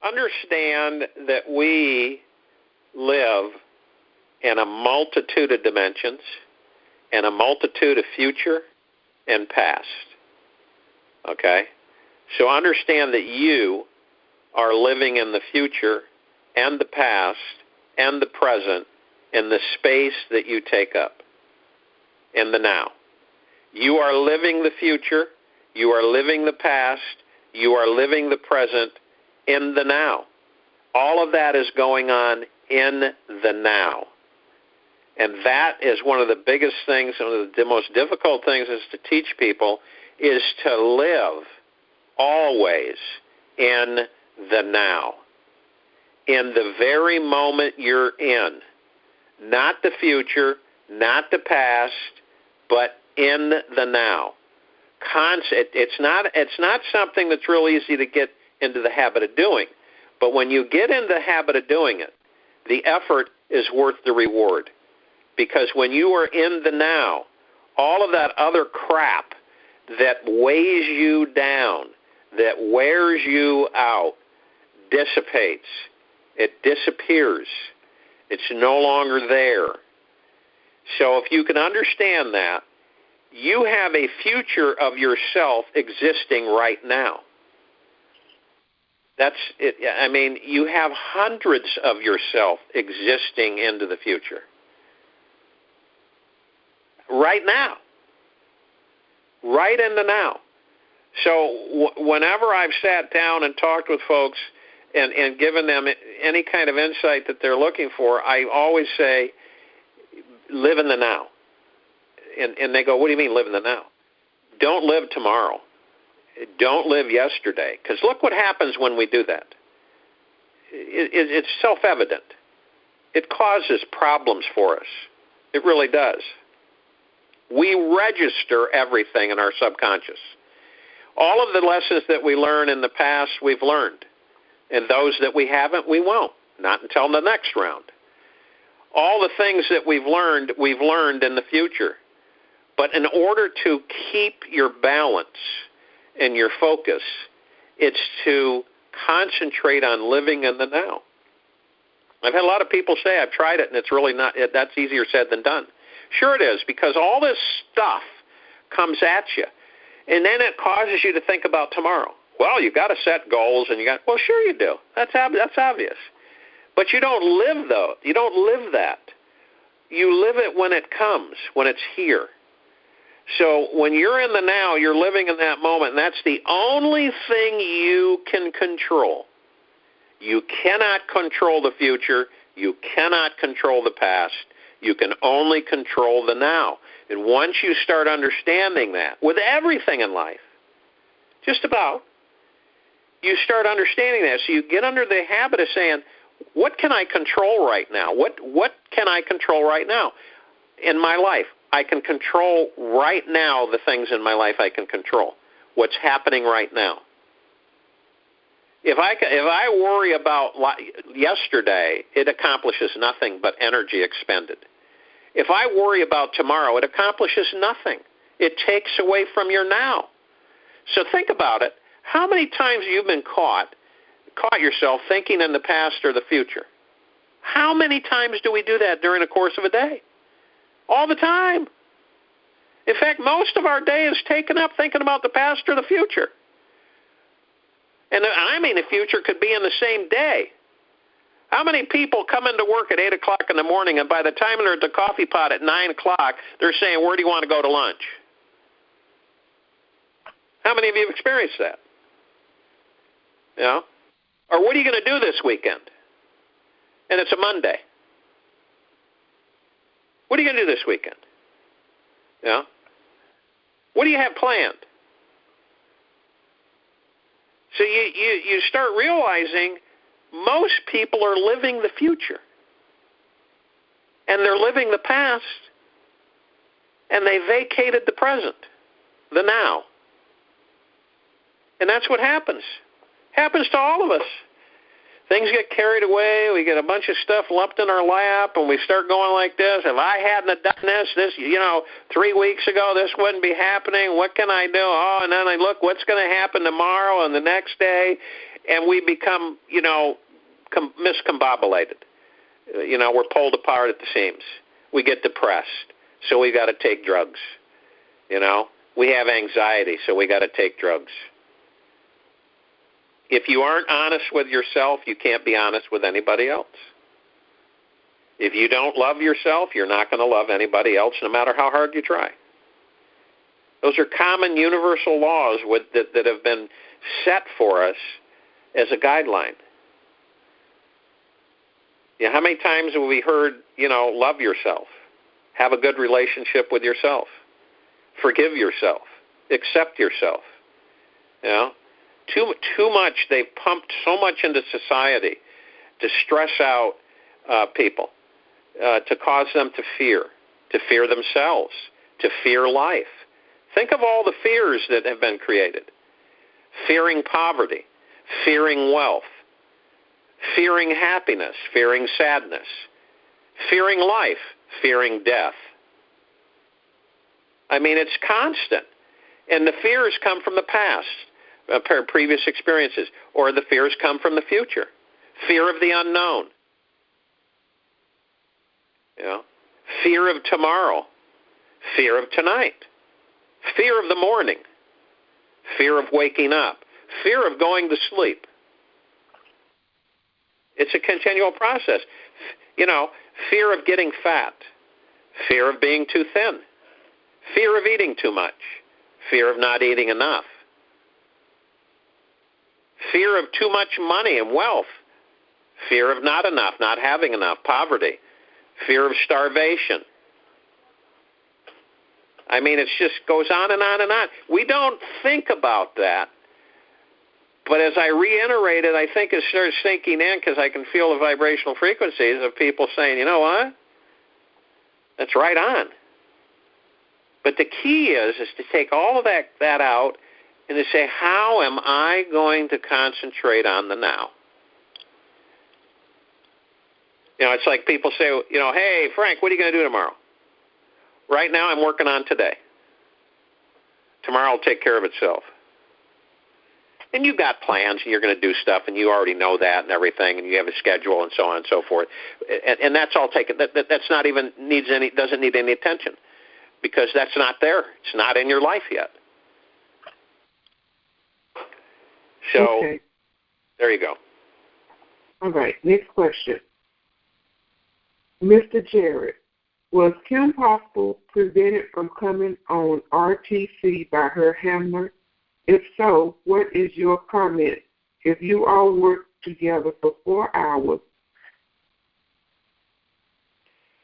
Understand that we live in a multitude of dimensions and a multitude of future and past. Okay? So understand that you are living in the future and the past and the present in the space that you take up, in the now. You are living the future, you are living the past, you are living the present in the now. All of that is going on in the now. And that is one of the biggest things, one of the most difficult things is to teach people, is to live always in the now. In the very moment you're in. Not the future, not the past, but in the now. It's not something that's real easy to get into the habit of doing. But when you get into the habit of doing it, the effort is worth the reward. Because when you are in the now, all of that other crap that weighs you down, that wears you out, dissipates. It disappears. It's no longer there. So if you can understand that, you have a future of yourself existing right now. That's it. I mean, you have hundreds of yourself existing into the future. Right now. Right in the now. So whenever I've sat down and talked with folks and given them any kind of insight that they're looking for, I always say, live in the now. And they go, what do you mean live in the now? Don't live tomorrow. Don't live yesterday. Because look what happens when we do that. It's self-evident. It causes problems for us. It really does. We register everything in our subconscious. All of the lessons that we learn in the past, we've learned. And those that we haven't, we won't. Not until the next round. All the things that we've learned in the future. But in order to keep your balance and your focus, it's to concentrate on living in the now. I've had a lot of people say, I've tried it, and it's really not, that's easier said than done. Sure it is, because all this stuff comes at you. And then it causes you to think about tomorrow. Well, you've got to set goals, and well, sure you do. That's obvious. But you don't live, though. You don't live that. You live it when it comes, when it's here. So when you're in the now, you're living in that moment, and that's the only thing you can control. You cannot control the future. You cannot control the past. You can only control the now. And once you start understanding that, with everything in life, just about, you start understanding that. So you get under the habit of saying, what can I control right now? What can I control right now in my life? I can control right now the things in my life I can control. What's happening right now. If I worry about yesterday, it accomplishes nothing but energy expended. If I worry about tomorrow, it accomplishes nothing. It takes away from your now. So think about it. How many times have you been caught yourself thinking in the past or the future? How many times do we do that during the course of a day? All the time. In fact, most of our day is taken up thinking about the past or the future. And I mean the future could be in the same day. How many people come into work at 8 o'clock in the morning, and by the time they're at the coffee pot at 9 o'clock, they're saying, where do you want to go to lunch? How many of you have experienced that? You know? Or what are you going to do this weekend? And it's a Monday. What are you going to do this weekend? You know? What do you have planned? So you start realizing most people are living the future. And they're living the past. And they vacated the present, the now. And that's what happens. Happens to all of us. Things get carried away. We get a bunch of stuff lumped in our lap, and we start going like this. If I hadn't have done this, 3 weeks ago, this wouldn't be happening. What can I do? Oh, and then I look, what's going to happen tomorrow and the next day? And we become, miscombobulated. We're pulled apart at the seams. We get depressed, so we got to take drugs. We have anxiety, so we got to take drugs. If you aren't honest with yourself, you can't be honest with anybody else. If you don't love yourself, you're not going to love anybody else, no matter how hard you try. Those are common universal laws that have been set for us as a guideline. How many times have we heard, love yourself, have a good relationship with yourself, forgive yourself, accept yourself, Too much, they've pumped so much into society to stress out people, to cause them to fear themselves, to fear life. Think of all the fears that have been created. Fearing poverty, fearing wealth, fearing happiness, fearing sadness, fearing life, fearing death. I mean, it's constant. And the fears come from the past. Previous experiences, or the fears come from the future. Fear of the unknown. Fear of tomorrow. Fear of tonight. Fear of the morning. Fear of waking up. Fear of going to sleep. It's a continual process. Fear of getting fat. Fear of being too thin. Fear of eating too much. Fear of not eating enough. Fear of too much money and wealth. Fear of not enough, not having enough, poverty. Fear of starvation. I mean, it just goes on and on and on. We don't think about that. But as I reiterate it, I think it starts sinking in because I can feel the vibrational frequencies of people saying, you know what? That's right on. But the key is to take all of that out and to say, how am I going to concentrate on the now? It's like people say, hey, Frank, what are you going to do tomorrow? Right now I'm working on today. Tomorrow will take care of itself. And you've got plans, and you're going to do stuff, and you already know that and everything, and you have a schedule and so on and so forth. And that's all taken. That's not even doesn't need any attention because that's not there. It's not in your life yet. So, okay. There you go. All right, next question. Mr. Jarrett, was Kim Possible prevented from coming on RTC by her handler? If so, what is your comment? If you all worked together for 4 hours,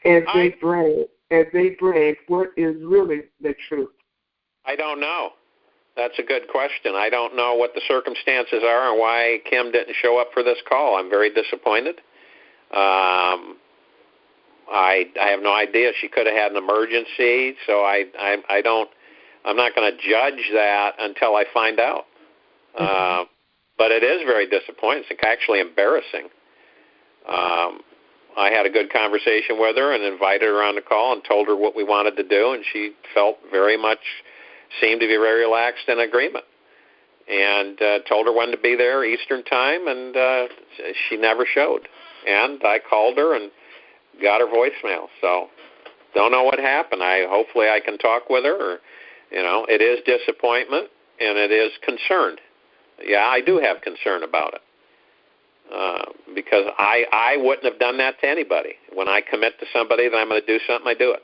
as they brag, what is really the truth? I don't know. That's a good question. I don't know what the circumstances are and why Kim didn't show up for this call. I'm very disappointed. I have no idea. She could have had an emergency, so I'm not going to judge that until I find out. But it is very disappointing. It's actually embarrassing. I had a good conversation with her and invited her on the call and told her what we wanted to do, and she seemed to be very relaxed in agreement. And told her when to be there Eastern time, and she never showed. And I called her and got her voicemail. So don't know what happened. Hopefully I can talk with her. Or, it is disappointment and it is concern. Yeah, I do have concern about it because I wouldn't have done that to anybody. When I commit to somebody that I'm going to do something, I do it.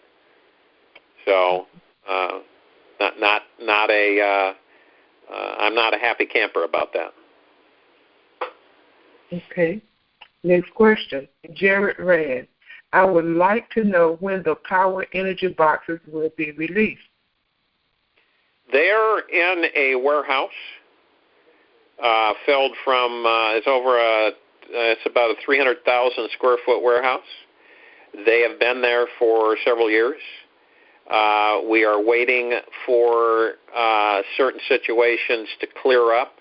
So I'm not a happy camper about that. Okay. Next question. Jared Rand. I would like to know when the power energy boxes will be released. They're in a warehouse filled from, it's about a 300,000 square foot warehouse. They have been there for several years. We are waiting for certain situations to clear up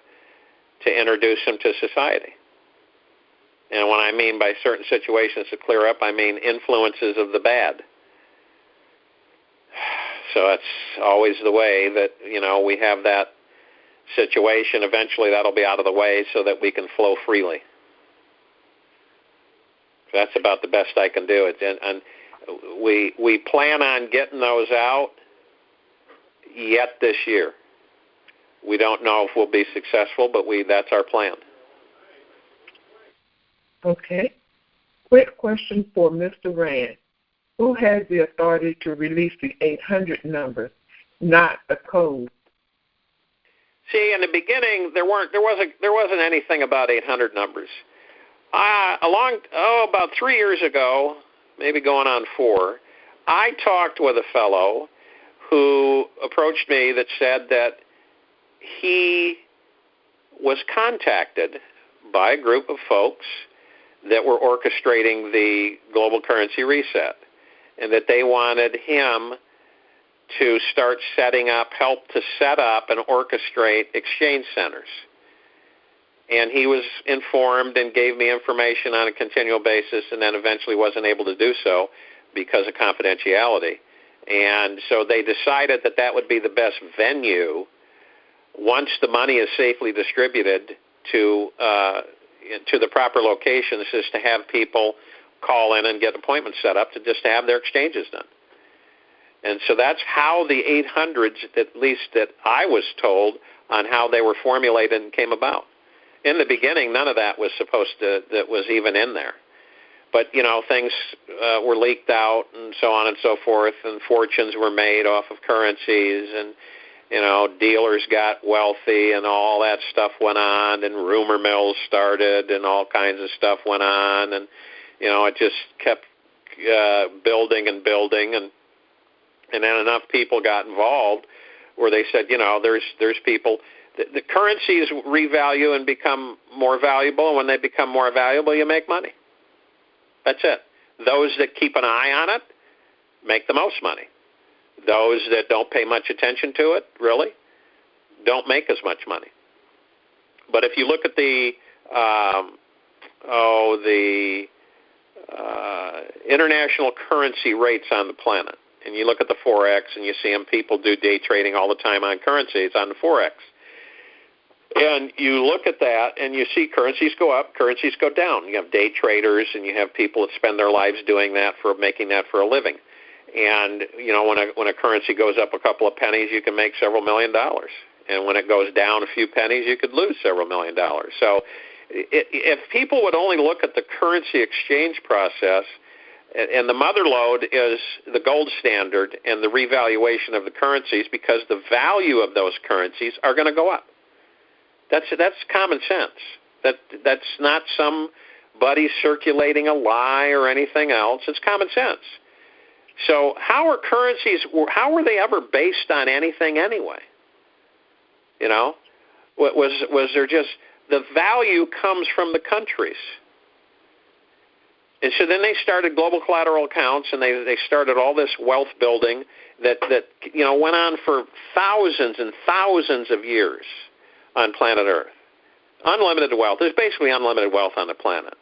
to introduce them to society. And when I mean by certain situations to clear up, I mean influences of the bad. So that's always the way that, we have that situation. Eventually that'll be out of the way so that we can flow freely. That's about the best I can do. And we plan on getting those out yet this year. We don't know if we'll be successful, but that's our plan. Okay. Quick question for Mr. Rand. Who has the authority to release the 800 number, not a code? See, in the beginning, there wasn't anything about 800 numbers. About 3 years ago, maybe going on 4, I talked with a fellow who approached me that said that he was contacted by a group of folks that were orchestrating the global currency reset, and that they wanted him to start help to set up and orchestrate exchange centers. And he was informed and gave me information on a continual basis, and then eventually wasn't able to do so because of confidentiality. And so they decided that would be the best venue once the money is safely distributed to the proper locations, is to have people call in and get appointments set up to have their exchanges done. And so that's how the 800s, at least that I was told, on how they were formulated and came about. In the beginning, none of that was that was even in there. But, things were leaked out and so on and so forth, and fortunes were made off of currencies, and, dealers got wealthy, and all that stuff went on, and rumor mills started, and all kinds of stuff went on, and, it just kept building and building, and then enough people got involved where they said, there's people. The currencies revalue and become more valuable, and when they become more valuable, you make money. That's it. Those that keep an eye on it make the most money. Those that don't pay much attention to it, really, don't make as much money. But if you look at the international currency rates on the planet, and you look at the Forex, and you see people do day trading all the time on currencies on the Forex. And you look at that, and you see currencies go up, currencies go down. You have day traders, and you have people that spend their lives doing that, making that for a living. And when a currency goes up a couple of pennies, you can make several $1 million. And when it goes down a few pennies, you could lose several $1 million. So if people would only look at the currency exchange process, and the mother lode is the gold standard and the revaluation of the currencies, because the value of those currencies are going to go up. That's common sense. That's not somebody circulating a lie or anything else. It's common sense. So how are currencies, how were they ever based on anything anyway? You know, was there just, the value comes from the countries. And so then they started global collateral accounts, and they started all this wealth building that went on for thousands and thousands of years on planet Earth. Unlimited wealth. There's basically unlimited wealth on the planet.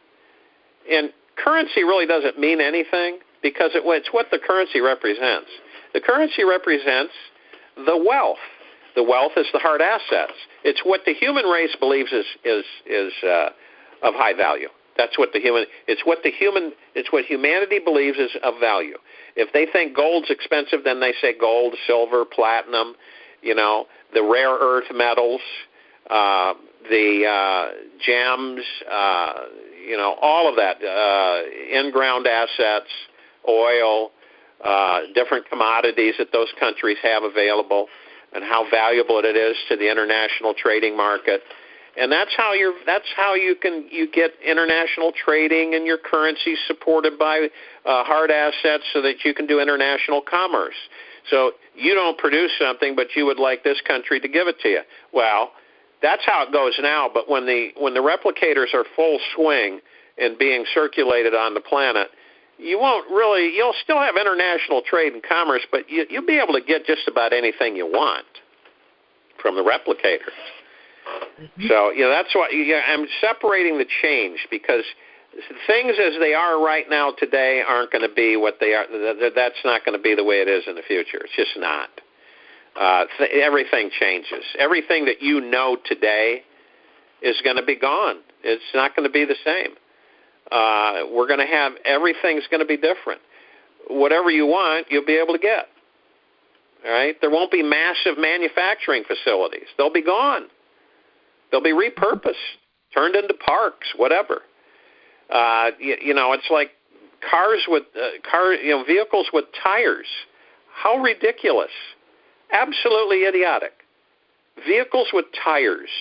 And currency really doesn't mean anything because it's what the currency represents. The currency represents the wealth. The wealth is the hard assets. It's what the human race believes is of high value. That's what it's what humanity believes is of value. If they think gold's expensive, then they say gold, silver, platinum, the rare earth metals, the gems, all of that, in-ground assets, oil, different commodities that those countries have available, and how valuable it is to the international trading market. And that's how you get international trading and your currency supported by hard assets so that you can do international commerce. So you don't produce something, but you would like this country to give it to you. Well, that's how it goes now. But when the replicators are full swing and being circulated on the planet, you'll still have international trade and commerce, but you'll be able to get just about anything you want from the replicators. Mm-hmm. So that's why I'm separating the change, because things as they are right now today aren't going to be what they are. That's not going to be the way it is in the future. It's just not. Everything changes. Everything that you know today is going to be gone. It's not going to be the same. We're going to have, everything's going to be different. Whatever you want, you'll be able to get. All right? There won't be massive manufacturing facilities. They'll be gone. They'll be repurposed, turned into parks, whatever. It's like vehicles with tires. How ridiculous. Absolutely idiotic. Vehicles with tires.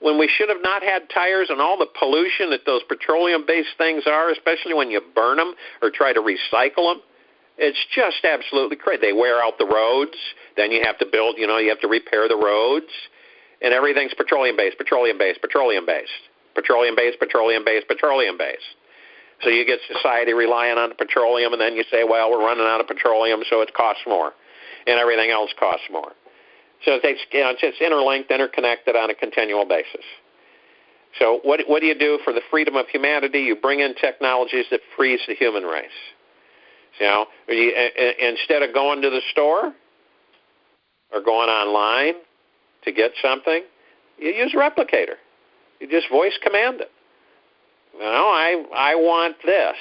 When we should have not had tires, and all the pollution that those petroleum-based things are, especially when you burn them or try to recycle them, it's just absolutely crazy. They wear out the roads. Then you have to build, you have to repair the roads. And everything's petroleum-based, petroleum-based, petroleum-based, petroleum-based, petroleum-based, petroleum-based. So you get society relying on the petroleum, and then you say, well, we're running out of petroleum, so it costs more. And everything else costs more. So it's just interlinked, interconnected on a continual basis. So what do you do for the freedom of humanity? You bring in technologies that frees the human race. Instead of going to the store or going online to get something, you use Replicator. You just voice command it. I want this.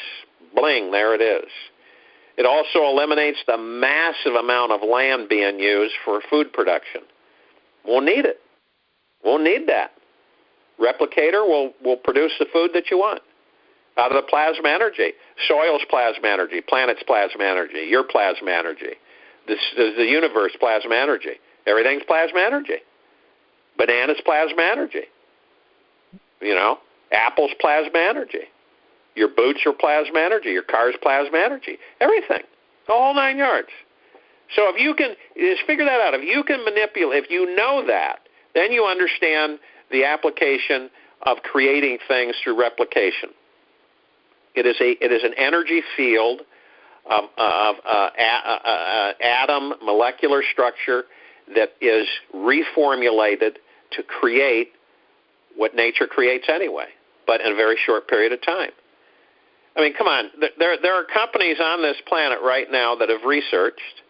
Bling, there it is. It also eliminates the massive amount of land being used for food production. Won't need it. Won't need that. Replicator will produce the food that you want out of the plasma energy. Soil's plasma energy, planet's plasma energy, your plasma energy, the universe plasma energy. Everything's plasma energy. Banana's plasma energy. Apple's plasma energy. Your boots are plasma energy. Your car's plasma energy. Everything. The whole 9 yards. So if you can, just figure that out. If you can manipulate, if you know that, then you understand the application of creating things through replication. It is an energy field of atom molecular structure that is reformulated to create what nature creates anyway, but in a very short period of time. I mean, come on. There are companies on this planet right now that have researched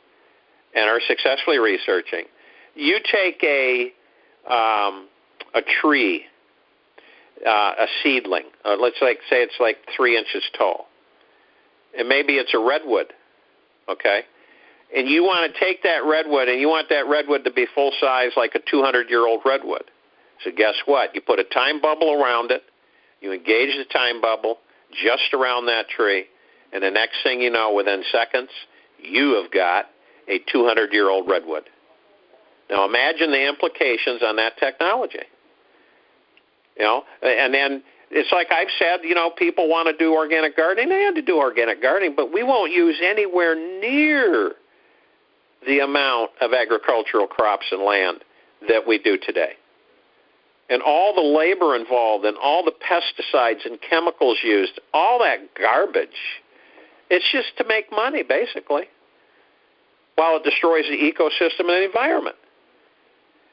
and are successfully researching. You take a tree, a seedling. Let's say it's like 3 inches tall, and maybe it's a redwood. Okay, and you want to take that redwood, and you want that redwood to be full size, like a 200-year-old redwood. So guess what? You put a time bubble around it. You engage the time bubble just around that tree, and the next thing you know, within seconds, you have got a 200-year-old redwood. Now imagine the implications on that technology. And then It's like I've said, people want to do organic gardening. They have to do organic gardening, but we won't use anywhere near the amount of agricultural crops and land that we do today. And all the labor involved and all the pesticides and chemicals used, all that garbage, it's just to make money, basically, while it destroys the ecosystem and the environment.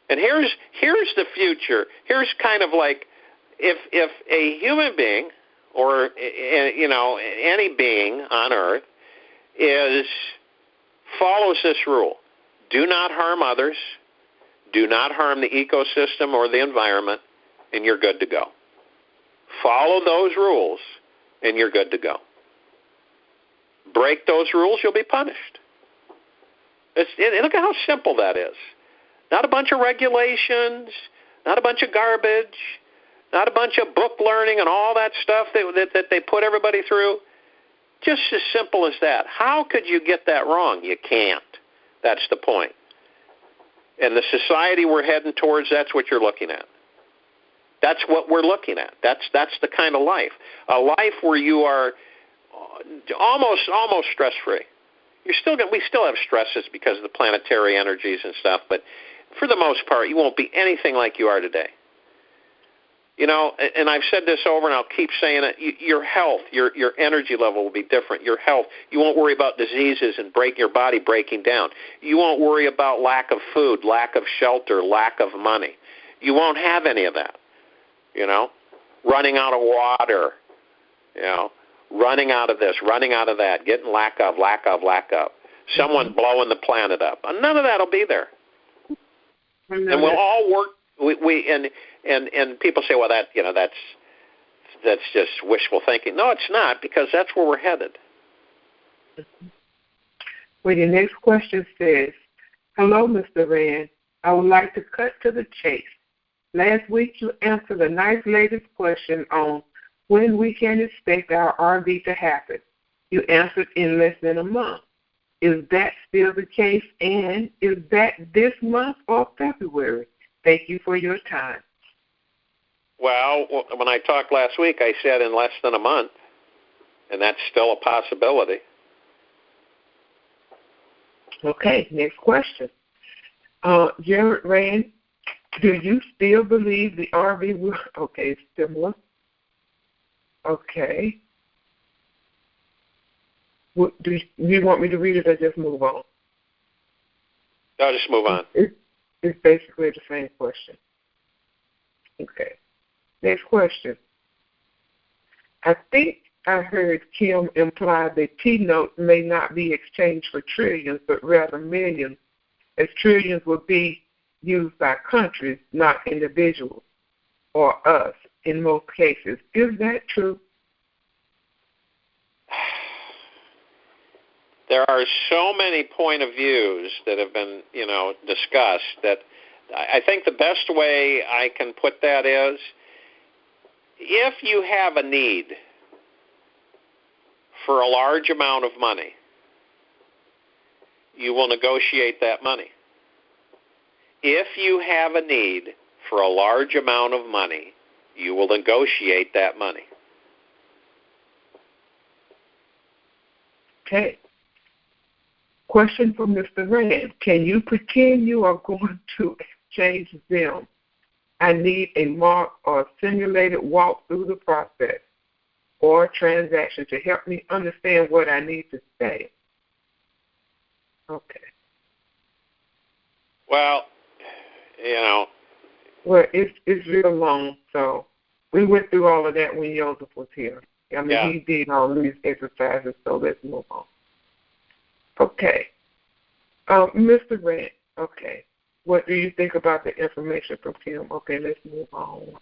And here's the future. Here's kind of like if a human being or, any being on Earth follows this rule: do not harm others, do not harm the ecosystem or the environment, and you're good to go. Follow those rules, and you're good to go. Break those rules, you'll be punished. Look at how simple that is. Not a bunch of regulations, not a bunch of garbage, not a bunch of book learning and all that stuff that they put everybody through. Just as simple as that. How could you get that wrong? You can't. That's the point. And the society we're heading towards, that's what you're looking at. That's what we're looking at. That's the kind of life. A life where you are almost stress-free. We still have stresses because of the planetary energies and stuff, but for the most part, you won't be anything like you are today. And I've said this over, and I'll keep saying it. Your health, your energy level will be different. Your health, you won't worry about diseases and your body breaking down. You won't worry about lack of food, lack of shelter, lack of money. You won't have any of that. Running out of water, running out of this, running out of that, getting lack of. Someone blowing the planet up. None of that will be there. And we'll all work. And people say, well, that's just wishful thinking. No, it's not, because that's where we're headed. Well, the next question says, hello, Mr. Rand. I would like to cut to the chase. Last week you answered a nice latest question on when we can expect our RV to happen. You answered in less than a month. Is that still the case, and is that this month or February? Thank you for your time. Well, when I talked last week, I said in less than a month, and that's still a possibility. Okay, next question. Jared Rand, do you still believe the RV will... Okay, similar. Okay. Do you want me to read it or just move on? No, just move on. It's basically the same question. Okay. Next question. I think I heard Kim imply that T-notes may not be exchanged for trillions, but rather millions, as trillions will be used by countries, not individuals or us in most cases. Is that true? There are so many point of views that have been, discussed that I think the best way I can put that is, if you have a need for a large amount of money, you will negotiate that money. If you have a need for a large amount of money, you will negotiate that money. Okay. Question from Mr. Rand. Can you pretend you are going to exchange them? I need a mark or simulated walk through the process or transaction to help me understand what I need to say. Okay. Well, Well, it's real long, so we went through all of that when Joseph was here. He did all these exercises, so let's move on. Okay. Mr. Rand, okay. What do you think about the information from Kim? Okay, let's move on.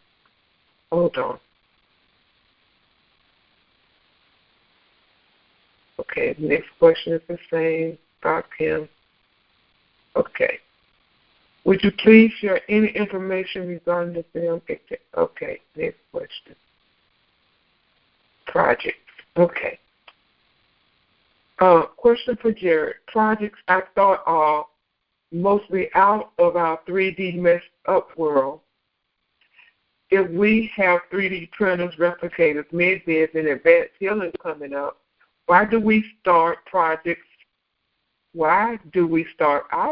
Hold on. Okay, next question is the same about Kim. Okay. Would you please share any information regarding the film? Okay, next question. Projects. Okay. Question for Jared. Projects I thought are mostly out of our 3D messed up world. if we have 3D printers, replicators, med-beds, and advanced healing coming up, why do we start our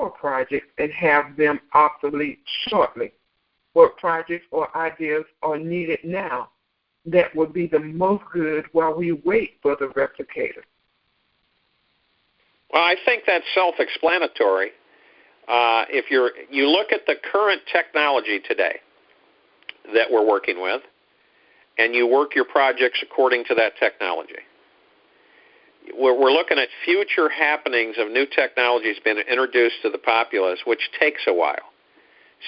projects and have them obsolete shortly? What projects or ideas are needed now that would be the most good while we wait for the replicator? Well, I think that's self-explanatory. If you look at the current technology today that we're working with, and you work your projects according to that technology, we're looking at future happenings of new technologies being introduced to the populace, which takes a while.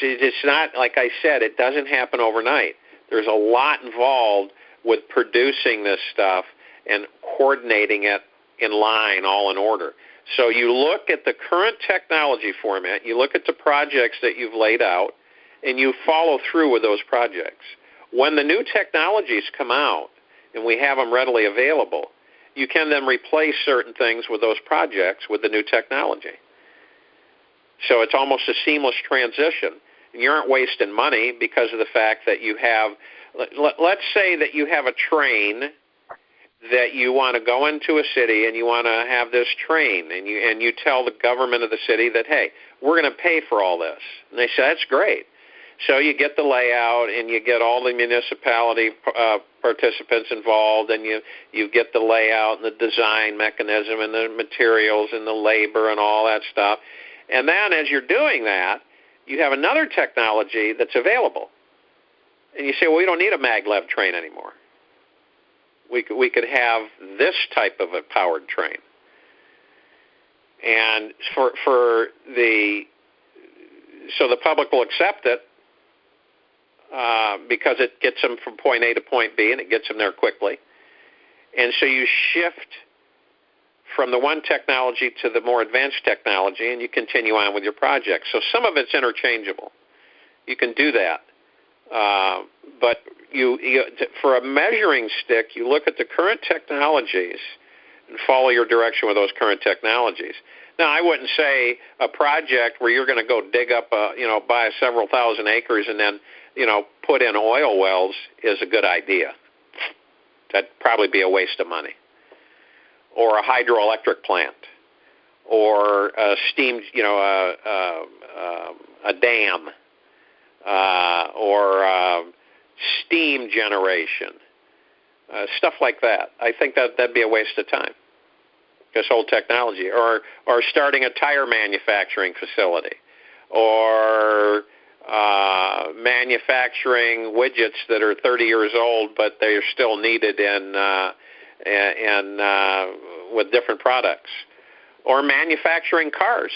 See, it's not, like I said, it doesn't happen overnight. There's a lot involved with producing this stuff and coordinating it in line, all in order. So you look at the current technology format, you look at the projects that you've laid out, and you follow through with those projects. When the new technologies come out and we have them readily available, you can then replace certain things with those projects with the new technology. So it's almost a seamless transition. And you aren't wasting money because of the fact that you have, let's say that you have a train that you want to go into a city and you want to have this train, and you tell the government of the city that, hey, we're going to pay for all this. And they say, that's great. So you get the layout and you get all the municipality participants involved, and you get the layout and the design mechanism and the materials and the labor and all that stuff. And then as you're doing that, you have another technology that's available. And you say, well, we don't need a maglev train anymore. We could have this type of a powered train. And so the public will accept it because it gets them from point A to point B, and it gets them there quickly. And so you shift from the one technology to the more advanced technology, and you continue on with your project. So some of it's interchangeable. You can do that. But for a measuring stick, you look at the current technologies and follow your direction with those current technologies. Now, I wouldn't say a project where you're going to go dig up, buy several thousand acres and then, put in oil wells is a good idea. That'd probably be a waste of money. Or a hydroelectric plant, or a steam, a dam, or steam generation, stuff like that. I think that'd be a waste of time. This whole technology, or starting a tire manufacturing facility, or manufacturing widgets that are 30 years old, but they are still needed in with different products, or manufacturing cars.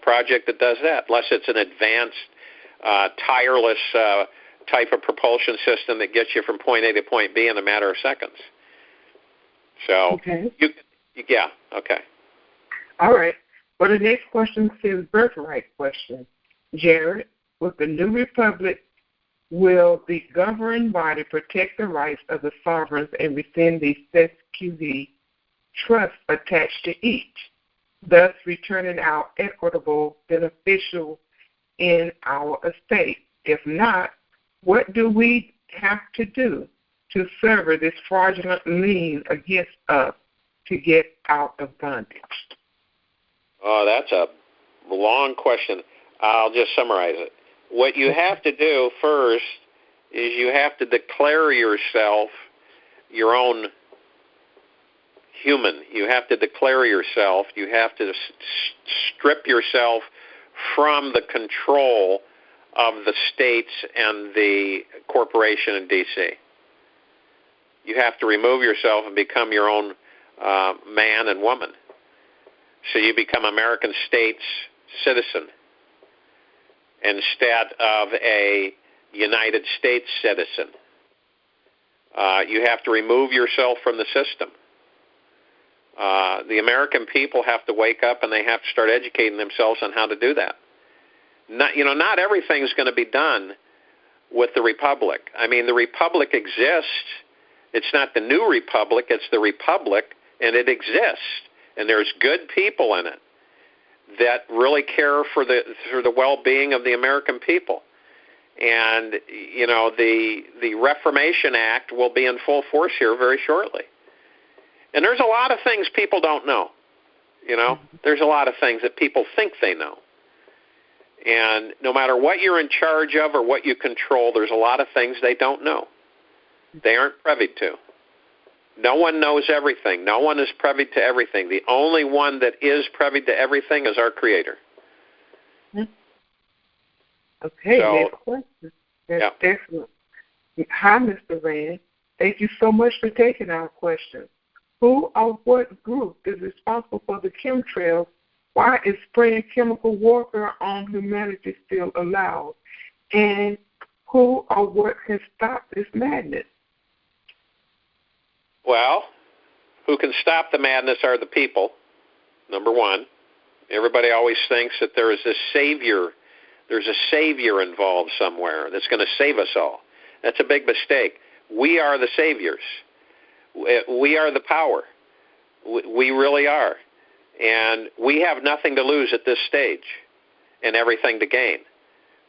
Project that does that, unless it's an advanced tireless type of propulsion system that gets you from point A to point B in a matter of seconds. So, okay. Okay. All right. Well, the next question is birthright question. Jared, with the new republic, will the governing body protect the rights of the sovereigns and rescind the SQV trust attached to each, thus returning our equitable beneficial in our estate? If not, what do we have to do to sever this fraudulent lien against us to get out of bondage? Oh, that's a long question. I'll just summarize it. What you have to do first is you have to declare yourself your own human. You have to declare yourself. You have to strip yourself from the control of the states and the corporation in D.C. You have to remove yourself and become your own man and woman. So you become American states citizen instead of a United States citizen. You have to remove yourself from the system. The American people have to wake up and they have to start educating themselves on how to do that. Not everything's going to be done with the Republic. I mean, the Republic exists. It's not the new Republic, it's the Republic, and it exists. And there's good people in it that really care for the well-being of the American people. And, the Reformation Act will be in full force here very shortly. And there's a lot of things people don't know. There's a lot of things that people think they know. And no matter what you're in charge of or what you control, there's a lot of things they don't know. They aren't privy to. No one knows everything. No one is privy to everything. The only one that is privy to everything is our Creator. Okay, next question. That's excellent. Hi, Mr. Rand. Thank you so much for taking our question. Who or what group is responsible for the chemtrails? Why is spraying chemical warfare on humanity still allowed? And who or what can stop this madness? Well, who can stop the madness are the people, number one. Everybody always thinks that there is this savior. There's a savior involved somewhere that's going to save us all. That's a big mistake. We are the saviors. We are the power. We really are. And we have nothing to lose at this stage and everything to gain.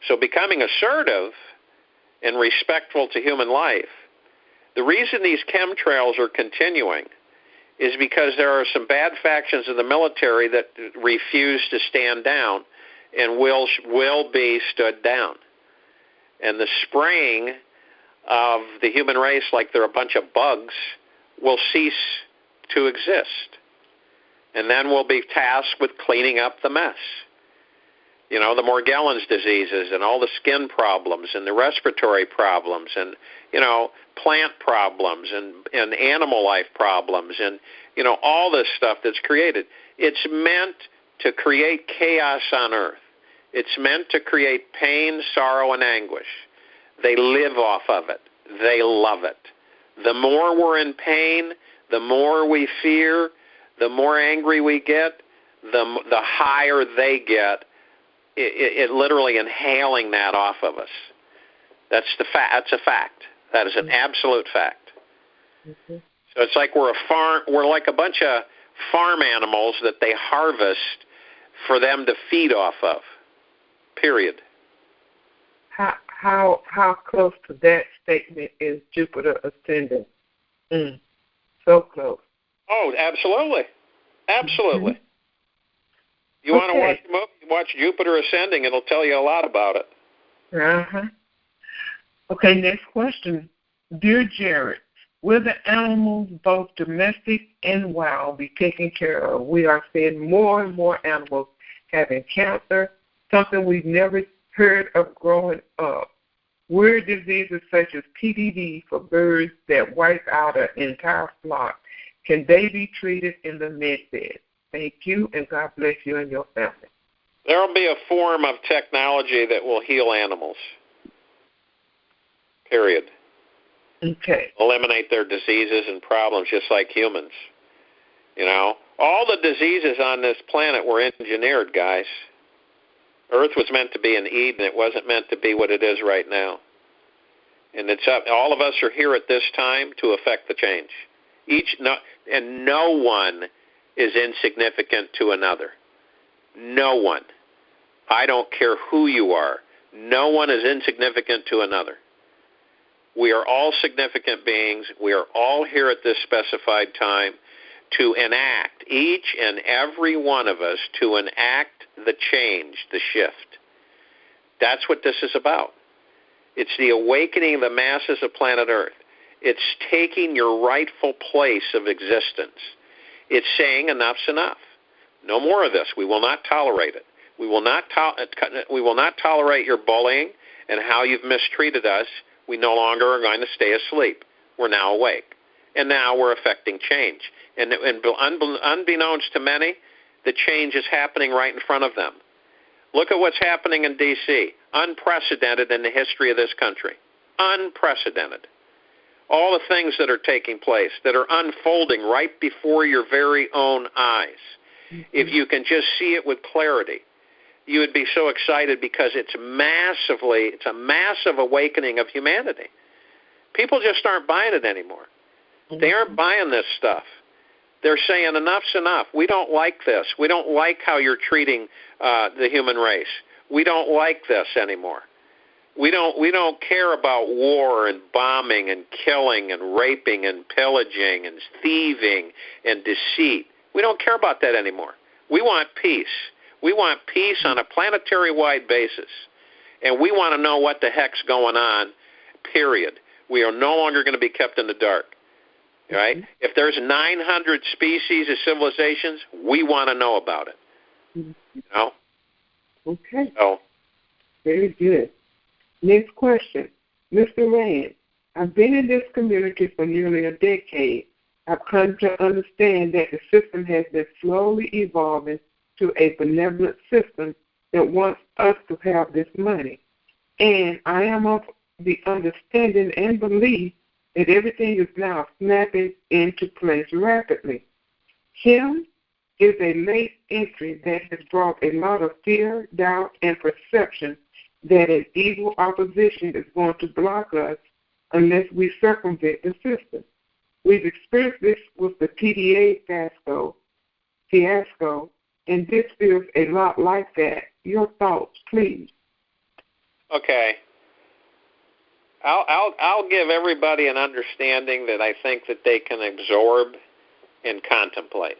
So becoming assertive and respectful to human life, the reason these chemtrails are continuing is because there are some bad factions in the military that refuse to stand down and will be stood down. And the spraying of the human race like they're a bunch of bugs will cease to exist. And then we'll be tasked with cleaning up the mess. The Morgellons diseases and all the skin problems and the respiratory problems and, plant problems and animal life problems and, all this stuff that's created. It's meant to create chaos on earth. It's meant to create pain, sorrow, and anguish. They live off of it. They love it. The more we're in pain, the more we fear, the more angry we get, the higher they get. It literally inhaling that off of us. That's a fact. That is an absolute fact. Mm-hmm. So it's like we're like a bunch of farm animals that they harvest for them to feed off of. Period. How close to that statement is Jupiter ascending? So close. Oh, absolutely. Absolutely. Mm-hmm. You want to watch a movie, watch Jupiter Ascending. It'll tell you a lot about it. Uh-huh. Okay, next question. Dear Jared, will the animals, both domestic and wild, be taken care of? We are seeing more and more animals having cancer, something we've never heard of growing up. Weird diseases such as PDD for birds that wipe out an entire flock. Can they be treated in the med-bed? Thank you, and God bless you and your family. There will be a form of technology that will heal animals. Period. Okay. Eliminate their diseases and problems just like humans. All the diseases on this planet were engineered, guys. Earth was meant to be an Eden. It wasn't meant to be what it is right now. And it's up. All of us are here at this time to affect the change. No one is insignificant to another. No one. I don't care who you are. No one is insignificant to another. We are all significant beings. We are all here at this specified time to enact, each and every one of us, to enact the change, the shift. That's what this is about. It's the awakening of the masses of planet Earth. It's taking your rightful place of existence. It's saying enough's enough. No more of this. We will not tolerate it. We will not tolerate your bullying and how you've mistreated us. We no longer are going to stay asleep. We're now awake. And now we're affecting change. And unbeknownst to many, the change is happening right in front of them. Look at what's happening in D.C. Unprecedented in the history of this country. Unprecedented. All the things that are taking place, that are unfolding right before your very own eyes. Mm-hmm. If you can just see it with clarity, you would be so excited because it's a massive awakening of humanity. People just aren't buying it anymore. Mm-hmm. They aren't buying this stuff. They're saying enough's enough. We don't like this. We don't like how you're treating the human race. We don't like this anymore. We don't care about war and bombing and killing and raping and pillaging and thieving and deceit. We don't care about that anymore. We want peace. We want peace on a planetary-wide basis. And we want to know what the heck's going on, period. We are no longer going to be kept in the dark. Right? Mm-hmm. If there's 900 species of civilizations, we want to know about it. Mm-hmm. You know? Okay. So, very good. Next question. Mr. Rand, I've been in this community for nearly a decade. I've come to understand that the system has been slowly evolving to a benevolent system that wants us to have this money. And I am of the understanding and belief that everything is now snapping into place rapidly. Kim is a late entry that has brought a lot of fear, doubt, and perception that an evil opposition is going to block us unless we circumvent the system. We've experienced this with the PDA fiasco, and this feels a lot like that. Your thoughts, please. Okay. I'll give everybody an understanding that I think that they can absorb and contemplate.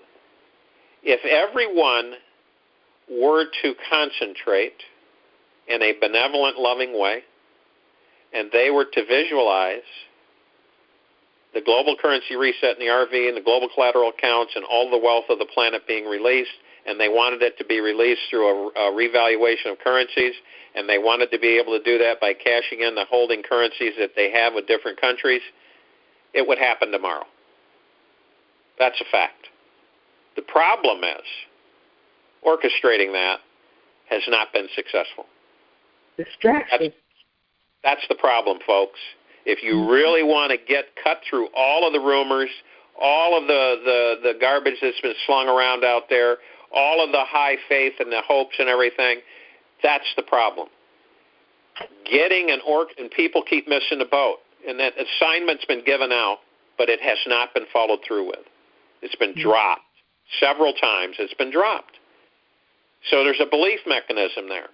If everyone were to concentrate in a benevolent, loving way, and they were to visualize the global currency reset in the RV and the global collateral accounts and all the wealth of the planet being released, and they wanted it to be released through a revaluation of currencies, and they wanted to be able to do that by cashing in the holding currencies that they have with different countries, it would happen tomorrow. That's a fact. The problem is orchestrating that has not been successful. Distraction. That's the problem, folks. If you really want to cut through all of the rumors, all of the garbage that's been slung around out there, all of the high faith and the hopes and everything, that's the problem. And people keep missing the boat. And that assignment's been given out, but it has not been followed through with. It's been dropped. Several times it's been dropped. So there's a belief mechanism there.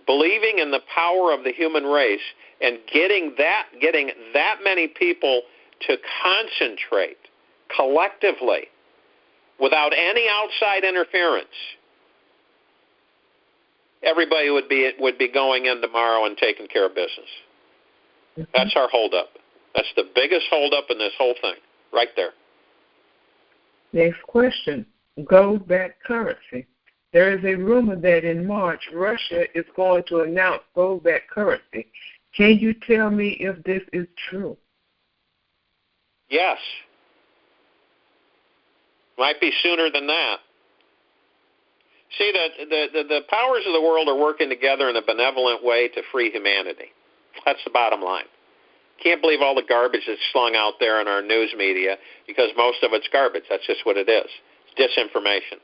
Believing in the power of the human race and getting that many people to concentrate collectively without any outside interference, everybody would be going in tomorrow and taking care of business. Mm-hmm. That's our holdup. That's the biggest holdup in this whole thing, right there. Next question. Gold-backed currency. There is a rumor that in March, Russia is going to announce gold-backed currency. Can you tell me if this is true? Yes. Might be sooner than that. See, the powers of the world are working together in a benevolent way to free humanity. That's the bottom line. Can't believe all the garbage that's slung out there in our news media, because most of it's garbage. That's just what it is. It's disinformation.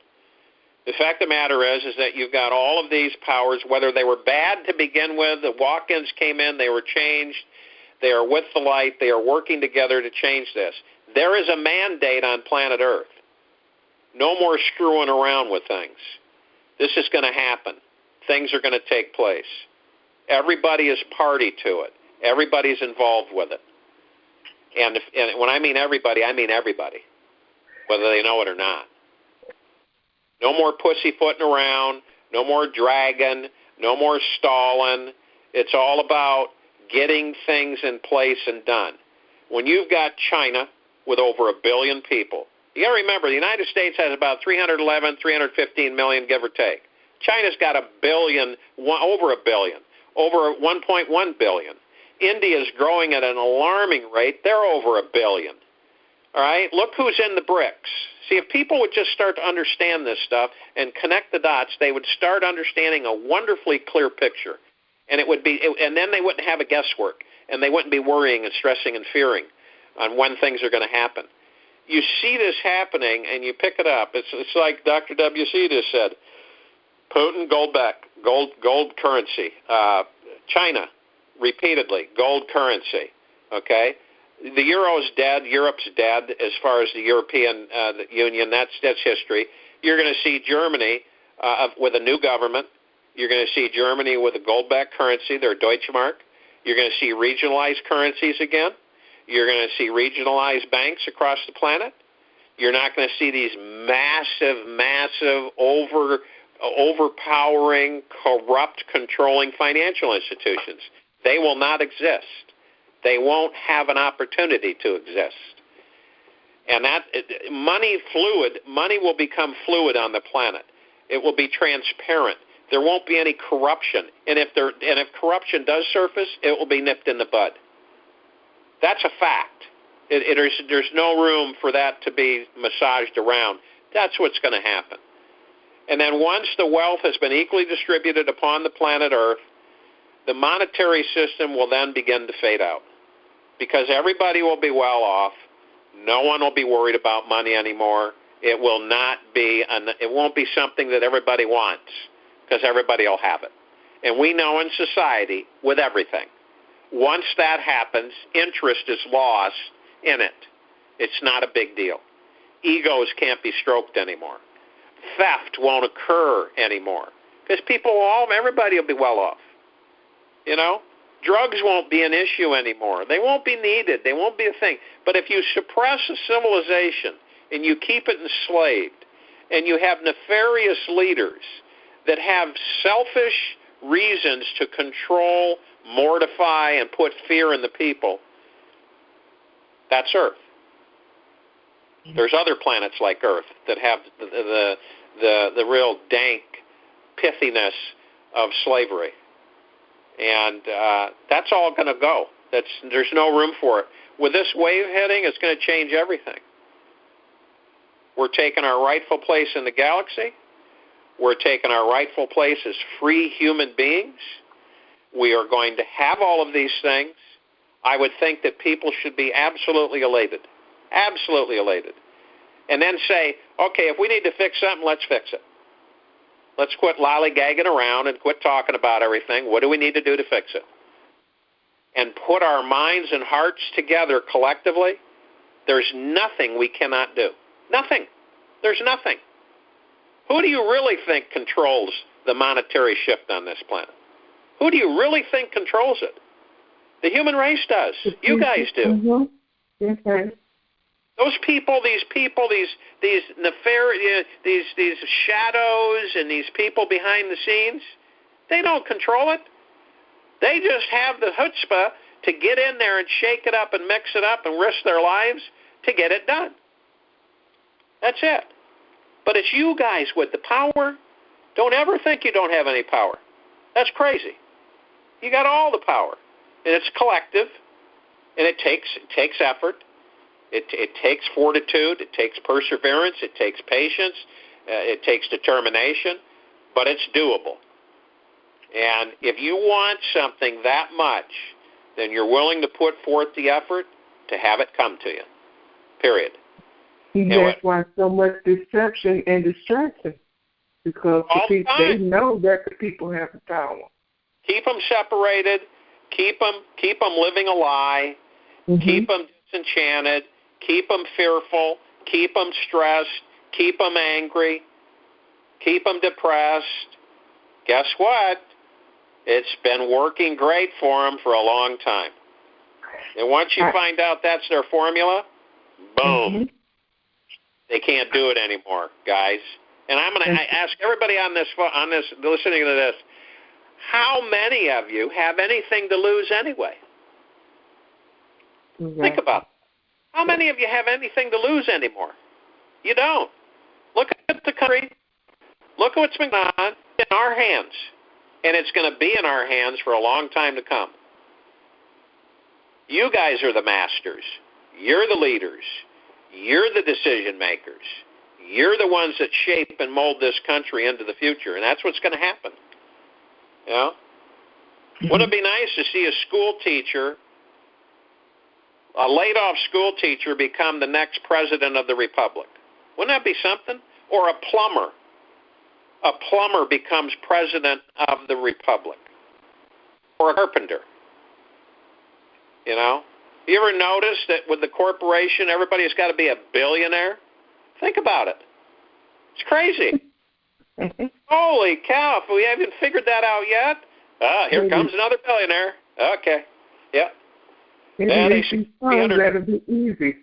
The fact of the matter is that you've got all of these powers, whether they were bad to begin with, the walk-ins came in, they were changed, they are with the light, they are working together to change this. There is a mandate on planet Earth. No more screwing around with things. This is going to happen. Things are going to take place. Everybody is party to it. Everybody's involved with it. And when I mean everybody, whether they know it or not. No more pussyfooting around, no more dragging, no more stalling. It's all about getting things in place and done. When you've got China with over 1 billion people, you got to remember the United States has about 311, 315 million, give or take. China's got over 1 billion, over 1.1 billion. India's growing at an alarming rate. They're over 1 billion. All right? Look who's in the BRICS. See, if people would just start to understand this stuff and connect the dots, they would start understanding a wonderfully clear picture. And and then they wouldn't have a guesswork, and they wouldn't be worrying and stressing and fearing on when things are going to happen. You see this happening, and you pick it up. It's like Dr. W.C. just said. Putin, gold currency. China, repeatedly, gold currency. Okay? The euro's dead. Europe's dead as far as the European Union. That's history. You're going to see Germany with a new government. You're going to see Germany with a gold-backed currency, their Deutschmark. You're going to see regionalized currencies again. You're going to see regionalized banks across the planet. You're not going to see these massive, overpowering, corrupt, controlling financial institutions. They will not exist. They won't have an opportunity to exist. And that money will become fluid on the planet. It will be transparent. There won't be any corruption. And if corruption does surface, it will be nipped in the bud. That's a fact. There's no room for that to be massaged around. That's what's going to happen. And then once the wealth has been equally distributed upon the planet Earth, the monetary system will then begin to fade out because everybody will be well off. No one will be worried about money anymore. It won't be something that everybody wants because everybody will have it. And we know in society with everything, once that happens, interest is lost in it. It's not a big deal. Egos can't be stroked anymore. Theft won't occur anymore because everybody will be well off. You know, drugs won't be an issue anymore. They won't be needed. They won't be a thing. But if you suppress a civilization and you keep it enslaved and you have nefarious leaders that have selfish reasons to control, mortify, and put fear in the people, that's Earth. There's other planets like Earth that have the real dank pithiness of slavery. And that's all going to go. There's no room for it. With this wave heading, it's going to change everything. We're taking our rightful place in the galaxy. We're taking our rightful place as free human beings. We are going to have all of these things. I would think that people should be absolutely elated. Absolutely elated. And then say, okay, if we need to fix something, let's fix it. Let's quit lollygagging around and quit talking about everything. What do we need to do to fix it? And put our minds and hearts together collectively. There's nothing we cannot do. Nothing. There's nothing. Who do you really think controls the monetary shift on this planet? Who do you really think controls it? The human race does. You guys do. Mm-hmm. Okay. Those people, these nefarious, these shadows and these people behind the scenes, they don't control it. They just have the chutzpah to get in there and shake it up and mix it up and risk their lives to get it done. That's it. But it's you guys with the power. Don't ever think you don't have any power. That's crazy. You got all the power. And it's collective, and it takes effort. It takes fortitude. It takes perseverance. It takes patience. It takes determination. But it's doable. And if you want something that much, then you're willing to put forth the effort to have it come to you. Period. That's why so much deception and distraction. Because they know that the people have the power. Keep them separated. Keep them living a lie. Mm-hmm. Keep them disenchanted. Keep them fearful. Keep them stressed. Keep them angry. Keep them depressed. Guess what? It's been working great for them for a long time. And once you find out that's their formula, boom. Mm-hmm. They can't do it anymore, guys. And I'm going to ask everybody on this listening to this, how many of you have anything to lose anyway? Exactly. Think about it. How many of you have anything to lose anymore? You don't. Look at the country. Look at what's been going on in our hands. And it's going to be in our hands for a long time to come. You guys are the masters. You're the leaders. You're the decision makers. You're the ones that shape and mold this country into the future, and that's what's going to happen. You know? Wouldn't it be nice to see a school teacher, a laid-off school teacher, become the next president of the republic? Wouldn't that be something? Or a plumber. A plumber becomes president of the republic. Or a carpenter. You know? You ever notice that with the corporation, everybody's got to be a billionaire? Think about it. It's crazy. Holy cow! We haven't figured that out yet. Here comes another billionaire. Okay. Yep. Maybe that'll be easy.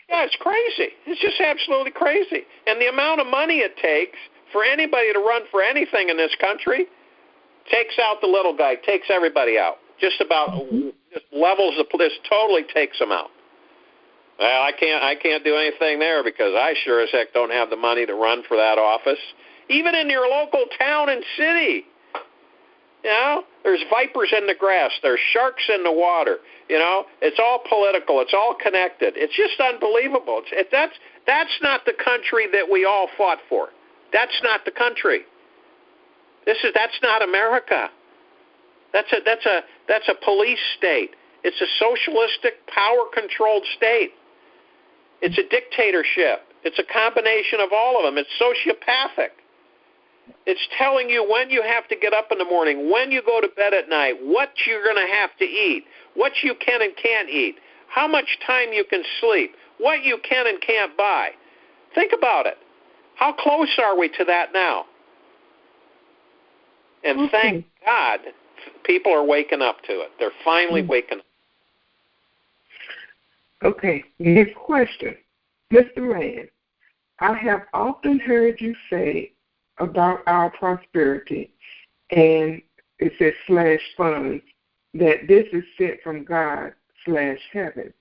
Yeah, it's crazy. It's just absolutely crazy. And the amount of money it takes for anybody to run for anything in this country takes out the little guy, takes everybody out. Just about just levels this totally takes them out. Well, I can't do anything there because I sure as heck don't have the money to run for that office. Even in your local town and city. You know, there's vipers in the grass. There's sharks in the water. You know, it's all political. It's all connected. It's just unbelievable. That's not the country that we all fought for. That's not the country. That's not America. That's a police state. It's a socialistic, power-controlled state. It's a dictatorship. It's a combination of all of them. It's sociopathic. It's telling you when you have to get up in the morning, when you go to bed at night, what you're going to have to eat, what you can and can't eat, how much time you can sleep, what you can and can't buy. Think about it. How close are we to that now? And thank God people are waking up to it. They're finally waking up. Okay, next question. Mr. Rand, I have often heard you say about our prosperity, and it says /funds, that this is sent from God /heaven.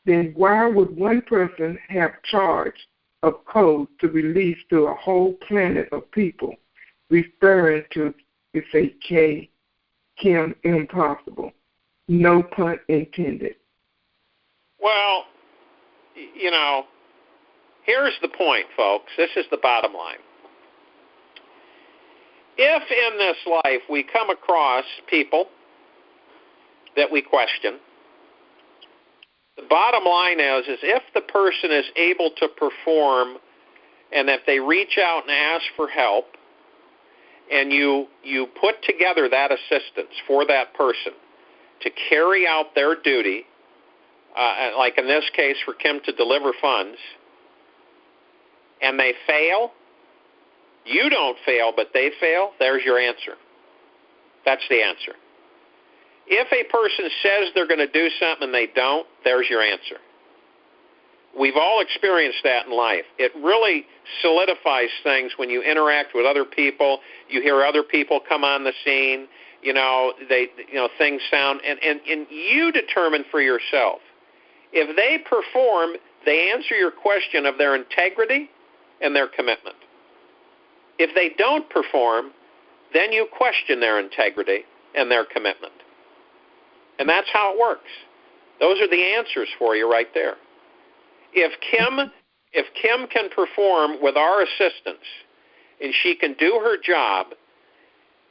Then why would one person have charge of code to release to a whole planet of people, referring to, it's a Kim impossible? No pun intended. Well, you know, here's the point, folks. This is the bottom line. If in this life we come across people that we question, the bottom line is if the person is able to perform and if they reach out and ask for help and you put together that assistance for that person to carry out their duty, like in this case for Kim to deliver funds, and they fail, you don't fail, but they fail, there's your answer. That's the answer. If a person says they're going to do something and they don't, there's your answer. We've all experienced that in life. It really solidifies things when you interact with other people. You hear other people come on the scene. Things sound, and you determine for yourself. If they perform, they answer your question of their integrity and their commitment. If they don't perform, then you question their integrity and their commitment. And that's how it works. Those are the answers for you right there. If Kim can perform with our assistance and she can do her job,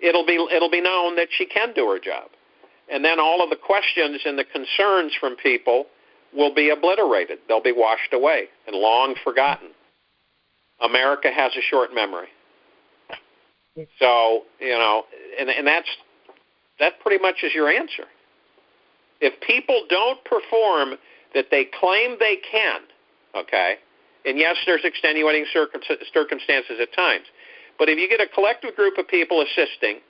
it'll be known that she can do her job. And then all of the questions and the concerns from people will be obliterated. They'll be washed away and long forgotten. America has a short memory. So, and that pretty much is your answer. If people don't perform that they claim they can, okay, and yes, there's extenuating circumstances at times, but if you get a collective group of people assisting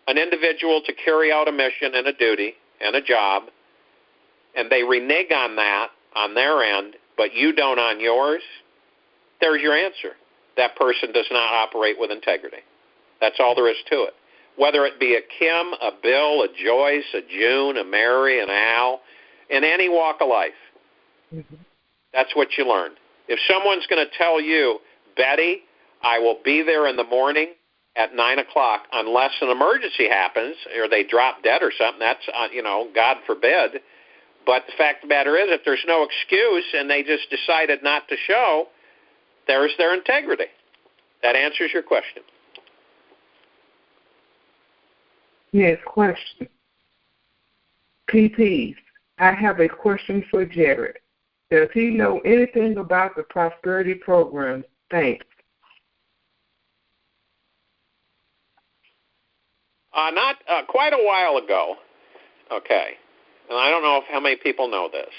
an individual to carry out a mission and a duty and a job, and they renege on that on their end, but you don't on yours, there's your answer. That person does not operate with integrity. That's all there is to it. Whether it be a Kim, a Bill, a Joyce, a June, a Mary, an Al, in any walk of life. Mm-hmm. That's what you learn. If someone's going to tell you, Betty, I will be there in the morning at 9 o'clock unless an emergency happens or they drop dead or something, that's, God forbid. But the fact of the matter is, if there's no excuse and they just decided not to show, there's their integrity. That answers your question. Yes, question. PPs, I have a question for Jared. Does he know anything about the prosperity program? Thanks. Not quite a while ago, okay, and I don't know how many people know this.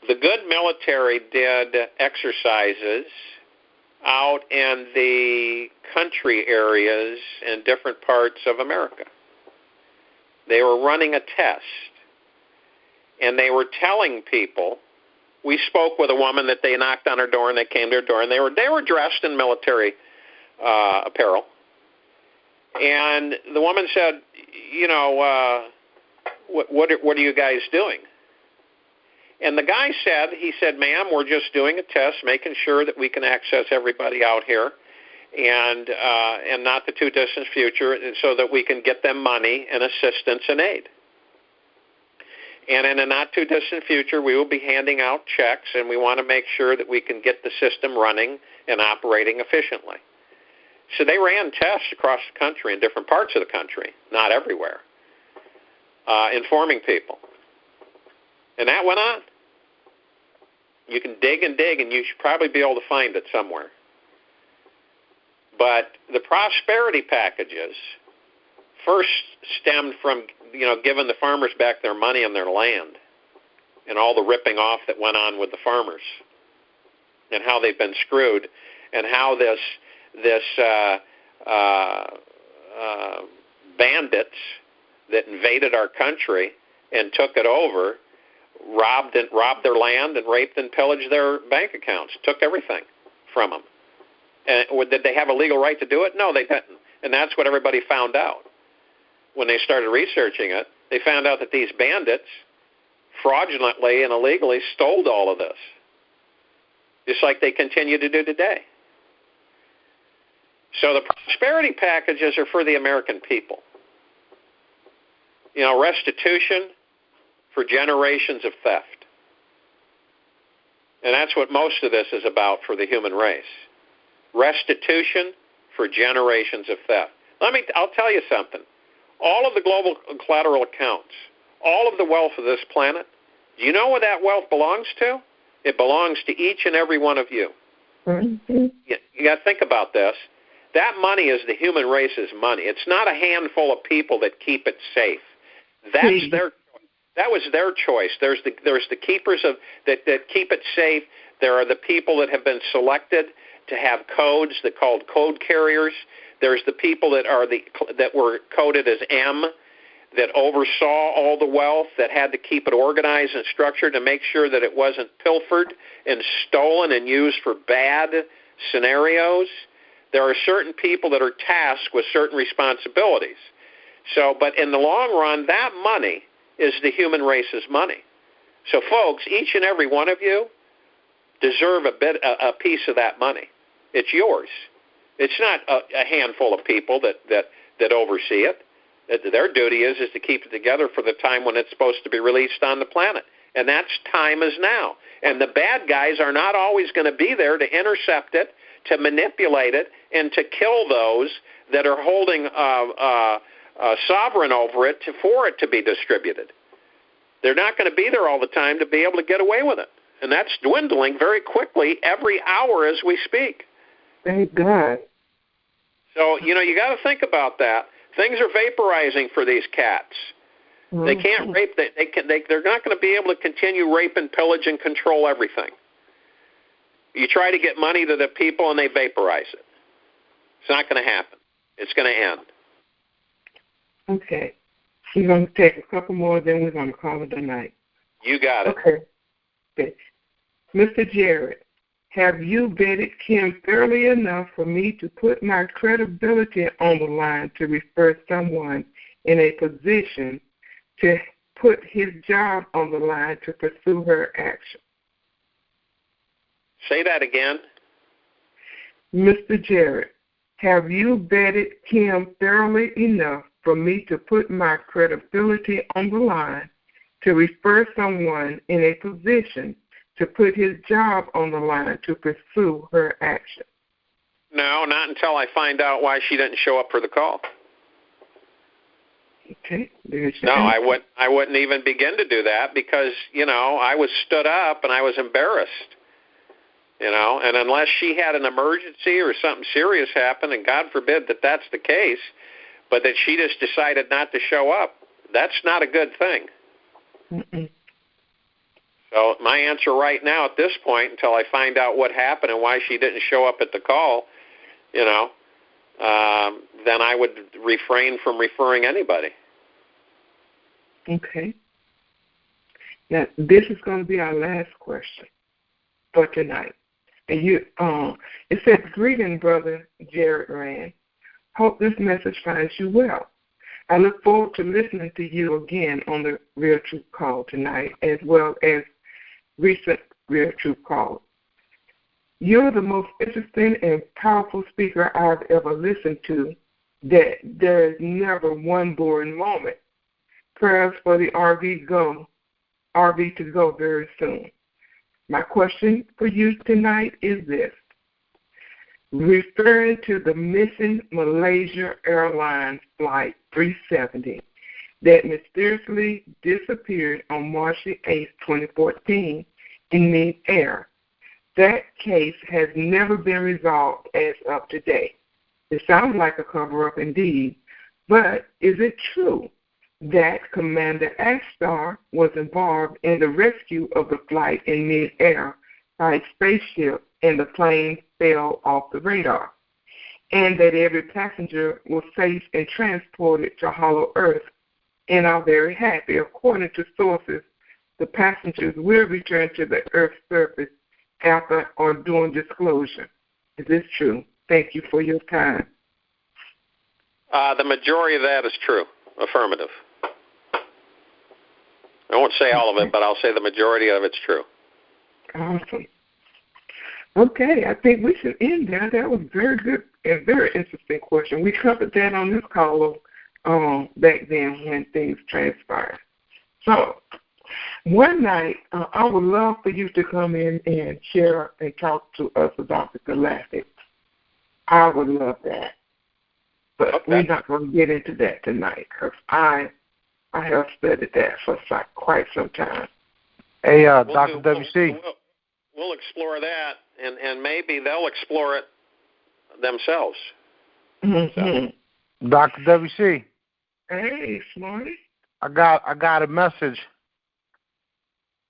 The good military did exercises out in the country areas in different parts of America. They were running a test, and they were telling people. We spoke with a woman that they knocked on her door, and they came to her door, and they were dressed in military apparel. And the woman said, what are you guys doing? And the guy said, ma'am, we're just doing a test, making sure that we can access everybody out here, and not the too distant future, so that we can get them money and assistance and aid. And in a not too distant future, we will be handing out checks, and we want to make sure that we can get the system running and operating efficiently. So they ran tests across the country in different parts of the country, not everywhere, informing people. And that went on. You can dig and dig, and you should probably be able to find it somewhere. But the prosperity packages first stemmed from, giving the farmers back their money and their land, and all the ripping off that went on with the farmers, and how they've been screwed, and how this bandits that invaded our country and took it over robbed their land and raped and pillaged their bank accounts, took everything from them. And did they have a legal right to do it? No, they didn't. And that's what everybody found out. When they started researching it, they found out that these bandits fraudulently and illegally stole all of this, just like they continue to do today. So the prosperity packages are for the American people. Restitution for generations of theft. And that's what most of this is about for the human race. Restitution for generations of theft. I'll tell you something. All of the global collateral accounts, all of the wealth of this planet, do you know what that wealth belongs to? It belongs to each and every one of you. Mm-hmm. You got to think about this. That money is the human race's money. It's not a handful of people that keep it safe. That's their. That was their choice. There's the keepers of that keep it safe. There are the people that have been selected to have codes that called code carriers. There's the people that were coded as M, that oversaw all the wealth, that had to keep it organized and structured to make sure that it wasn't pilfered and stolen and used for bad scenarios. There are certain people that are tasked with certain responsibilities. So, but in the long run, that money is the human race's money. So, folks, each and every one of you deserve a piece of that money. It's yours. It's not a handful of people that oversee it. Their duty is to keep it together for the time when it's supposed to be released on the planet. And that's time is now. And the bad guys are not always going to be there to intercept it, to manipulate it, and to kill those that are holding sovereign over it for it to be distributed. They're not going to be there all the time to be able to get away with it. And that's dwindling very quickly every hour as we speak. Thank God. So, you got to think about that. Things are vaporizing for these cats. Mm-hmm. They can't rape. They're not going to be able to continue rape and pillage and control everything. You try to get money to the people and they vaporize it. It's not going to happen. It's going to end. Okay. We're going to take a couple more, then we're going to call it a night. You got it. Okay. Mr. Jared, have you vetted Kim thoroughly enough for me to put my credibility on the line to refer someone in a position to put his job on the line to pursue her action? Say that again. Mr. Jared, have you vetted Kim thoroughly enough for me to put my credibility on the line to refer someone in a position to put his job on the line to pursue her action? No, not until I find out why she didn't show up for the call. Okay. No, I wouldn't even begin to do that because, I was stood up and I was embarrassed. And unless she had an emergency or something serious happened, and God forbid that that's the case, but that she just decided not to show up, that's not a good thing. Mm-mm. So my answer right now at this point, until I find out what happened and why she didn't show up at the call, then I would refrain from referring anybody. Okay. Now, this is going to be our last question for tonight. And it says, "Greeting, Brother Jared Rand. Hope this message finds you well. I look forward to listening to you again on the Real Truth Call tonight, as well as recent Real Truth Calls. You're the most interesting and powerful speaker I've ever listened to. That there is never one boring moment. Prayers for the RV to go very soon. My question for you tonight is this. Referring to the missing Malaysia Airlines Flight 370 that mysteriously disappeared on March 8, 2014 in mid-air. That case has never been resolved as of today. It sounds like a cover-up indeed, but is it true that Commander Ashtar was involved in the rescue of the flight in mid-air by a spaceship and the plane fell off the radar, and that every passenger was safe and transported to Hollow Earth and are very happy? According to sources, the passengers will return to the Earth's surface after or during disclosure. Is this true? Thank you for your time." The majority of that is true. Affirmative. I won't say all of it, but I'll say the majority of it's true. Awesome. Okay, I think we should end there. That was very good and very interesting question. We covered that on this call back then when things transpired. So, one night, I would love for you to come in and share and talk to us about the Galactic. I would love that. But we're not going to get into that tonight because I have studied that for quite some time. Hey, Dr. WC. We'll explore that, and maybe they'll explore it themselves. Mm-hmm. So. Dr. WC. Hey, Smarty. I got a message.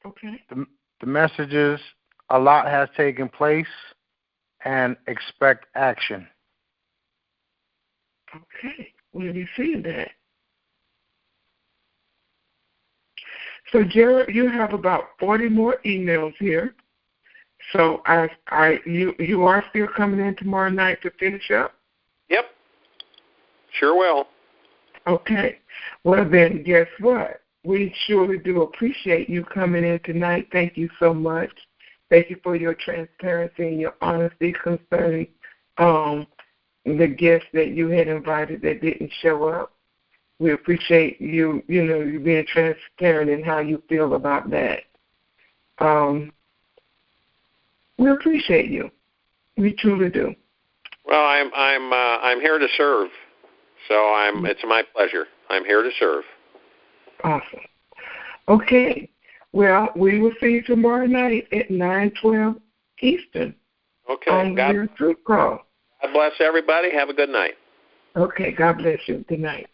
Okay. The message is a lot has taken place and expect action. Okay. We'll be seeing that. So, Jared, you have about 40 more emails here. So, you are still coming in tomorrow night to finish up? Yep. Sure will. Okay. Well, then, guess what? We surely do appreciate you coming in tonight. Thank you so much. Thank you for your transparency and your honesty concerning the guests that you had invited that didn't show up. We appreciate you being transparent in how you feel about that. We appreciate you. We truly do. Well, I'm here to serve. So it's my pleasure. I'm here to serve. Awesome. Okay. Well, we will see you tomorrow night at 9:12 Eastern. Okay. On the Truth Call. God bless everybody. Have a good night. Okay. God bless you. Good night.